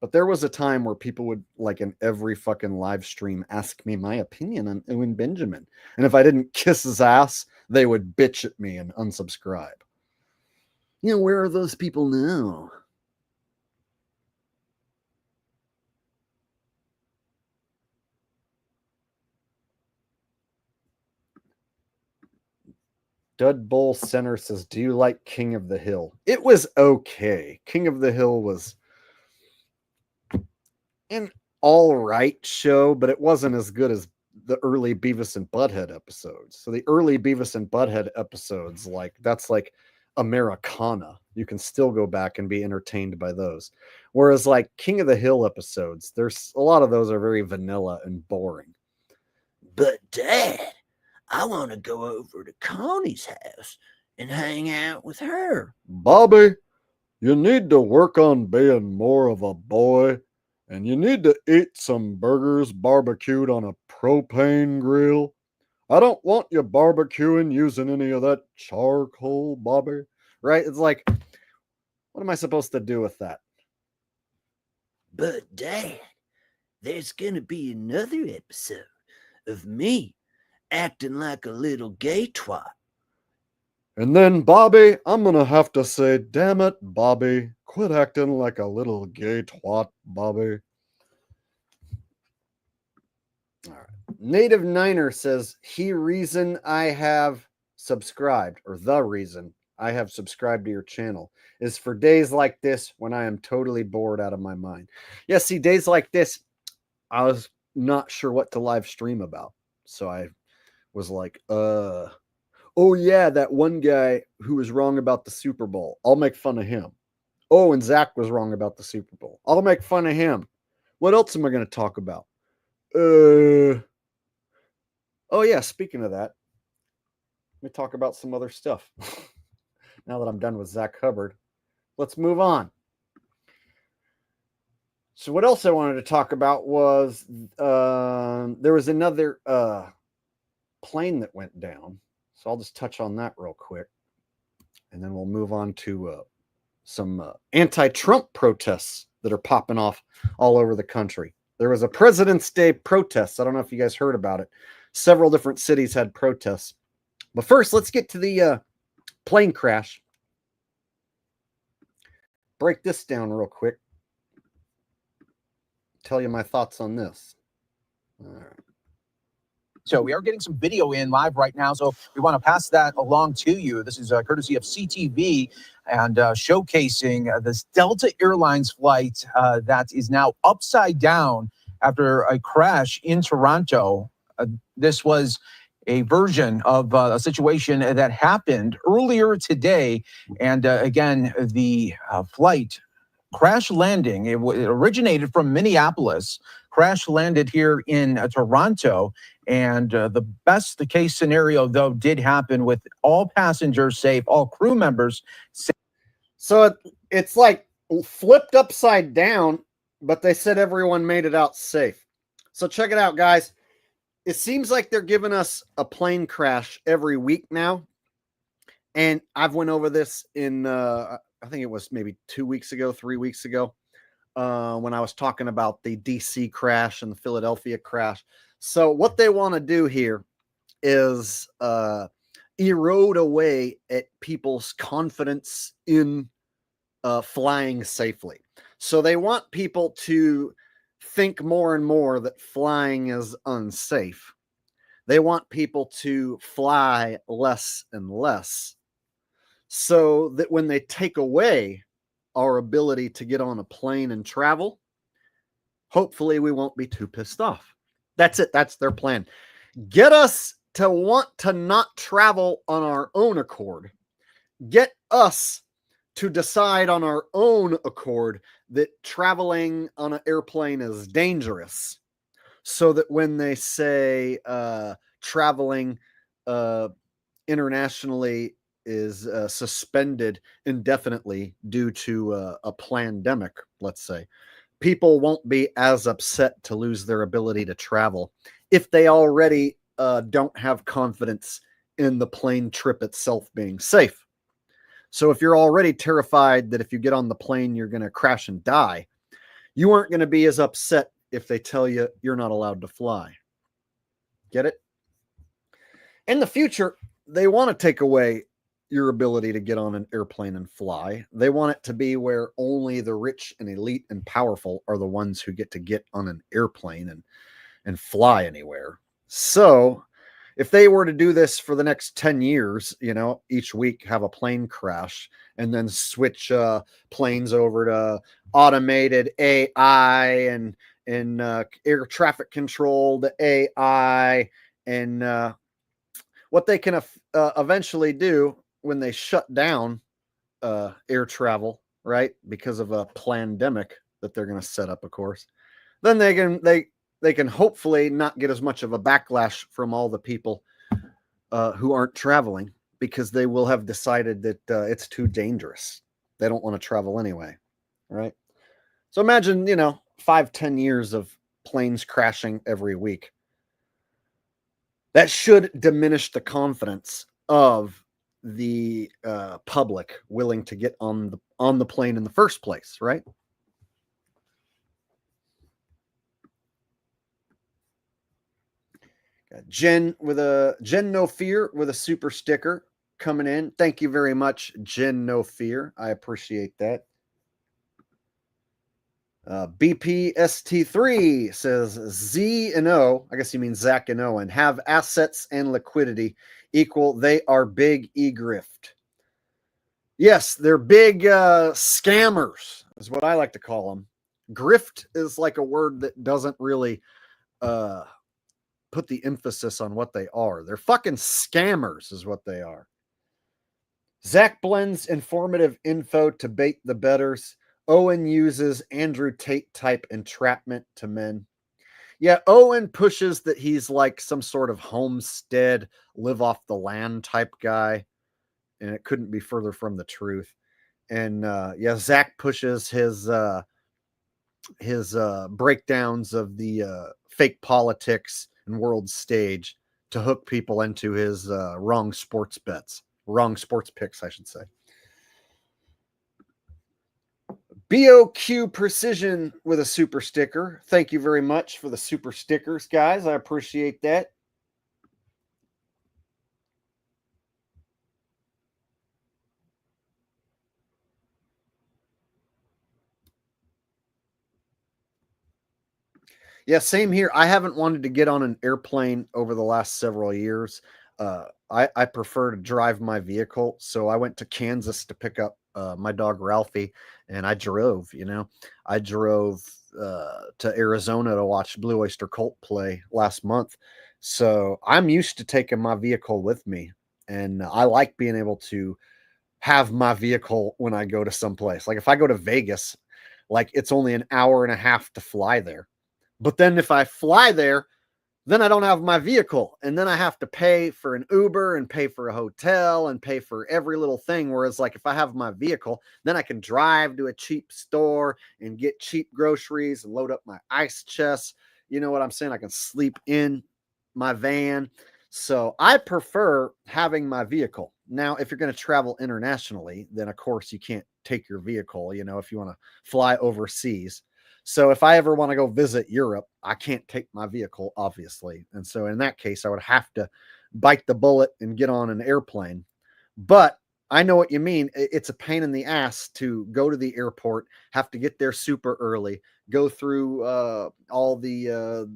But there was a time where people would, like in every fucking live stream, ask me my opinion on Owen Benjamin. And if I didn't kiss his ass, they would bitch at me and unsubscribe. You know, where are those people now? Dud Bowl Center says, do you like King of the Hill? It was okay. King of the Hill was an all right show, but it wasn't as good as the early Beavis and Butthead episodes. So the early Beavis and Butthead episodes, like that's like Americana. You can still go back and be entertained by those. Whereas like King of the Hill episodes, there's a lot of those are very vanilla and boring. But Dad, I want to go over to Connie's house and hang out with her. Bobby, you need to work on being more of a boy, and you need to eat some burgers barbecued on a propane grill. I don't want you barbecuing using any of that charcoal, Bobby. Right? It's like, what am I supposed to do with that? But Dad, there's gonna be another episode of me acting like a little gay twat. And then, Bobby, I'm going to have to say, damn it, Bobby, quit acting like a little gay twat, Bobby. All right. Native Niner says, the reason I have subscribed to your channel is for days like this when I am totally bored out of my mind. Yeah, see, days like this, I was not sure what to live stream about. So I was like, oh yeah, that one guy who was wrong about the Super Bowl. I'll make fun of him. Oh, and Zach was wrong about the Super Bowl. I'll make fun of him. What else am I going to talk about? Oh yeah, speaking of that, let me talk about some other stuff. Now that I'm done with Zach Hubbard, let's move on. So what else I wanted to talk about was there was another plane that went down. So I'll just touch on that real quick. And then we'll move on to some anti-Trump protests that are popping off all over the country. There was a President's Day protest. I don't know if you guys heard about it. Several different cities had protests. But first, let's get to the plane crash. Break this down real quick. Tell you my thoughts on this. All right. So we are getting some video in live right now, so we want to pass that along to you. This is courtesy of CTV and showcasing this Delta Airlines flight that is now upside down after a crash in Toronto. This was a version of a situation that happened earlier today. And again, the flight crash landing, it originated from Minneapolis, crash landed here in Toronto. And the best case scenario, though, did happen with all passengers safe, all crew members safe. So it's like flipped upside down, but they said everyone made it out safe. So check it out, guys. It seems like they're giving us a plane crash every week now. And I've went over this in, I think it was maybe 2 weeks ago, 3 weeks ago, when I was talking about the DC crash and the Philadelphia crash. So what they want to do here is erode away at people's confidence in flying safely. So they want people to think more and more that flying is unsafe. They want people to fly less and less, so that when they take away our ability to get on a plane and travel, hopefully we won't be too pissed off. That's it. That's their plan. Get us to want to not travel on our own accord. Get us to decide on our own accord that traveling on an airplane is dangerous, so that when they say traveling internationally is suspended indefinitely due to a pandemic, let's say, people won't be as upset to lose their ability to travel if they already don't have confidence in the plane trip itself being safe. So if you're already terrified that if you get on the plane, you're going to crash and die, you aren't going to be as upset if they tell you you're not allowed to fly. Get it? In the future, they want to take away your ability to get on an airplane and fly. They want it to be where only the rich and elite and powerful are the ones who get to get on an airplane and fly anywhere. So if they were to do this for the next 10 years, you know, each week have a plane crash and then switch planes over to automated AI and air traffic control to AI, and what they can eventually do when they shut down air travel, right, because of a pandemic that they're going to set up, of course, then they can hopefully not get as much of a backlash from all the people who aren't traveling, because they will have decided that it's too dangerous. They don't want to travel anyway, right? So imagine, 5-10 years of planes crashing every week. That should diminish the confidence of the public willing to get on the plane in the first place, right? Got Jen No Fear with a super sticker coming in. Thank you very much, Jen No Fear. I appreciate that. BPST3 says Z and O, I guess you mean Zach and Owen, have assets and liquidity equal they are big e-grift. Yes, they're big scammers, is what I like to call them. Grift is like a word that doesn't really put the emphasis on what they are. They're fucking scammers is what they are. Zach blends informative info to bait the betters. Owen uses Andrew Tate type entrapment to men. Yeah, Owen pushes that he's like some sort of homestead, live off the land type guy. And it couldn't be further from the truth. And yeah, Zach pushes his breakdowns of the fake politics and world stage to hook people into his wrong sports picks, I should say. BOQ Precision with a super sticker. Thank you very much for the super stickers, guys. I appreciate that. Yeah, same here. I haven't wanted to get on an airplane over the last several years. I prefer to drive my vehicle. So I went to Kansas to pick up my dog Ralphie, and I drove, I drove to Arizona to watch Blue Oyster Cult play last month. So I'm used to taking my vehicle with me, and I like being able to have my vehicle when I go to someplace. Like if I go to Vegas, like it's only an hour and a half to fly there. But then if I fly there, then I don't have my vehicle. And then I have to pay for an Uber and pay for a hotel and pay for every little thing. Whereas like if I have my vehicle, then I can drive to a cheap store and get cheap groceries and load up my ice chest. You know what I'm saying? I can sleep in my van. So I prefer having my vehicle. Now, if you're going to travel internationally, then of course you can't take your vehicle, if you want to fly overseas. So if I ever want to go visit Europe, I can't take my vehicle, obviously. And so in that case, I would have to bite the bullet and get on an airplane. But I know what you mean. It's a pain in the ass to go to the airport, have to get there super early, go through all the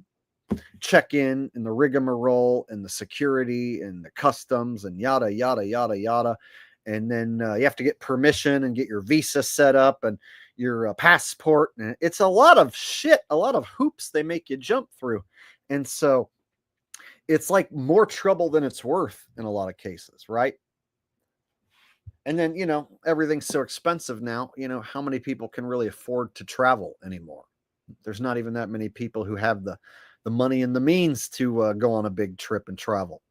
check-in and the rigmarole and the security and the customs and yada, yada, yada, yada. And then you have to get permission and get your visa set up and your passport. And it's a lot of shit, a lot of hoops they make you jump through. And so it's like more trouble than it's worth in a lot of cases, right? And then, everything's so expensive now, how many people can really afford to travel anymore? There's not even that many people who have the money and the means to go on a big trip and travel.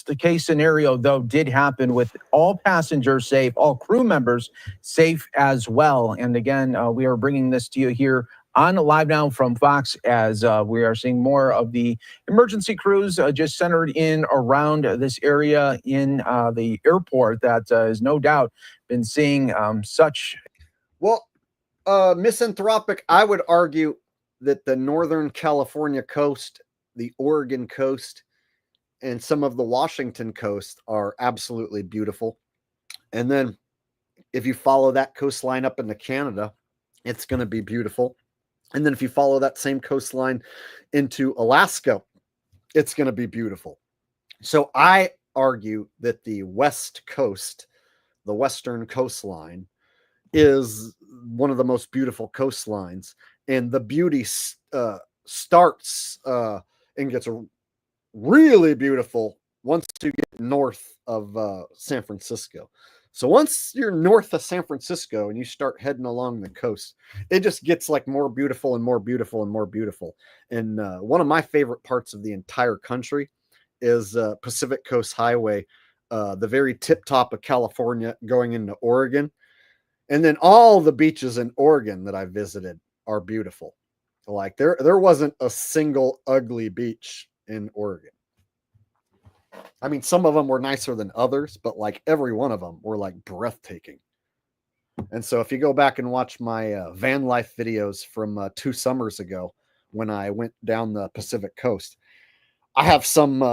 The case scenario, though, did happen with all passengers safe, all crew members safe as well. And again, we are bringing this to you here on Live Now from Fox as we are seeing more of the emergency crews just centered in around this area in the airport that is no doubt been seeing such. Well, misanthropic, I would argue that the Northern California coast, the Oregon coast, and some of the Washington coast are absolutely beautiful. And then if you follow that coastline up into Canada, it's going to be beautiful. And then if you follow that same coastline into Alaska, it's going to be beautiful. So I argue that the West Coast, the Western coastline, is one of the most beautiful coastlines. And the beauty starts and gets really beautiful once you get north of San Francisco. So once you're north of San Francisco and you start heading along the coast, it just gets like more beautiful and more beautiful and more beautiful. And one of my favorite parts of the entire country is Pacific Coast Highway, the very tip top of California going into Oregon. And then all the beaches in Oregon that I visited are beautiful. Like there wasn't a single ugly beach in Oregon. I mean, some of them were nicer than others, but like every one of them were like breathtaking. And so if you go back and watch my van life videos from 2 summers ago when I went down the Pacific coast, I have some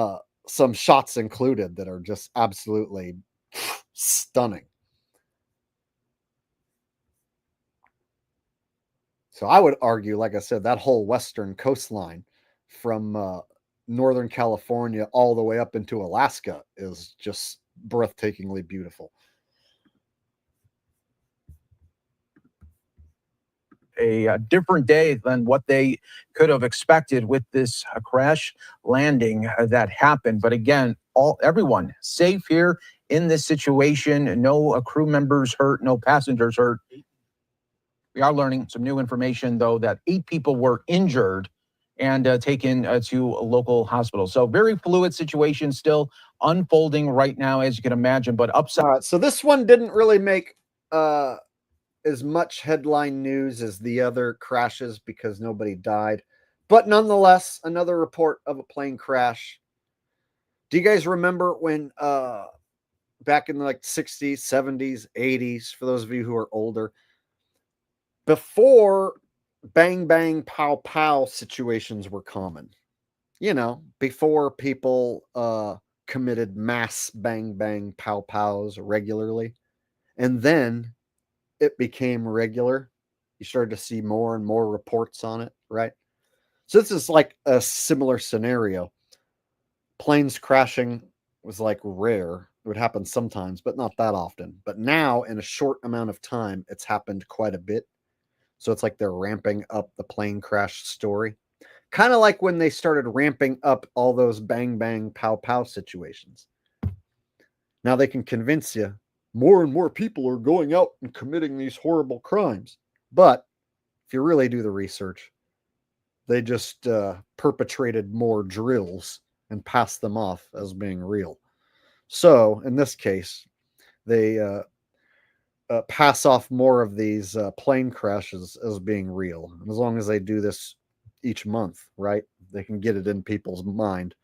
shots included that are just absolutely stunning. So I would argue, like I said, that whole western coastline from Northern California all the way up into Alaska is just breathtakingly beautiful. A different day than what they could have expected with this crash landing that happened. But again, everyone safe here in this situation. No crew members hurt, no passengers hurt. We are learning some new information, though, that 8 people were injured and taken to a local hospital. So very fluid situation still unfolding right now, as you can imagine. But upside. All right, so this one didn't really make as much headline news as the other crashes because nobody died. But nonetheless, another report of a plane crash. Do you guys remember when back in the 60s, 70s, 80s, for those of you who are older, before bang, bang, pow, pow situations were common? You know, before people committed mass bang, bang, pow, pows regularly. And then it became regular. You started to see more and more reports on it, right? So this is like a similar scenario. Planes crashing was like rare. It would happen sometimes, but not that often. But now, in a short amount of time, it's happened quite a bit. So it's like they're ramping up the plane crash story. Kind of like when they started ramping up all those bang, bang, pow, pow situations. Now they can convince you more and more people are going out and committing these horrible crimes. But if you really do the research, they just perpetrated more drills and passed them off as being real. So in this case, they pass off more of these plane crashes as being real. And as long as they do this each month, right, they can get it in people's mind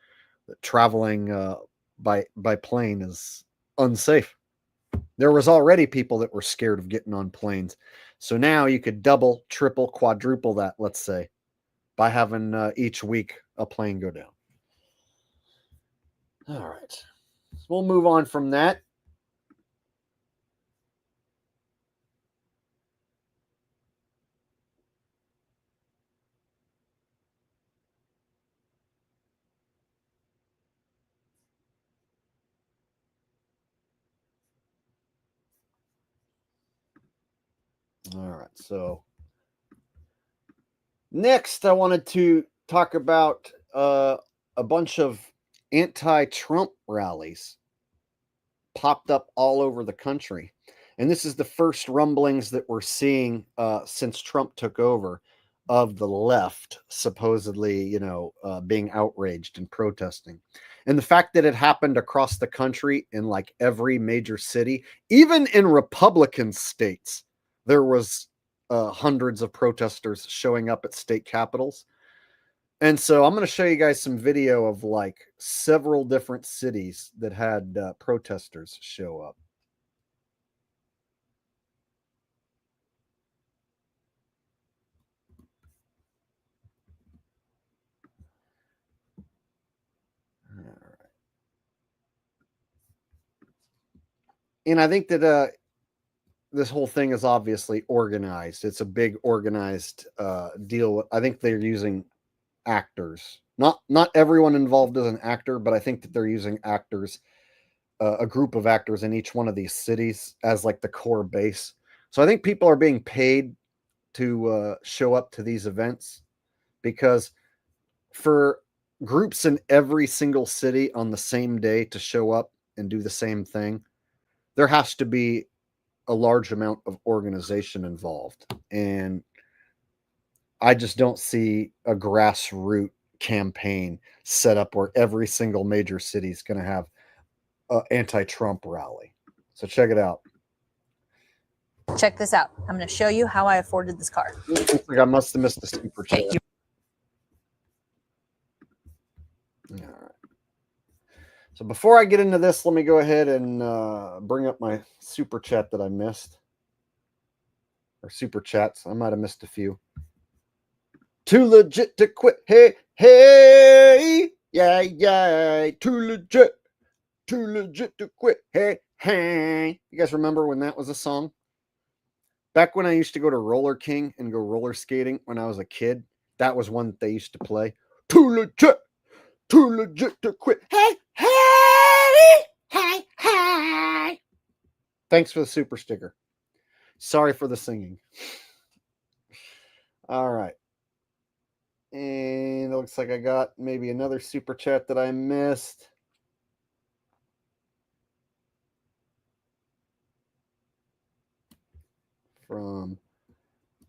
that traveling by plane is unsafe. There was already people that were scared of getting on planes. So now you could double, triple, quadruple that, let's say, by having each week a plane go down. All right. So we'll move on from that. All right, so next I wanted to talk about a bunch of anti-Trump rallies popped up all over the country. And this is the first rumblings that we're seeing since Trump took over of the left supposedly, being outraged and protesting. And the fact that it happened across the country in like every major city, even in Republican states, there was hundreds of protesters showing up at state capitals. And so I'm going to show you guys some video of like several different cities that had protesters show up. All right. And I think that this whole thing is obviously organized. It's a big organized deal. I think they're using actors. Not everyone involved is an actor, but I think that they're using actors, a group of actors in each one of these cities as like the core base. So I think people are being paid to show up to these events, because for groups in every single city on the same day to show up and do the same thing, there has to be a large amount of organization involved. And I just don't see a grassroots campaign set up where every single major city is going to have an anti-Trump rally. So check it out. Check this out. I'm going to show you how I afforded this car. I must have missed the super chat. Okay, All right. So before I get into this, let me go ahead and bring up my super chat that I missed. Or super chats. I might have missed a few. Too legit to quit. Hey, hey. Yeah, yeah. Too legit to quit. Hey, hey. You guys remember when that was a song? Back when I used to go to Roller King and go roller skating when I was a kid, that was one that they used to play. Too legit Too legit to quit. Hey, hey, hey, hey. Thanks for the super sticker. Sorry for the singing. All right. And it looks like I got maybe another super chat that I missed. From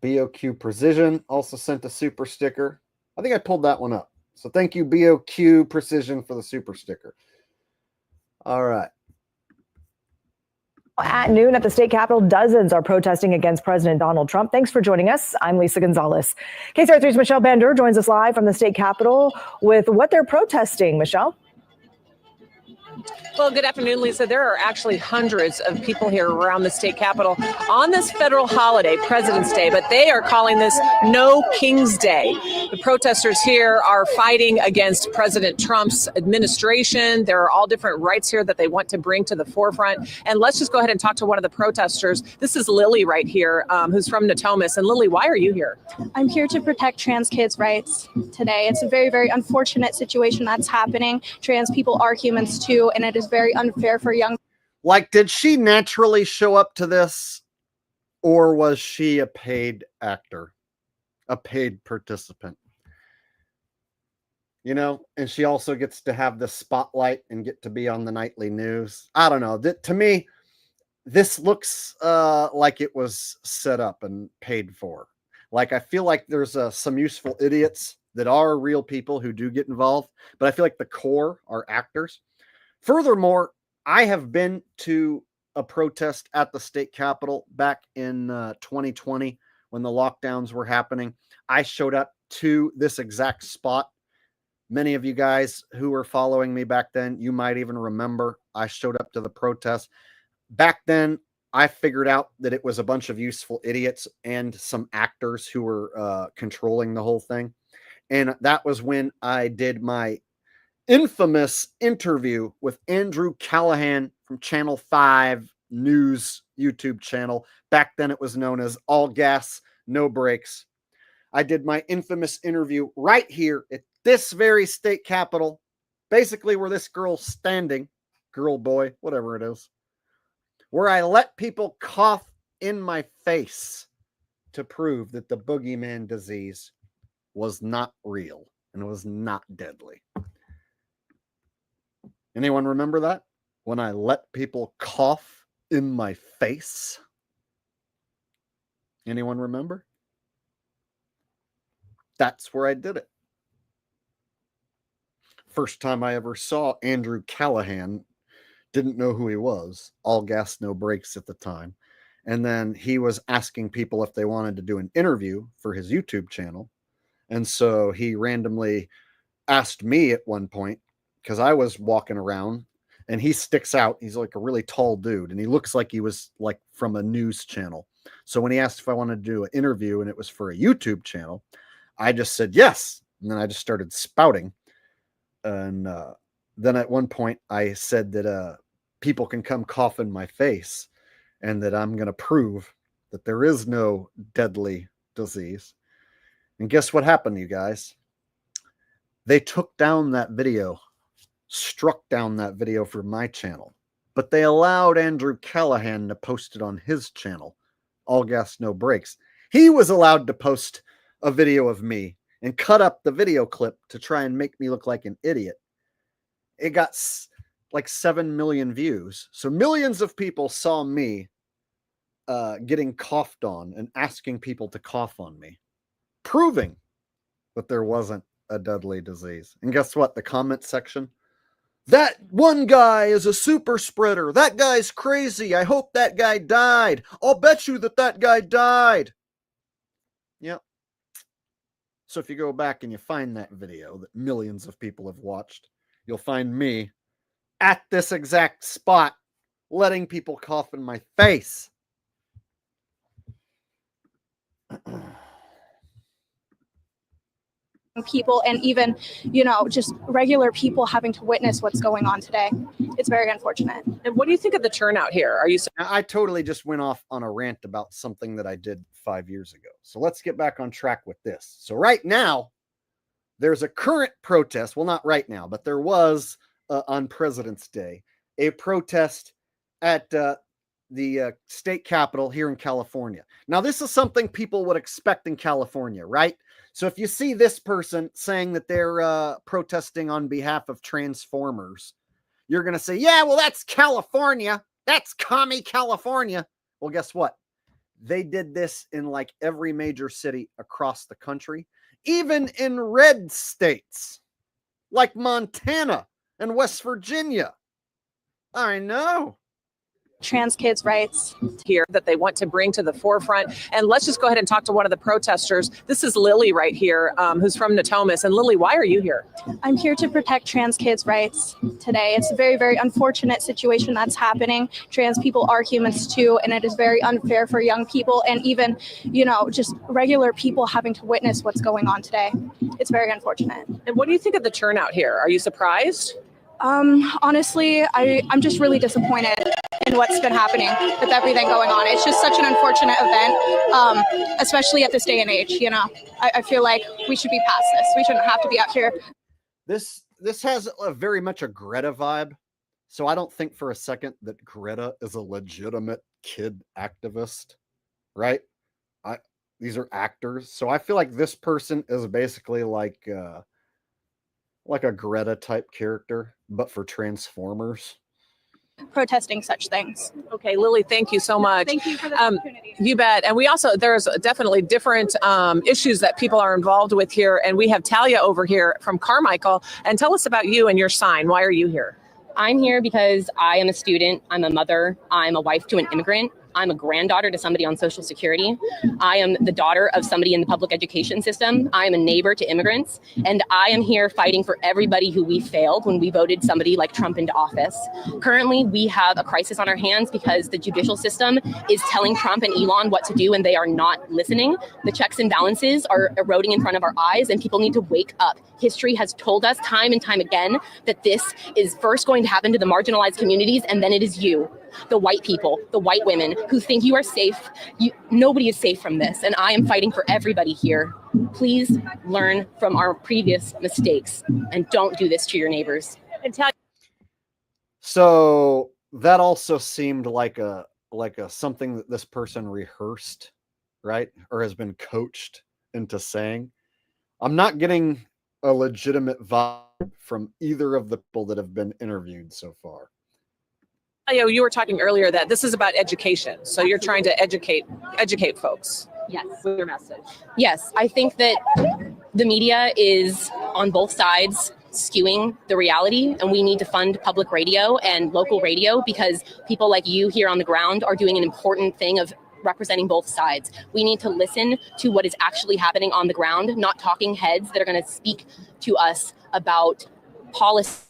BOQ Precision, also sent a super sticker. I think I pulled that one up. So thank you, BOQ Precision, for the super sticker. All right. At noon at the state capitol, dozens are protesting against President Donald Trump. Thanks for joining us. I'm Lisa Gonzalez. KCR3's Michelle Bender joins us live from the state capitol with what they're protesting. Michelle? Well, good afternoon, Lisa. There are actually hundreds of people here around the state capitol on this federal holiday, President's Day, but they are calling this No King's Day. The protesters here are fighting against President Trump's administration. There are all different rights here that they want to bring to the forefront. And let's just go ahead and talk to one of the protesters. This is Lily right here, who's from Natomas. And Lily, why are you here? I'm here to protect trans kids' rights today. It's a very, very unfortunate situation that's happening. Trans people are humans too, and it is very unfair for young. Like, did she naturally show up to this, or was she a paid actor, a paid participant? You know, and she also gets to have the spotlight and get to be on the nightly news. I don't know. To me, this looks like it was set up and paid for. Like, I feel like there's some useful idiots that are real people who do get involved, but I feel like the core are actors. Furthermore, I have been to a protest at the state capitol back in 2020 when the lockdowns were happening. I showed up to this exact spot. Many of you guys who were following me back then, you might even remember I showed up to the protest. Back then, I figured out that it was a bunch of useful idiots and some actors who were controlling the whole thing. And that was when I did my infamous interview with Andrew Callahan from Channel 5 News YouTube channel. Back then it was known as All Gas, No Brakes. I did my infamous interview right here at this very state capitol, basically where this girl's standing, girl, boy, whatever it is, where I let people cough in my face to prove that the boogeyman disease was not real and was not deadly. Anyone remember that? When I let people cough in my face? Anyone remember? That's where I did it. First time I ever saw Andrew Callahan, didn't know who he was. All Gas, No Brakes at the time. And then he was asking people if they wanted to do an interview for his YouTube channel. And so he randomly asked me at one point, because I was walking around, and he sticks out. He's like a really tall dude, and he looks like he was like from a news channel. So when he asked if I wanted to do an interview and it was for a YouTube channel, I just said yes. And then I just started spouting. And then at one point I said that people can come cough in my face and that I'm going to prove that there is no deadly disease. And guess what happened, you guys? They took down that video. Struck down that video from my channel, but they allowed Andrew Callahan to post it on his channel, All Gas, No Brakes. He was allowed to post a video of me and cut up the video clip to try and make me look like an idiot. It got like 7 million views. So millions of people saw me getting coughed on and asking people to cough on me, proving that there wasn't a deadly disease. And guess what? The comment section, that one guy is a super spreader. That guy's crazy. I hope that guy died. I'll bet you that guy died. Yep. So if you go back and you find that video that millions of people have watched, you'll find me at this exact spot letting people cough in my face. People and even, just regular people having to witness what's going on today. It's very unfortunate. And what do you think of the turnout here? I totally just went off on a rant about something that I did 5 years ago. So let's get back on track with this. So right now, there's a current protest. Well, not right now, but there was on President's Day, a protest at the state capitol here in California. Now, this is something people would expect in California, right? So if you see this person saying that they're protesting on behalf of Transformers, you're going to say, yeah, well, that's California. That's commie California. Well, guess what? They did this in like every major city across the country, even in red states like Montana and West Virginia. I know. Trans kids' rights here that they want to bring to the forefront. And let's just go ahead and talk to one of the protesters. This is Lily right here, who's from Natomas. And Lily, why are you here? I'm here to protect trans kids' rights today. It's a very, very unfortunate situation that's happening. Trans people are humans too, and it is very unfair for young people and even, you know, just regular people having to witness what's going on today. It's very unfortunate. And what do you think of the turnout here? Are you surprised? Honestly, I'm just really disappointed in what's been happening with everything going on. It's just such an unfortunate event, especially at this day and age. You know, I feel like we should be past this. We shouldn't have to be out here. This has a very much a Greta vibe. So I don't think for a second that Greta is a legitimate kid activist, right? These are actors. So I feel like this person is basically like a Greta type character, but for Transformers. Protesting such things. Okay, Lily, thank you so much. Thank you for the opportunity. You bet. And we also, there's definitely different issues that people are involved with here. And we have Talia over here from Carmichael. And tell us about you and your sign. Why are you here? I'm here because I am a student, I'm a mother, I'm a wife to an immigrant, I'm a granddaughter to somebody on Social Security, I am the daughter of somebody in the public education system, I am a neighbor to immigrants, and I am here fighting for everybody who we failed when we voted somebody like Trump into office. Currently, we have a crisis on our hands because the judicial system is telling Trump and Elon what to do and they are not listening. The checks and balances are eroding in front of our eyes and people need to wake up. History has told us time and time again that this is first going to happen to the marginalized communities, and then it is you, the white people, the white women who think you are safe. Nobody is safe from this, and I am fighting for everybody here. Please learn from our previous mistakes and don't do this to your neighbors. So that also seemed like a something that this person rehearsed, right? Or has been coached into saying. I'm not getting a legitimate vibe from either of the people that have been interviewed so far. You were talking earlier that this is about education. So you're trying to educate folks. Yes. With your message. Yes, I think that the media is on both sides skewing the reality, and we need to fund public radio and local radio because people like you here on the ground are doing an important thing of representing both sides. We need to listen to what is actually happening on the ground, not talking heads that are going to speak to us about policy,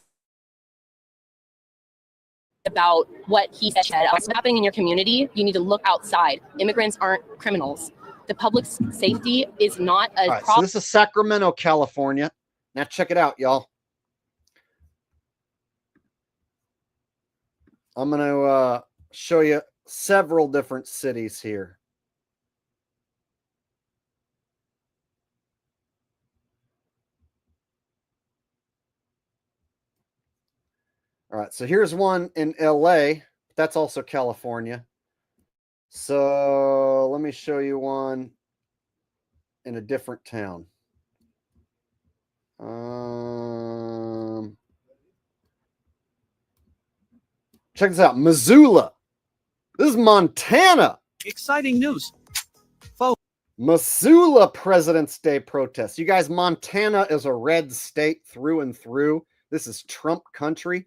about what he said. What's happening in your community, you need to look outside. Immigrants aren't criminals. The public safety is not a problem. So this is Sacramento, California. Now check it out, y'all. I'm going to show you several different cities here. All right, so here's one in LA. That's also California. So let me show you one in a different town. Check this out, Missoula. This is Montana. Exciting news. Missoula President's Day protest. You guys, Montana is a red state through and through. This is Trump country.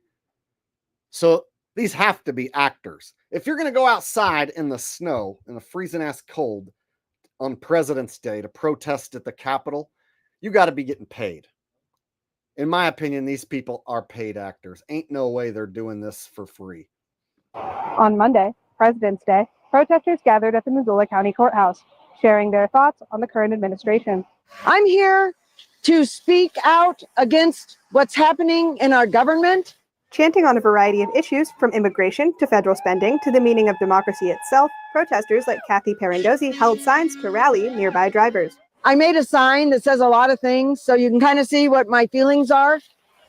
So these have to be actors. If you're going to go outside in the snow, in the freezing ass cold on President's Day to protest at the Capitol, you got to be getting paid. In my opinion, these people are paid actors. Ain't no way they're doing this for free. On Monday, President's Day, protesters gathered at the Missoula County Courthouse, sharing their thoughts on the current administration. I'm here to speak out against what's happening in our government. Chanting on a variety of issues, from immigration to federal spending to the meaning of democracy itself, protesters like Kathy Parandozzi held signs to rally nearby drivers. I made a sign that says a lot of things so you can kind of see what my feelings are.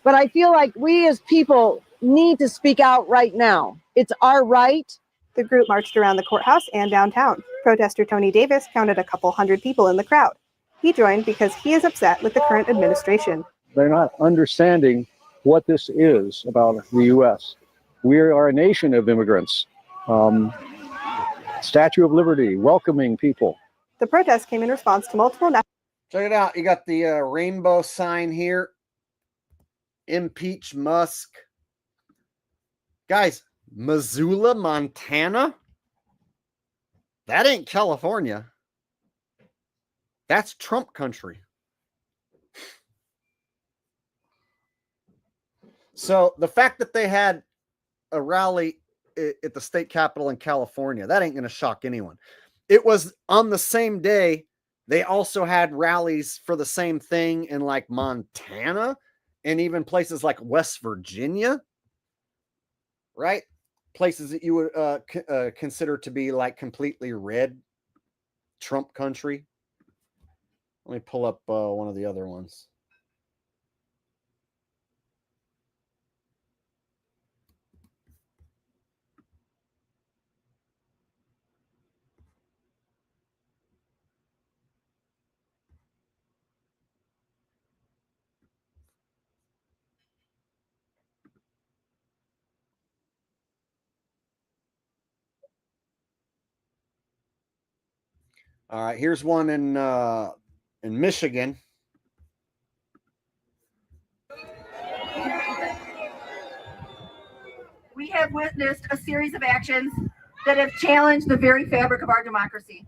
But I feel like we as people need to speak out right now. It's our right. The group marched around the courthouse and downtown. Protester Tony Davis counted a couple hundred people in the crowd. He joined because he is upset with the current administration. They're not understanding what this is about the U.S. We are a nation of immigrants. Statue of Liberty, welcoming people. The protest came in response to multiple... Check it out. You got the rainbow sign here. Impeach Musk. Guys, Missoula, Montana? That ain't California. That's Trump country. So the fact that they had a rally at the state capitol in California, that ain't going to shock anyone. It was on the same day. They also had rallies for the same thing in like Montana and even places like West Virginia, right? Places that you would consider to be like completely red Trump country. Let me pull up one of the other ones. All right, here's one in Michigan. We have witnessed a series of actions that have challenged the very fabric of our democracy,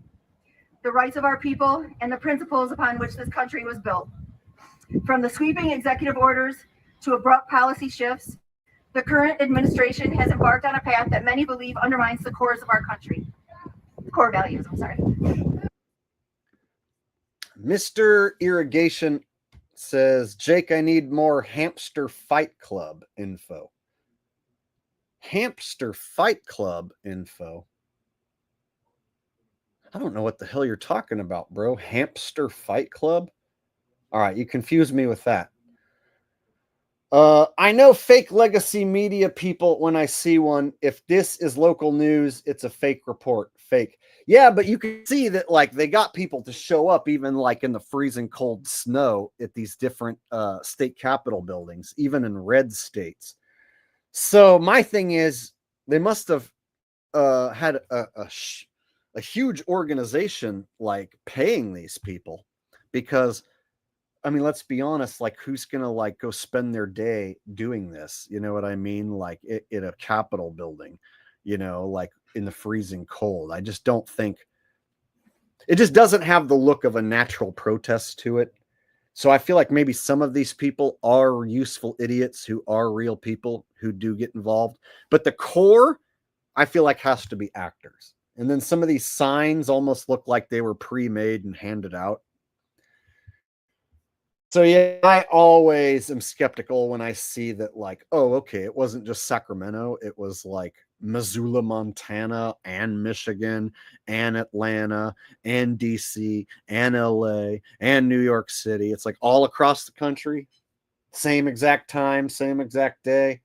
the rights of our people, and the principles upon which this country was built. From the sweeping executive orders to abrupt policy shifts, the current administration has embarked on a path that many believe undermines the cores of our country. Core values, I'm sorry. Mr. Irrigation says, Jake, I need more Hamster Fight Club info. Hamster Fight Club info? I don't know what the hell you're talking about, bro. Hamster Fight Club? All right, you confused me with that. I know fake legacy media people, when I see one, if this is local news, it's a fake report. Fake. Yeah, but you can see that like they got people to show up even like in the freezing cold snow at these different state capitol buildings, even in red states. So my thing is they must have had a huge organization like paying these people, because I mean, let's be honest, like who's going to like go spend their day doing this? You know what I mean? Like in a Capitol building, you know, like in the freezing cold. I just don't think it just doesn't have the look of a natural protest to it. So I feel like maybe some of these people are useful idiots who are real people who do get involved, but the core I feel like has to be actors. And then some of these signs almost look like they were pre-made and handed out. So yeah, I always am skeptical when I see that like, oh, okay, it wasn't just Sacramento. It was like Missoula, Montana, and Michigan, and Atlanta, and DC, and LA, and New York City. It's like all across the country, same exact time, same exact day.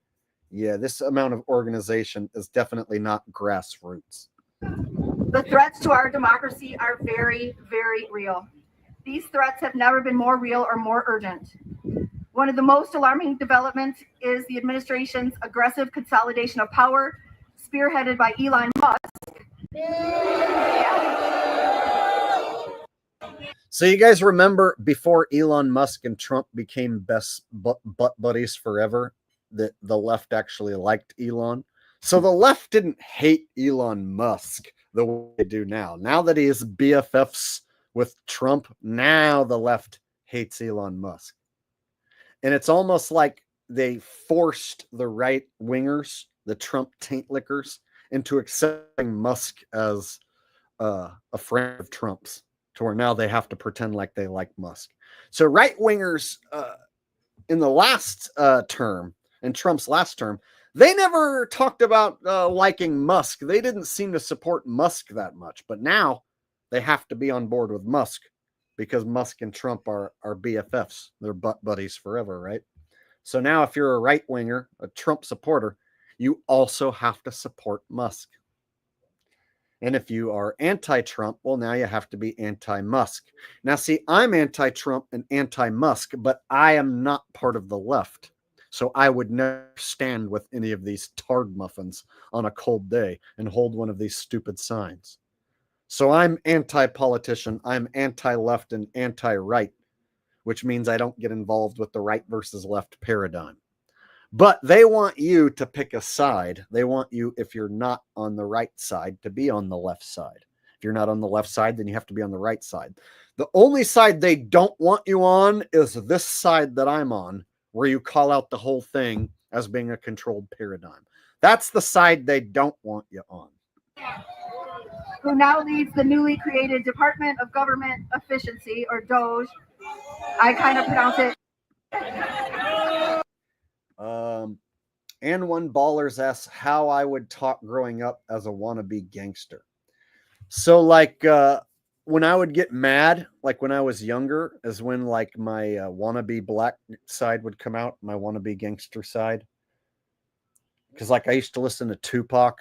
Yeah, this amount of organization is definitely not grassroots. The threats to our democracy are very, very real. These threats have never been more real or more urgent. One of the most alarming developments is the administration's aggressive consolidation of power, spearheaded by Elon Musk. So you guys remember before Elon Musk and Trump became best butt buddies forever, that the left actually liked Elon? So the left didn't hate Elon Musk the way they do now. Now that he is BFFs with Trump, now the left hates Elon Musk. And it's almost like they forced the right wingers, the Trump taint lickers, into accepting Musk as a friend of Trump's, to where now they have to pretend like they like Musk. So right wingers in the last term, in Trump's last term, they never talked about liking Musk. They didn't seem to support Musk that much, but now they have to be on board with Musk because Musk and Trump are BFFs. They're butt buddies forever, right? So now if you're a right winger, a Trump supporter, you also have to support Musk. And if you are anti-Trump, well, now you have to be anti-Musk. Now, see, I'm anti-Trump and anti-Musk, but I am not part of the left. So I would never stand with any of these tard muffins on a cold day and hold one of these stupid signs. So I'm anti-politician, I'm anti-left and anti-right, which means I don't get involved with the right versus left paradigm. But they want you to pick a side. They want you, if you're not on the right side, to be on the left side. If you're not on the left side, then you have to be on the right side. The only side they don't want you on is this side that I'm on, where you call out the whole thing as being a controlled paradigm. That's the side they don't want you on. Who now leads the newly created Department of Government Efficiency, or DOGE. I kind of pronounce it. And one ballers asks how I would talk growing up as a wannabe gangster. So like when I would get mad, like when I was younger, is when like my wannabe black side would come out, my wannabe gangster side. Because like I used to listen to Tupac.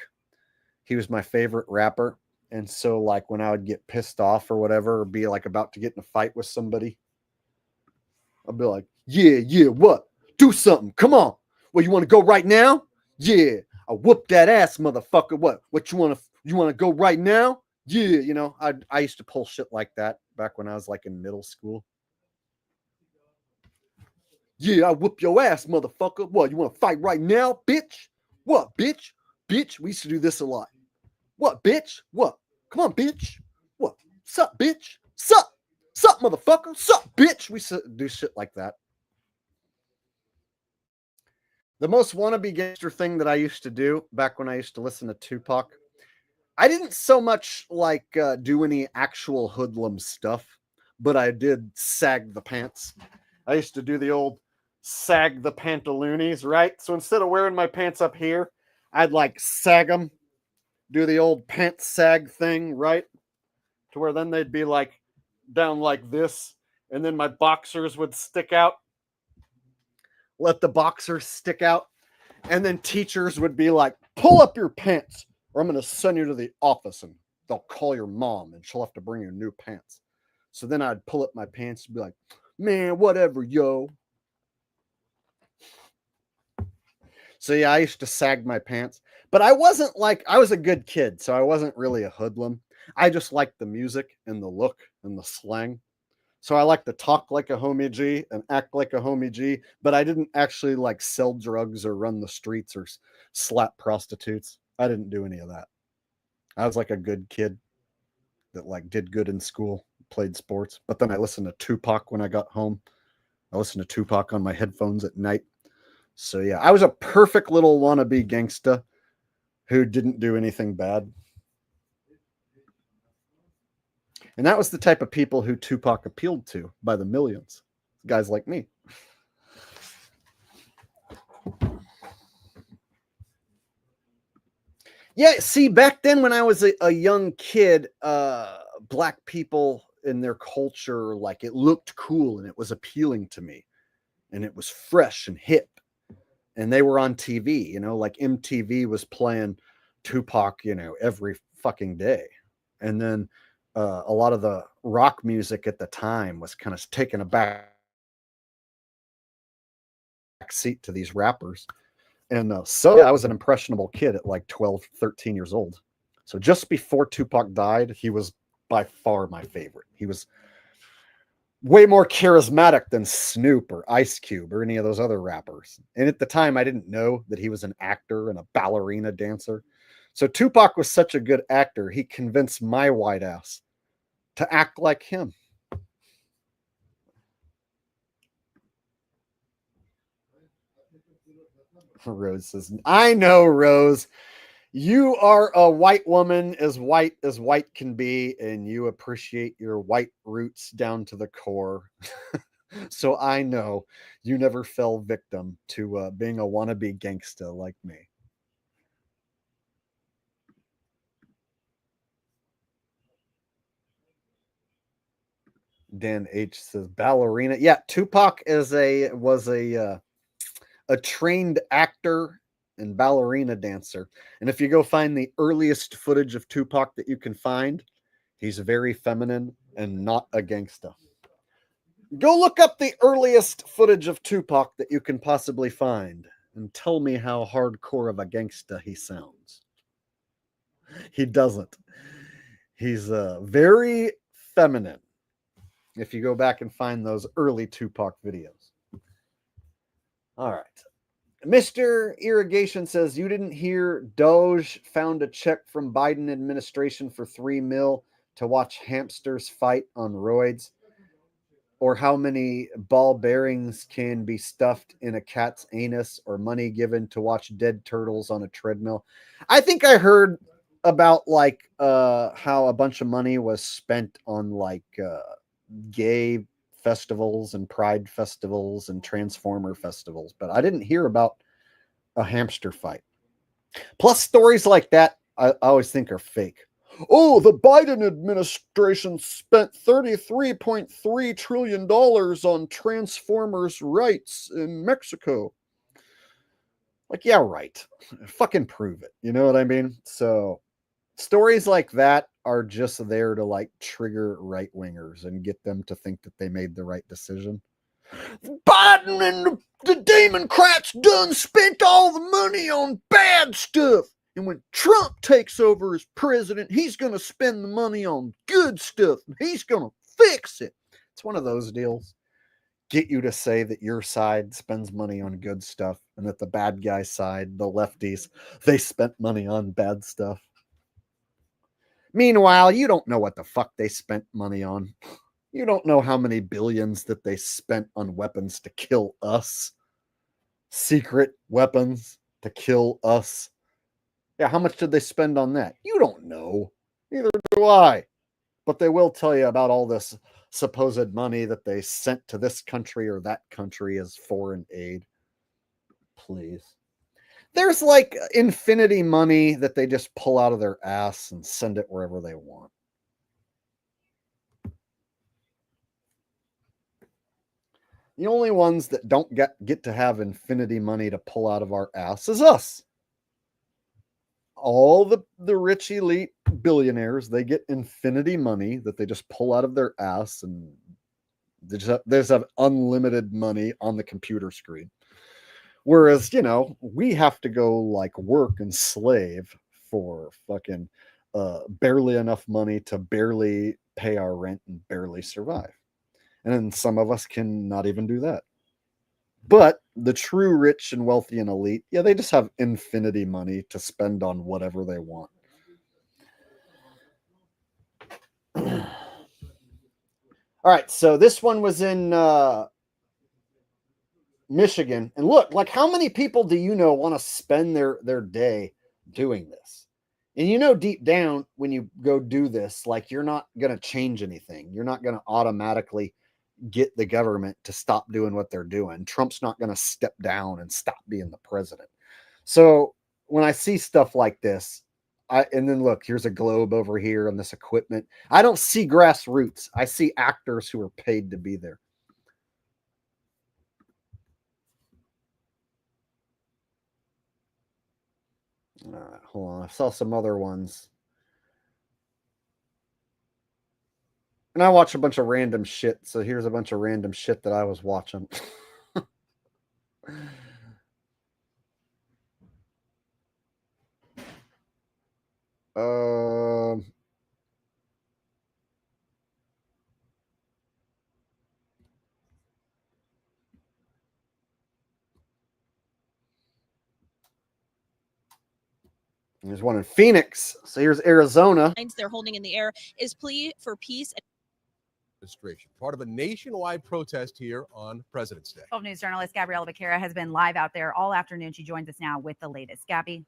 He was my favorite rapper. And so like when I would get pissed off or whatever, or be like about to get in a fight with somebody, I'd be like, yeah, what? Do something. Come on. Well, you want to go right now? Yeah. I whoop that ass, motherfucker. What you want to go right now? Yeah. You know, I used to pull shit like that back when I was like in middle school. Yeah, I whoop your ass, motherfucker. What, you want to fight right now, bitch? What, bitch? Bitch, we used to do this a lot. What, bitch? What? Come on, bitch. What? Sup, bitch? Sup? Sup, motherfucker? Sup, bitch? We used to do shit like that. The most wannabe gangster thing that I used to do back when I used to listen to Tupac, I didn't so much like do any actual hoodlum stuff, but I did sag the pants. I used to do the old sag the pantaloonies, right? So instead of wearing my pants up here, I'd like sag them, do the old pants sag thing, right? To where then they'd be like down like this, and then my boxers would stick out. Let the boxers stick out, and then teachers would be like, pull up your pants or I'm going to send you to the office and they'll call your mom and she'll have to bring you new pants. So then I'd pull up my pants and be like, man, whatever, yo. So yeah, I used to sag my pants, but I wasn't like, I was a good kid, so I wasn't really a hoodlum. I just liked the music and the look and the slang. So I like to talk like a homie G and act like a homie G, but I didn't actually like sell drugs or run the streets or slap prostitutes. I didn't do any of that. I was like a good kid that like did good in school, played sports, but then I listened to Tupac when I got home. I listened to Tupac on my headphones at night. So yeah, I was a perfect little wannabe gangsta who didn't do anything bad. And that was the type of people who Tupac appealed to by the millions. Guys like me. Yeah, see, back then when I was a young kid, black people in their culture, like it looked cool and it was appealing to me. And it was fresh and hip. And they were on TV, you know, like MTV was playing Tupac, you know, every fucking day. And then a lot of the rock music at the time was kind of taking a back seat to these rappers. And so I was an impressionable kid at like 12, 13 years old. So just before Tupac died, he was by far my favorite. He was way more charismatic than Snoop or Ice Cube or any of those other rappers. And at the time, I didn't know that he was an actor and a ballerina dancer. So Tupac was such a good actor, he convinced my white ass to act like him. Rose says, I know, Rose. You are a white woman as white can be, and you appreciate your white roots down to the core. So I know you never fell victim to being a wannabe gangsta like me. Dan H says ballerina. Yeah, Tupac was a trained actor and ballerina dancer. And if you go find the earliest footage of Tupac that you can find, he's very feminine and not a gangsta. Go look up the earliest footage of Tupac that you can possibly find and tell me how hardcore of a gangsta he sounds. He doesn't. He's very feminine. If you go back and find those early Tupac videos. All right. Mr. Irrigation says, you didn't hear Doge found a check from Biden administration for $3 million to watch hamsters fight on roids, or how many ball bearings can be stuffed in a cat's anus, or money given to watch dead turtles on a treadmill. I think I heard about like how a bunch of money was spent on like gay festivals and pride festivals and transformer festivals, but I didn't hear about a hamster fight. Plus, stories like that I always think are fake. Oh, the Biden administration spent $33.3 trillion on transformers' rights in Mexico. Like, yeah, right. Fucking prove it. You know what I mean? So stories like that are just there to like trigger right wingers and get them to think that they made the right decision. Biden and the Democrats done spent all the money on bad stuff. And when Trump takes over as president, he's going to spend the money on good stuff. And he's going to fix it. It's one of those deals. Get you to say that your side spends money on good stuff and that the bad guy side, the lefties, they spent money on bad stuff. Meanwhile, you don't know what the fuck they spent money on. You don't know how many billions that they spent on weapons to kill us. Secret weapons to kill us. Yeah, how much did they spend on that? You don't know. Neither do I. But they will tell you about all this supposed money that they sent to this country or that country as foreign aid. Please. There's like infinity money that they just pull out of their ass and send it wherever they want. The only ones that don't get to have infinity money to pull out of our ass is us. All the rich elite billionaires, they get infinity money that they just pull out of their ass, and they just have unlimited money on the computer screen. Whereas, you know, we have to go like work and slave for fucking barely enough money to barely pay our rent and barely survive. And then some of us can not even do that. But the true rich and wealthy and elite, yeah, they just have infinity money to spend on whatever they want. All right, so this one was in Michigan. And look, like, how many people do you know want to spend their day doing this? And you know deep down when you go do this, like, you're not going to change anything. You're not going to automatically get the government to stop doing what they're doing. Trump's not going to step down and stop being the president. So when I see stuff like this, and then look, here's a globe over here and this equipment. I don't see grassroots. I see actors who are paid to be there. All right, hold on. I saw some other ones. And I watch a bunch of random shit. So here's a bunch of random shit that I was watching. There's one in Phoenix. So here's Arizona. They're holding in the air is plea for peace. Administration, part of a nationwide protest here on President's Day. 12 News journalist Gabriella Becerra has been live out there all afternoon. She joins us now with the latest. Gabby.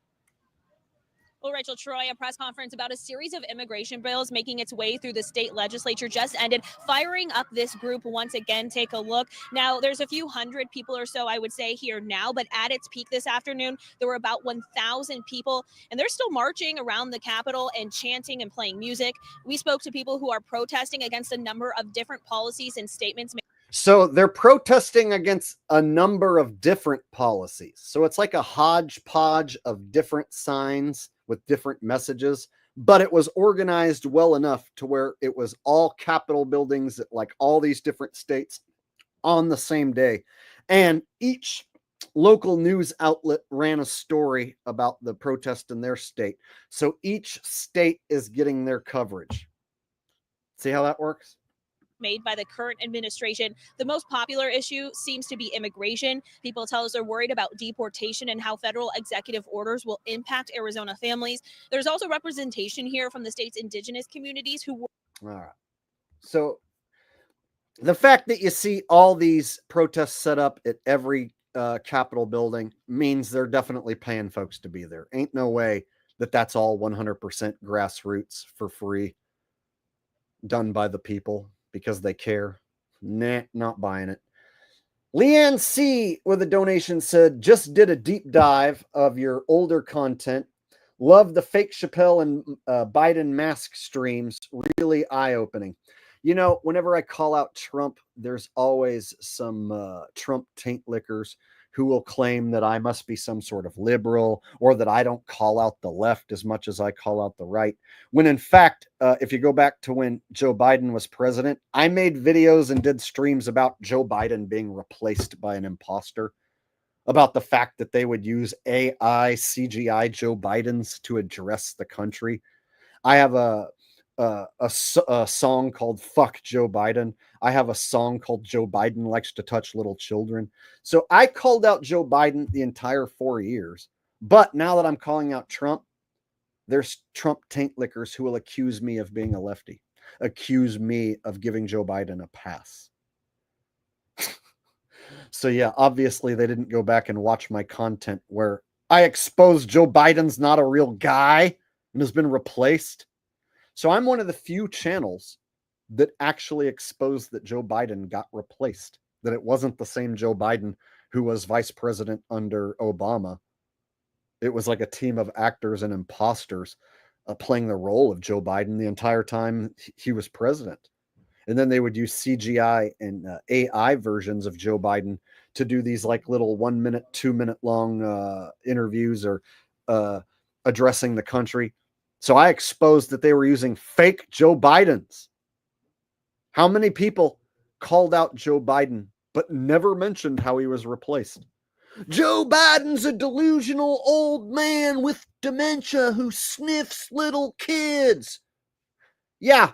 Well, Rachel Troy, a press conference about a series of immigration bills making its way through the state legislature just ended, firing up this group once again. Take a look. Now, there's a few hundred people or so, I would say, here now, but at its peak this afternoon, there were about 1,000 people, and they're still marching around the Capitol and chanting and playing music. We spoke to people who are protesting against a number of different policies and statements. So they're protesting against a number of different policies. So it's like a hodgepodge of different signs with different messages, but it was organized well enough to where it was all Capitol buildings at like all these different states on the same day. And each local news outlet ran a story about the protest in their state. So each state is getting their coverage. See how that works? Made by the current administration. The most popular issue seems to be immigration. People tell us they're worried about deportation and how federal executive orders will impact Arizona families. There's also representation here from the state's indigenous communities who. All right. So the fact that you see all these protests set up at every Capitol building means they're definitely paying folks to be there. Ain't no way that that's all 100% grassroots for free, done by the people because they care. Nah, not buying it. Leanne C with a donation said, just did a deep dive of your older content. Love the fake Chappelle and Biden mask streams. Really eye-opening. You know, whenever I call out Trump, there's always some Trump taint lickers who will claim that I must be some sort of liberal or that I don't call out the left as much as I call out the right. When in fact, if you go back to when Joe Biden was president, I made videos and did streams about Joe Biden being replaced by an imposter, about the fact that they would use AI CGI Joe Bidens to address the country. I have a song called Fuck Joe Biden. I have a song called Joe Biden Likes to Touch Little Children. So I called out Joe Biden the entire 4 years. But now that I'm calling out Trump, there's Trump taint lickers who will accuse me of being a lefty, accuse me of giving Joe Biden a pass. So yeah, obviously they didn't go back and watch my content where I exposed Joe Biden's not a real guy and has been replaced. So I'm one of the few channels that actually exposed that Joe Biden got replaced, that it wasn't the same Joe Biden who was vice president under Obama. It was like a team of actors and imposters playing the role of Joe Biden the entire time he was president. And then they would use CGI and AI versions of Joe Biden to do these like little 1 minute, 2 minute long interviews or addressing the country. So I exposed that they were using fake Joe Bidens. How many people called out Joe Biden but never mentioned how he was replaced? Joe Biden's a delusional old man with dementia who sniffs little kids. Yeah,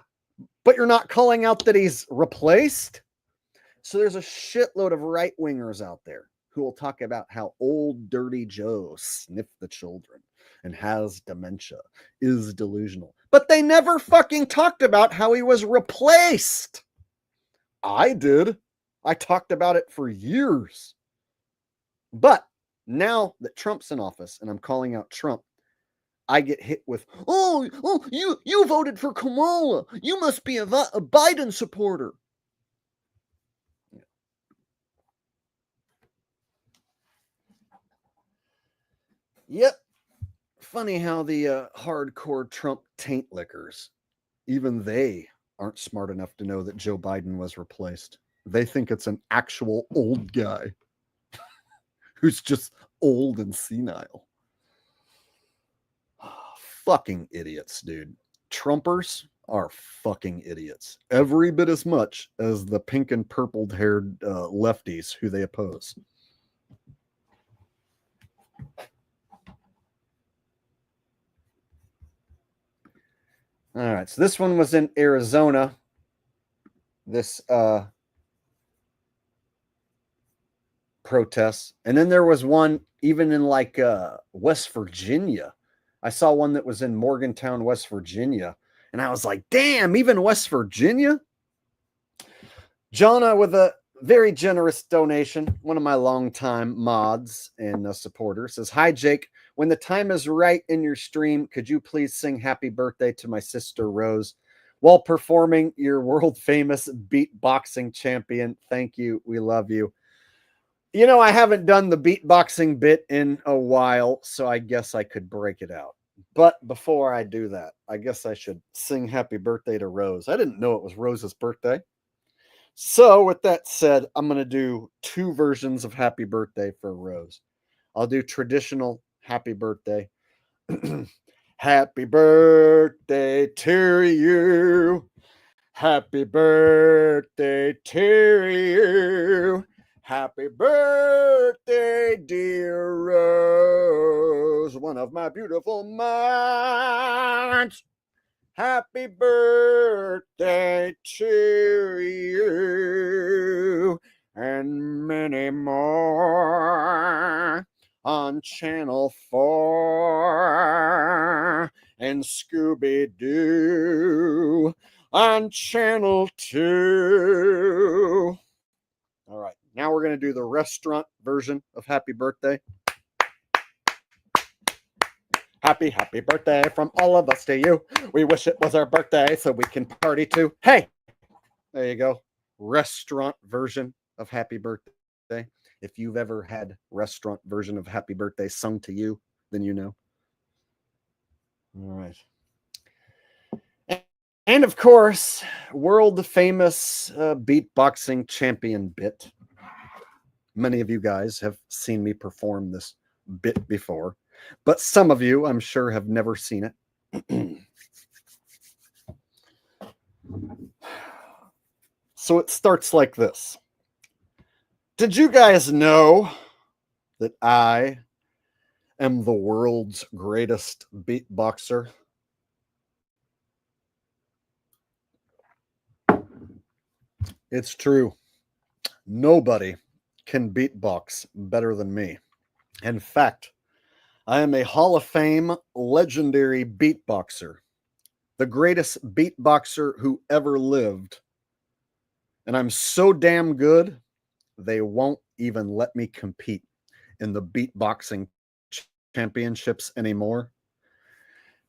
but you're not calling out that he's replaced? So there's a shitload of right-wingers out there who will talk about how old dirty Joe sniffed the children and has dementia, is delusional. But they never fucking talked about how he was replaced. I did. I talked about it for years. But now that Trump's in office and I'm calling out Trump, I get hit with, you voted for Kamala. You must be a Biden supporter. Yep. Funny how the hardcore Trump taint lickers, even they aren't smart enough to know that Joe Biden was replaced. They think it's an actual old guy who's just old and senile. Fucking idiots, dude. Trumpers are fucking idiots. Every bit as much as the pink and purpled haired lefties who they oppose. All right, so this one was in Arizona. This protest. And then there was one even in like West Virginia. I saw one that was in Morgantown, West Virginia. And I was like, damn, even West Virginia? Jonna with a very generous donation. One of my longtime mods and supporters says, "Hi, Jake. When the time is right in your stream, could you please sing happy birthday to my sister Rose while performing your world famous beatboxing champion? Thank you. We love you." You know, I haven't done the beatboxing bit in a while, so I guess I could break it out. But before I do that, I guess I should sing happy birthday to Rose. I didn't know it was Rose's birthday. So with that said, I'm going to do two versions of happy birthday for Rose. I'll do traditional happy birthday. Happy birthday to you. Happy birthday to you. Happy birthday, dear Rose, one of my beautiful minds. Happy birthday to you, and many more on Channel 4 and Scooby-Doo on Channel 2. All right, now we're going to do the restaurant version of happy birthday. Happy, happy birthday from all of us to you. We wish it was our birthday so we can party too. Hey, there you go. Restaurant version of happy birthday. If you've ever had restaurant version of happy birthday sung to you, then you know. All right. And of course, world famous beatboxing champion bit. Many of you guys have seen me perform this bit before, but some of you, I'm sure, have never seen it. So it starts like this. Did you guys know that I am the world's greatest beatboxer? It's true. Nobody can beatbox better than me. In fact, I am a Hall of Fame legendary beatboxer, the greatest beatboxer who ever lived. And I'm so damn good, they won't even let me compete in the beatboxing championships anymore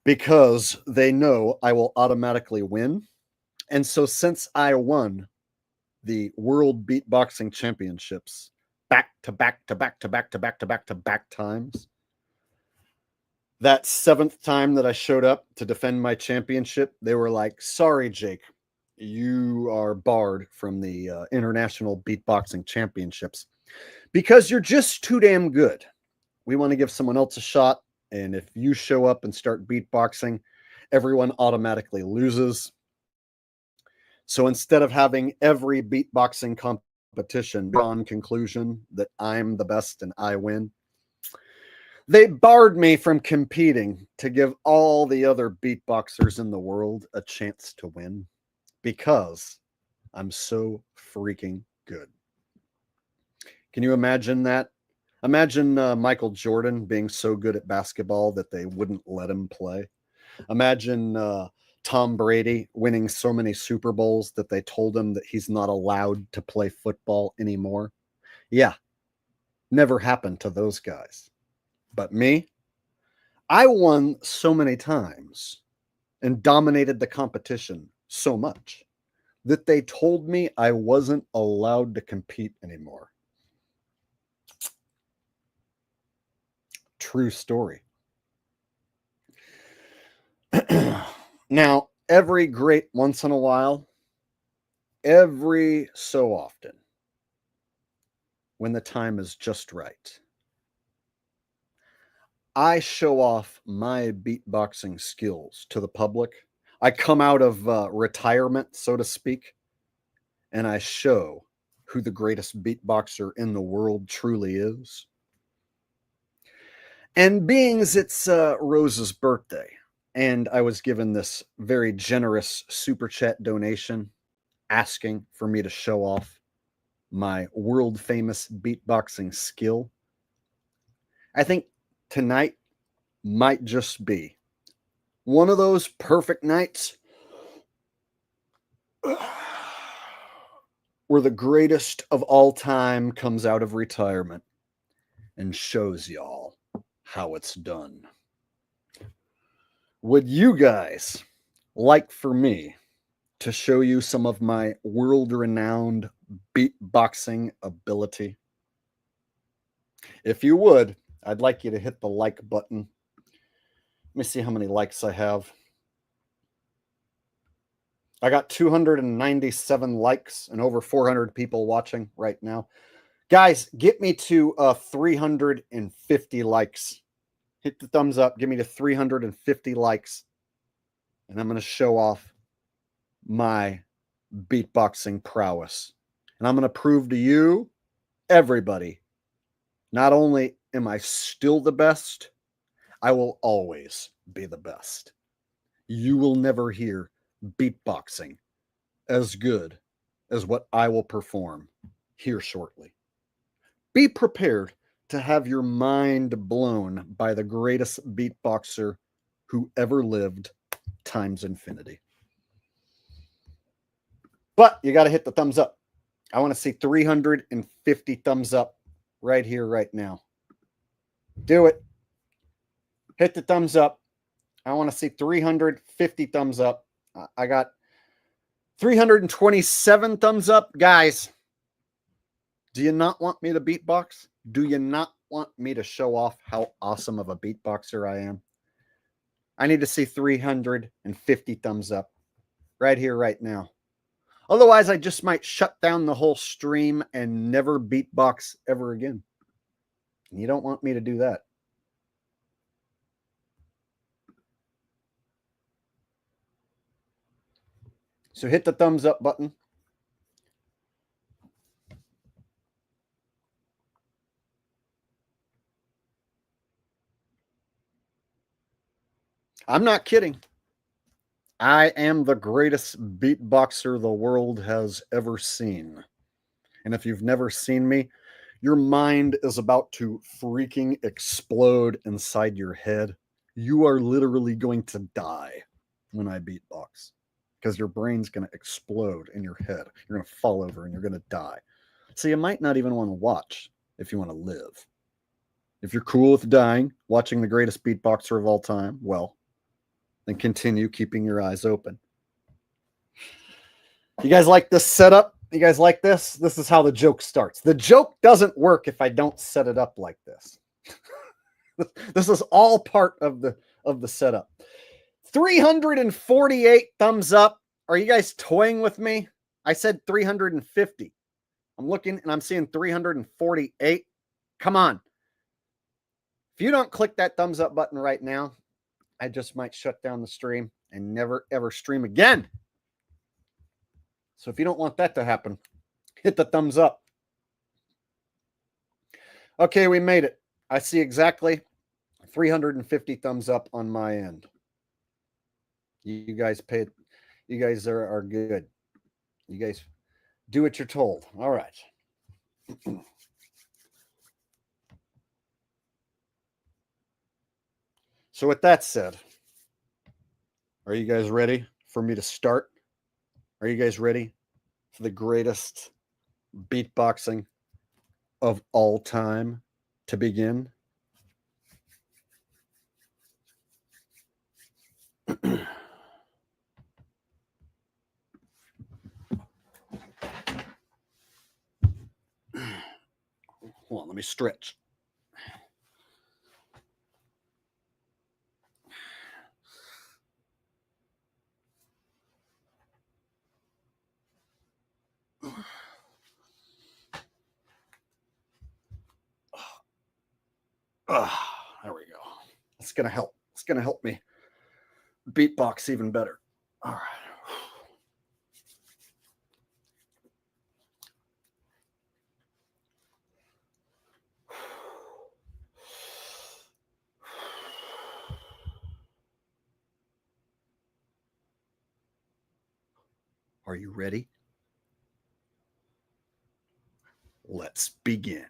because they know I will automatically win. And so since I won the World Beatboxing Championships back to back times, that seventh time that I showed up to defend my championship, they were like, "Sorry, Jake, you are barred from the International Beatboxing Championships because you're just too damn good. We want to give someone else a shot. And if you show up and start beatboxing, everyone automatically loses. So instead of having every beatboxing competition drawn conclusion that I'm the best and I win, they barred me from competing to give all the other beatboxers in the world a chance to win because I'm so freaking good." Can you imagine that? Imagine Michael Jordan being so good at basketball that they wouldn't let him play. Imagine Tom Brady winning so many Super Bowls that they told him that he's not allowed to play football anymore. Yeah, never happened to those guys. But me, I won so many times and dominated the competition so much that they told me I wasn't allowed to compete anymore. True story. Now, every great once in a while, every so often, when the time is just right, I show off my beatboxing skills to the public. I come out of retirement, so to speak, and I show who the greatest beatboxer in the world truly is. And being it's Rose's birthday, and I was given this very generous super chat donation asking for me to show off my world famous beatboxing skill, I think tonight might just be one of those perfect nights where the greatest of all time comes out of retirement and shows y'all how it's done. Would you guys like for me to show you some of my world-renowned beatboxing ability? If you would, I'd like you to hit the like button. Let me see how many likes I have. I got 297 likes and over 400 people watching right now. Guys, get me to 350 likes. Hit the thumbs up. Give me to 350 likes. And I'm going to show off my beatboxing prowess. And I'm going to prove to you, everybody, not only am I still the best, I will always be the best. You will never hear beatboxing as good as what I will perform here shortly. Be prepared to have your mind blown by the greatest beatboxer who ever lived, times infinity. But you got to hit the thumbs up. I want to see 350 thumbs up right here, right now. Do it. Hit the thumbs up. I want to see 350 thumbs up. I got 327 thumbs up. Guys, do you not want me to beatbox? Do you not want me to show off how awesome of a beatboxer I am? I need to see 350 thumbs up right here, right now. Otherwise, I just might shut down the whole stream and never beatbox ever again. And you don't want me to do that. So hit the thumbs up button. I'm not kidding. I am the greatest beatboxer the world has ever seen. And if you've never seen me, your mind is about to freaking explode inside your head. You are literally going to die when I beatbox because your brain's going to explode in your head. You're going to fall over and you're going to die. So you might not even want to watch if you want to live. If you're cool with dying, watching the greatest beatboxer of all time, well, then continue keeping your eyes open. You guys like this setup? You guys like this? This is how the joke starts. The joke doesn't work if I don't set it up like this. This is all part of the setup. 348 thumbs up. Are you guys toying with me? I said 350. I'm looking and I'm seeing 348. Come on. If you don't click that thumbs up button right now, I just might shut down the stream and never, ever stream again. So if you don't want that to happen, hit the thumbs up. Okay, we made it. I see exactly 350 thumbs up on my end. You guys are good. You guys do what you're told. All right. So with that said, are you guys ready for me to start? Are you guys ready for the greatest beatboxing of all time to begin? Hold on, let me stretch. There we go. It's gonna help. It's gonna help me beatbox even better. All right. Are you ready? Let's begin.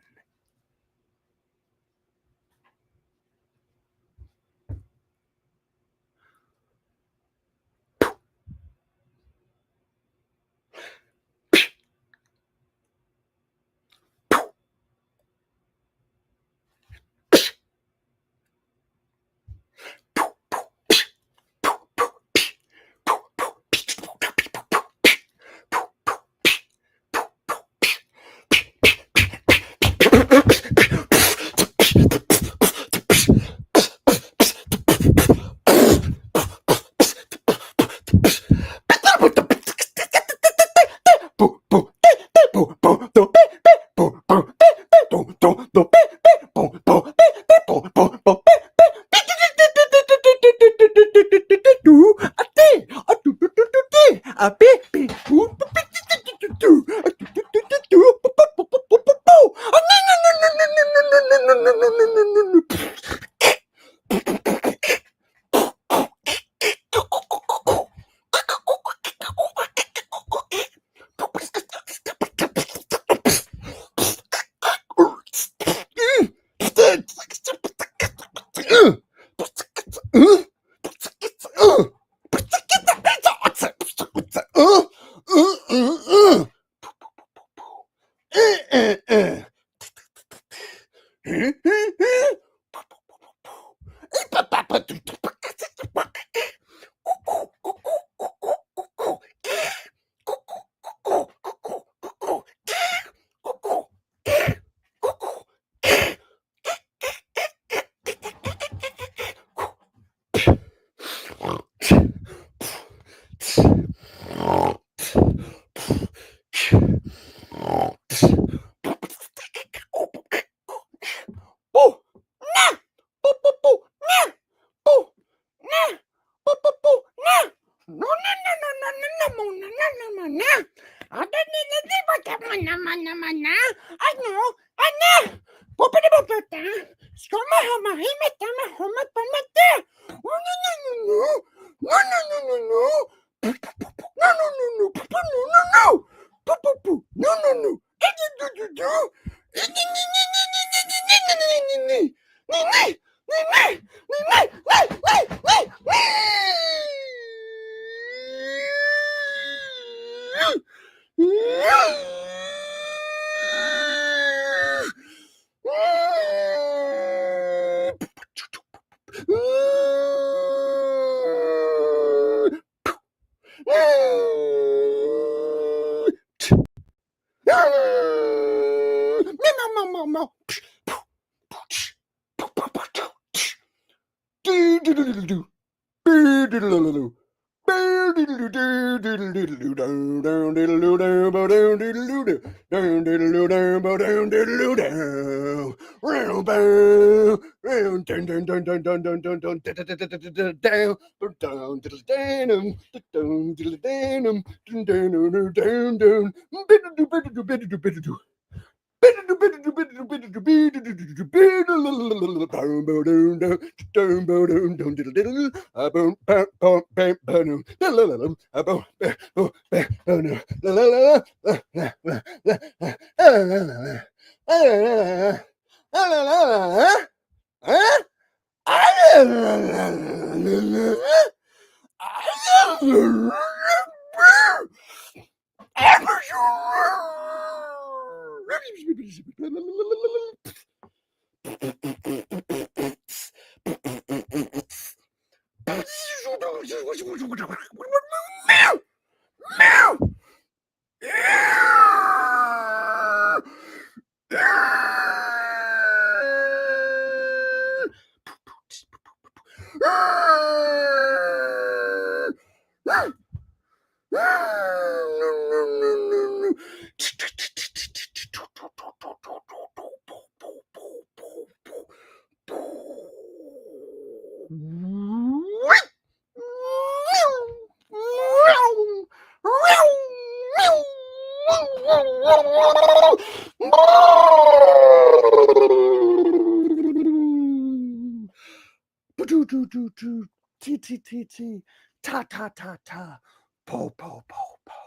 T T T T ta ta ta ta po po po po.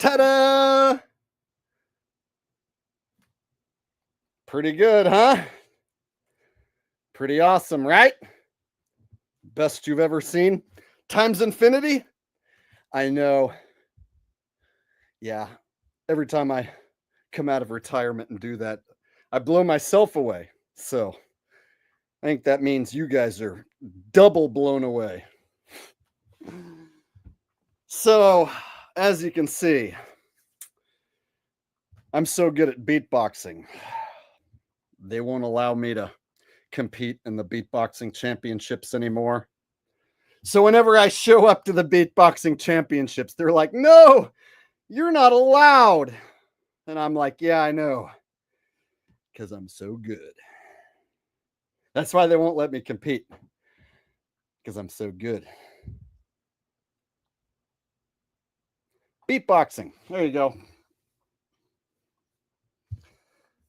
Ta-da! Pretty good, huh? Pretty awesome, right? Best you've ever seen? Times infinity? I know. Yeah. Every time I come out of retirement and do that. I blow myself away. So I think that means you guys are double blown away. So, as you can see, I'm so good at beatboxing. They won't allow me to compete in the beatboxing championships anymore. So whenever I show up to the beatboxing championships, they're like, no, you're not allowed. And I'm like, yeah, I know. Because I'm so good. That's why they won't let me compete. Because I'm so good. Beatboxing. There you go.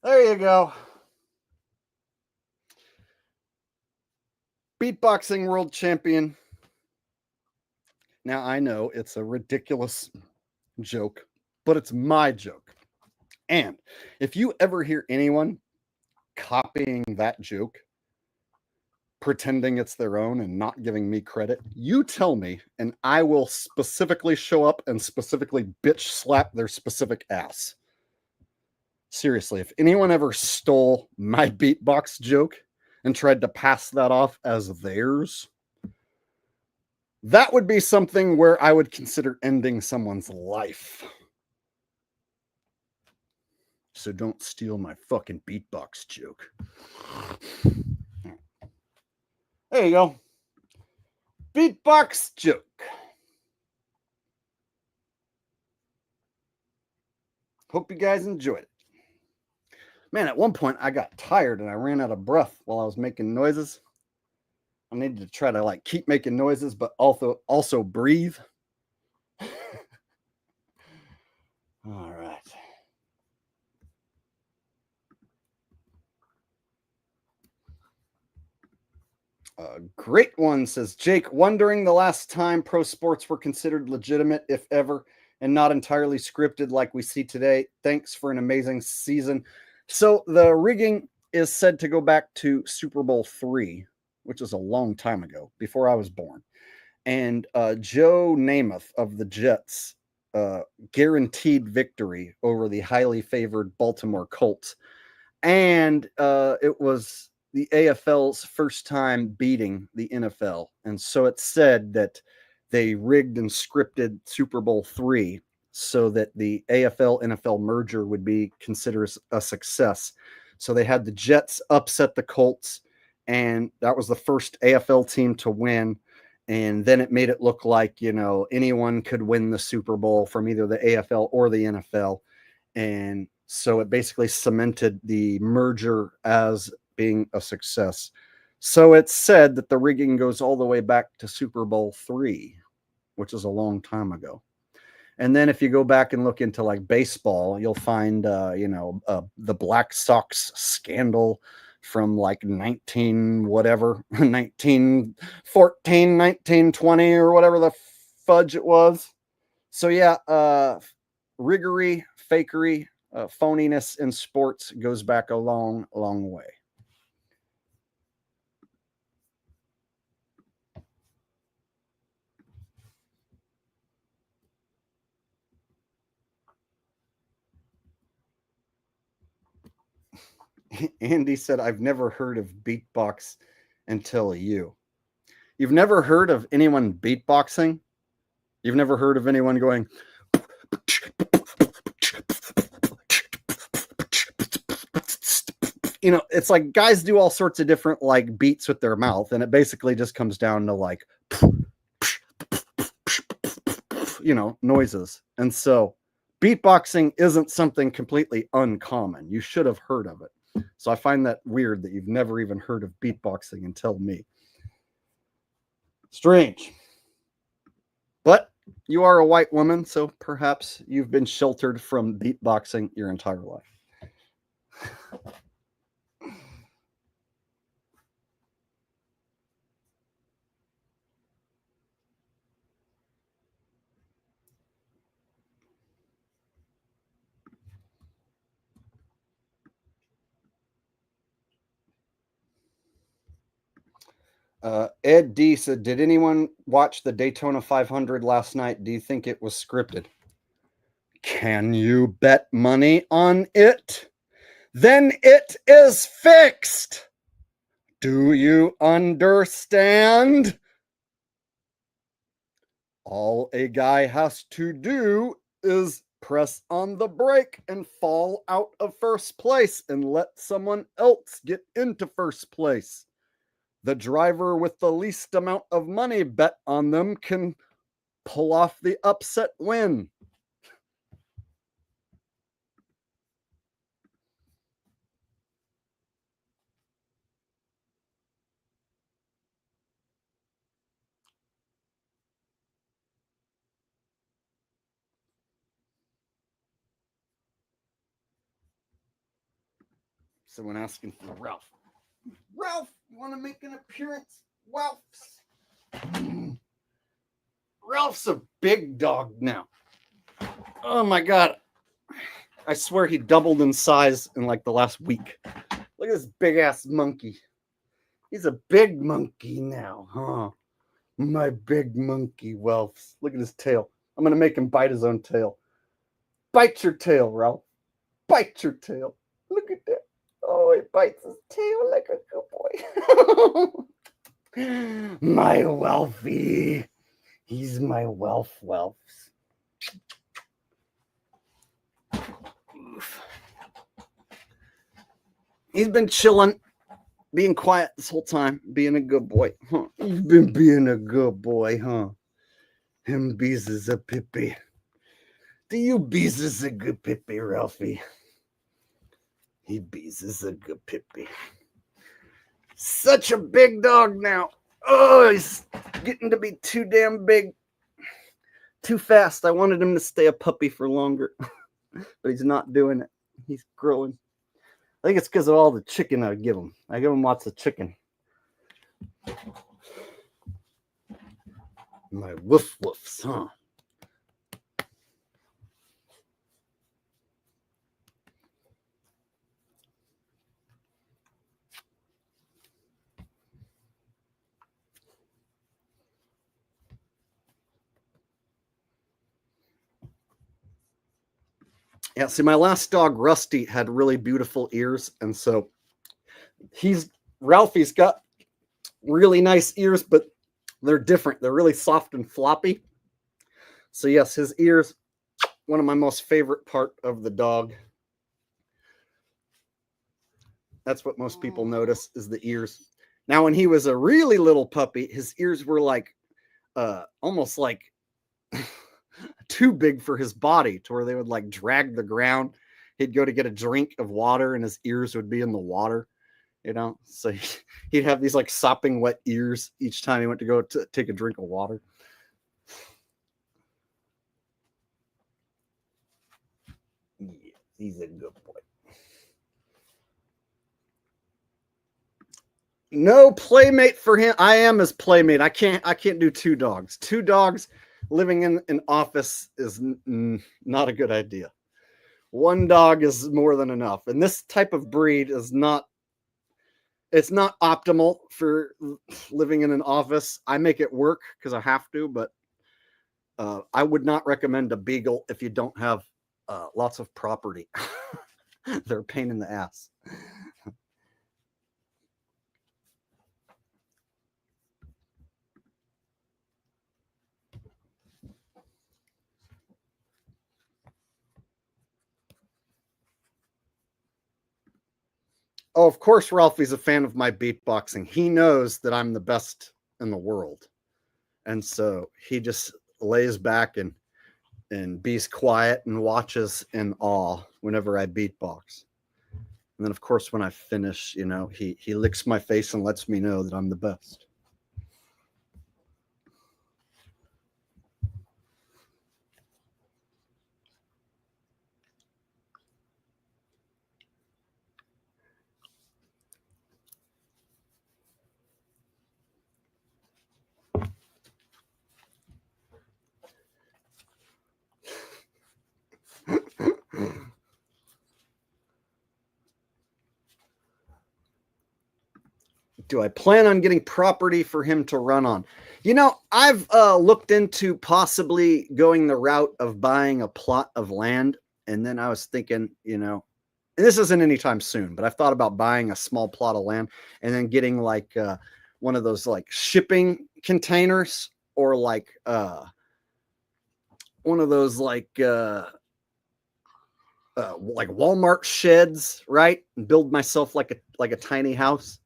There you go. Beatboxing world champion. Now, I know it's a ridiculous joke, but it's my joke. And if you ever hear anyone copying that joke, pretending it's their own and not giving me credit, you tell me, and I will specifically show up and specifically bitch slap their specific ass. Seriously, if anyone ever stole my beatbox joke and tried to pass that off as theirs, that would be something where I would consider ending someone's life. So don't steal my fucking beatbox joke. There you go. Beatbox joke. Hope you guys enjoyed it. Man, at one point I got tired and I ran out of breath while I was making noises. I needed to try to keep making noises, but also breathe. All right. Great one, says Jake, wondering the last time pro sports were considered legitimate, if ever, and not entirely scripted like we see today. Thanks for an amazing season. So the rigging is said to go back to Super Bowl III, which is a long time ago, before I was born. And Joe Namath of the Jets guaranteed victory over the highly favored Baltimore Colts. And it was the AFL's first time beating the NFL. And so it's said that they rigged and scripted Super Bowl III so that the AFL-NFL merger would be considered a success. So they had the Jets upset the Colts, and that was the first AFL team to win. And then it made it look like, anyone could win the Super Bowl from either the AFL or the NFL. And so it basically cemented the merger as being a success. So it's said that the rigging goes all the way back to Super Bowl III, which is a long time ago. And then if you go back and look into baseball, you'll find, the Black Sox scandal from 1914, 1920 or whatever the fudge it was. So yeah, riggery, fakery, phoniness in sports goes back a long, long way. Andy said, I've never heard of beatbox until you. You've never heard of anyone beatboxing? You've never heard of anyone going... it's like guys do all sorts of different beats with their mouth, and it basically just comes down to noises. And so beatboxing isn't something completely uncommon. You should have heard of it. So I find that weird that you've never even heard of beatboxing until me. Strange. But you are a white woman, so perhaps you've been sheltered from beatboxing your entire life. Ed D said, did anyone watch the Daytona 500 last night? Do you think it was scripted? Can you bet money on it? Then it is fixed. Do you understand? All a guy has to do is press on the brake and fall out of first place and let someone else get into first place. The driver with the least amount of money bet on them can pull off the upset win. Someone asking for Ralph. Ralph, you want to make an appearance? Ralph's a big dog now. Oh my God. I swear he doubled in size in like the last week. Look at this big ass monkey. He's a big monkey now, huh? My big monkey, Ralph. Look at his tail. I'm going to make him bite his own tail. Bite your tail, Ralph. Bite your tail. Look at that. Oh, he bites his tail like a good boy. My Welfie. He's my Welfs. He's been chilling, being quiet this whole time, being a good boy. Huh? He's been being a good boy, huh? Him bees is a pippy. Do you bees is a good pippy, Ralphie? He bees is a good pippy. Such a big dog now. Oh, he's getting to be too damn big. Too fast. I wanted him to stay a puppy for longer. But he's not doing it. He's growing. I think it's because of all the chicken I give him. I give him lots of chicken. My woof woofs, huh? Yeah, see, my last dog, Rusty, had really beautiful ears, and so Ralphie's got really nice ears, but they're different. They're really soft and floppy. So yes, his ears, one of my most favorite part of the dog. That's what most people notice is the ears. Now, when he was a really little puppy, his ears were like almost like too big for his body, to where they would like drag the ground. He'd go to get a drink of water and his ears would be in the water, so he'd have these like sopping wet ears each time he went to go to take a drink of water. Yeah, he's a good boy. No playmate for him. I am his playmate. I can't do two dogs. Two dogs living in an office is not a good idea. One dog is more than enough. And this type of breed is not optimal for living in an office. I make it work because I have to, but I would not recommend a beagle if you don't have lots of property. They're a pain in the ass. Oh, of course, Ralphie's a fan of my beatboxing. He knows that I'm the best in the world. And so he just lays back and be's quiet and watches in awe whenever I beatbox. And then, of course, when I finish, he licks my face and lets me know that I'm the best. Do I plan on getting property for him to run on? You know, I've looked into possibly going the route of buying a plot of land. And then I was thinking, you know, and this isn't anytime soon, but I've thought about buying a small plot of land and then getting like one of those like shipping containers, or like one of those like Walmart sheds, right? And build myself like a tiny house.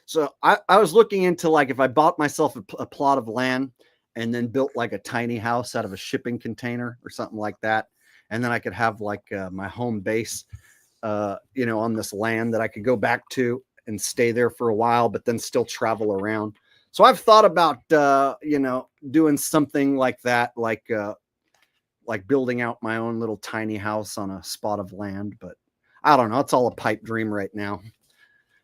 So I was looking into, like, if I bought myself a plot of land and then built like a tiny house out of a shipping container or something like that. And then I could have like my home base, you know, on this land that I could go back to and stay there for a while, but then still travel around. So I've thought about, you know, doing something like that, like building out my own little tiny house on a spot of land. But I don't know. It's all a pipe dream right now.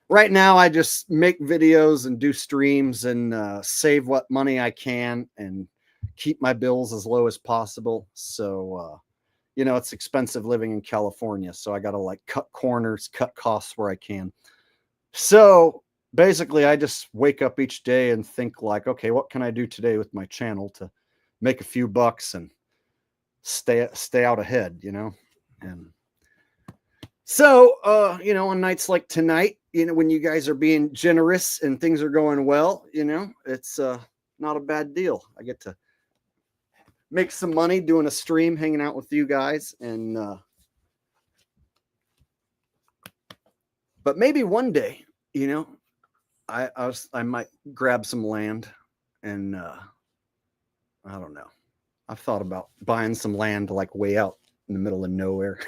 Right now, I just make videos and do streams and save what money I can and keep my bills as low as possible. So, you know, it's expensive living in California. So I got to like cut corners, cut costs where I can. So basically, I just wake up each day and think like, okay, what can I do today with my channel to make a few bucks and stay out ahead, you know? And so, you know, on nights like tonight, you know, when you guys are being generous and things are going well, you know, it's not a bad deal. I get to make some money doing a stream, hanging out with you guys. And but maybe one day, you know, I might grab some land and I don't know. I've thought about buying some land like way out in the middle of nowhere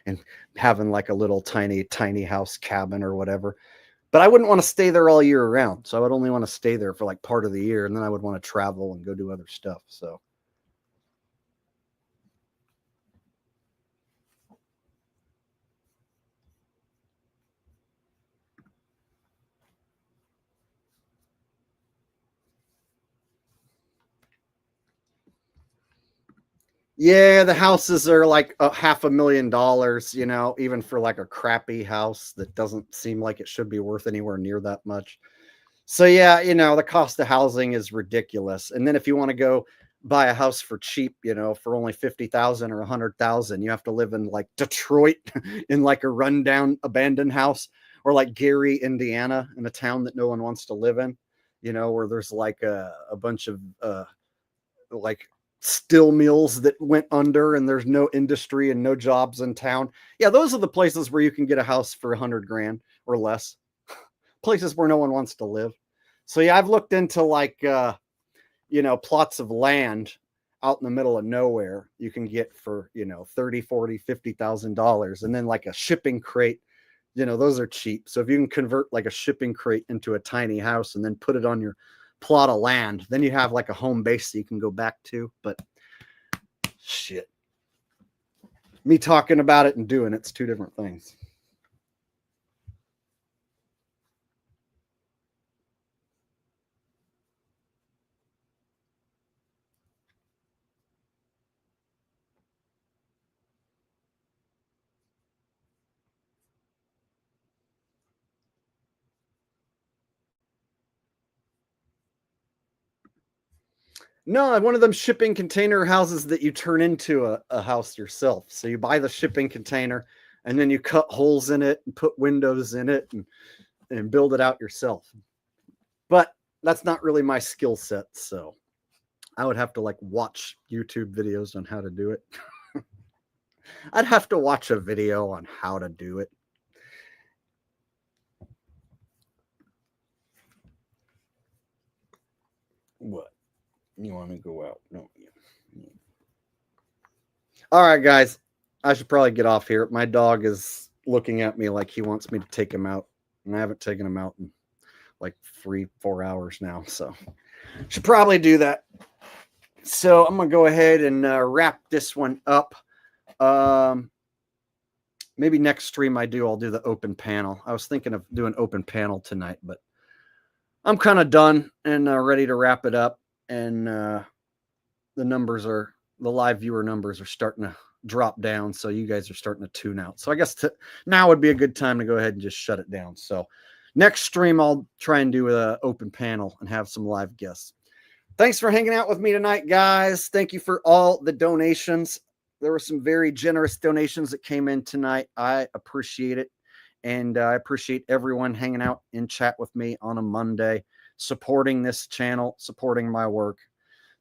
and having like a little tiny house cabin or whatever. But I wouldn't want to stay there all year round. So I would only want to stay there for like part of the year, and then I would want to travel and go do other stuff. So yeah, the houses are like $500,000, you know, even for like a crappy house that doesn't seem like it should be worth anywhere near that much. So yeah, you know, the cost of housing is ridiculous. And then if you want to go buy a house for cheap, you know, for only 50,000 or 100,000, you have to live in like Detroit in like a rundown abandoned house, or like Gary, Indiana, in a town that no one wants to live in, you know, where there's like a bunch of like steel mills that went under and there's no industry and no jobs in town. Yeah, those are the places where you can get a house for 100 grand or less. Places where no one wants to live. So yeah, I've looked into like you know, plots of land out in the middle of nowhere you can get for, you know, $30,000, $40,000, $50,000. And then like a shipping crate, you know, those are cheap. So if you can convert like a shipping crate into a tiny house and then put it on your plot of land, then you have like a home base that you can go back to. But shit, me talking about it and doing it's two different things. No, one of them shipping container houses that you turn into a house yourself. So you buy the shipping container and then you cut holes in it and put windows in it and build it out yourself. But that's not really my skill set. So I would have to like watch YouTube videos on how to do it. I'd have to watch a video on how to do it. What? You want me to go out? No. All right, guys. I should probably get off here. My dog is looking at me like he wants me to take him out. And I haven't taken him out in like 3-4 hours now. So should probably do that. So I'm going to go ahead and wrap this one up. Maybe next stream I'll do the open panel. I was thinking of doing open panel tonight, but I'm kind of done and ready to wrap it up. And the live viewer numbers are starting to drop down. So you guys are starting to tune out. So I guess now would be a good time to go ahead and just shut it down. So Next stream, I'll try and do an open panel and have some live guests. Thanks for hanging out with me tonight, guys. Thank you for all the donations. There were some very generous donations that came in tonight. I appreciate it. And I appreciate everyone hanging out in chat with me on a Monday, supporting this channel, supporting my work.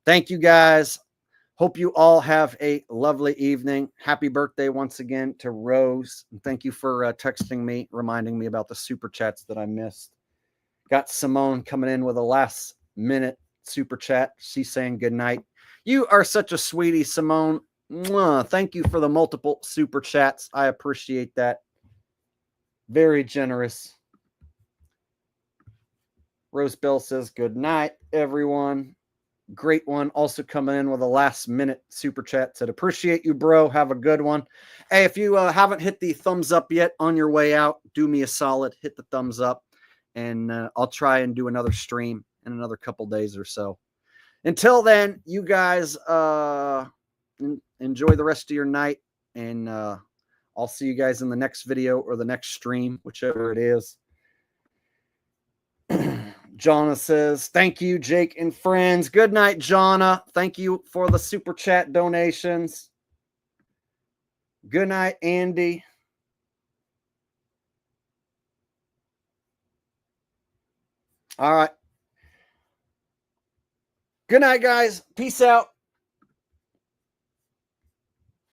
Thank you, guys. Hope you all have a lovely evening. Happy birthday once again to Rose. And thank you for texting me, reminding me about the super chats that I missed. Got Simone coming in with a last minute super chat. She's saying good night. You are such a sweetie, Simone. Mwah. Thank you for the multiple super chats. I appreciate that. Very generous. Rose Bell says good night, everyone. Great one. Also coming in with a last minute super chat. Said appreciate you, bro. Have a good one. Hey, if you haven't hit the thumbs up yet on your way out, do me a solid. Hit the thumbs up. And I'll try and do another stream in another couple days or so. Until then, you guys enjoy the rest of your night. And I'll see you guys in the next video or the next stream, whichever it is. Jonna says, thank you, Jake and friends. Good night, Jonna. Thank you for the super chat donations. Good night, Andy. All right. Good night, guys. Peace out.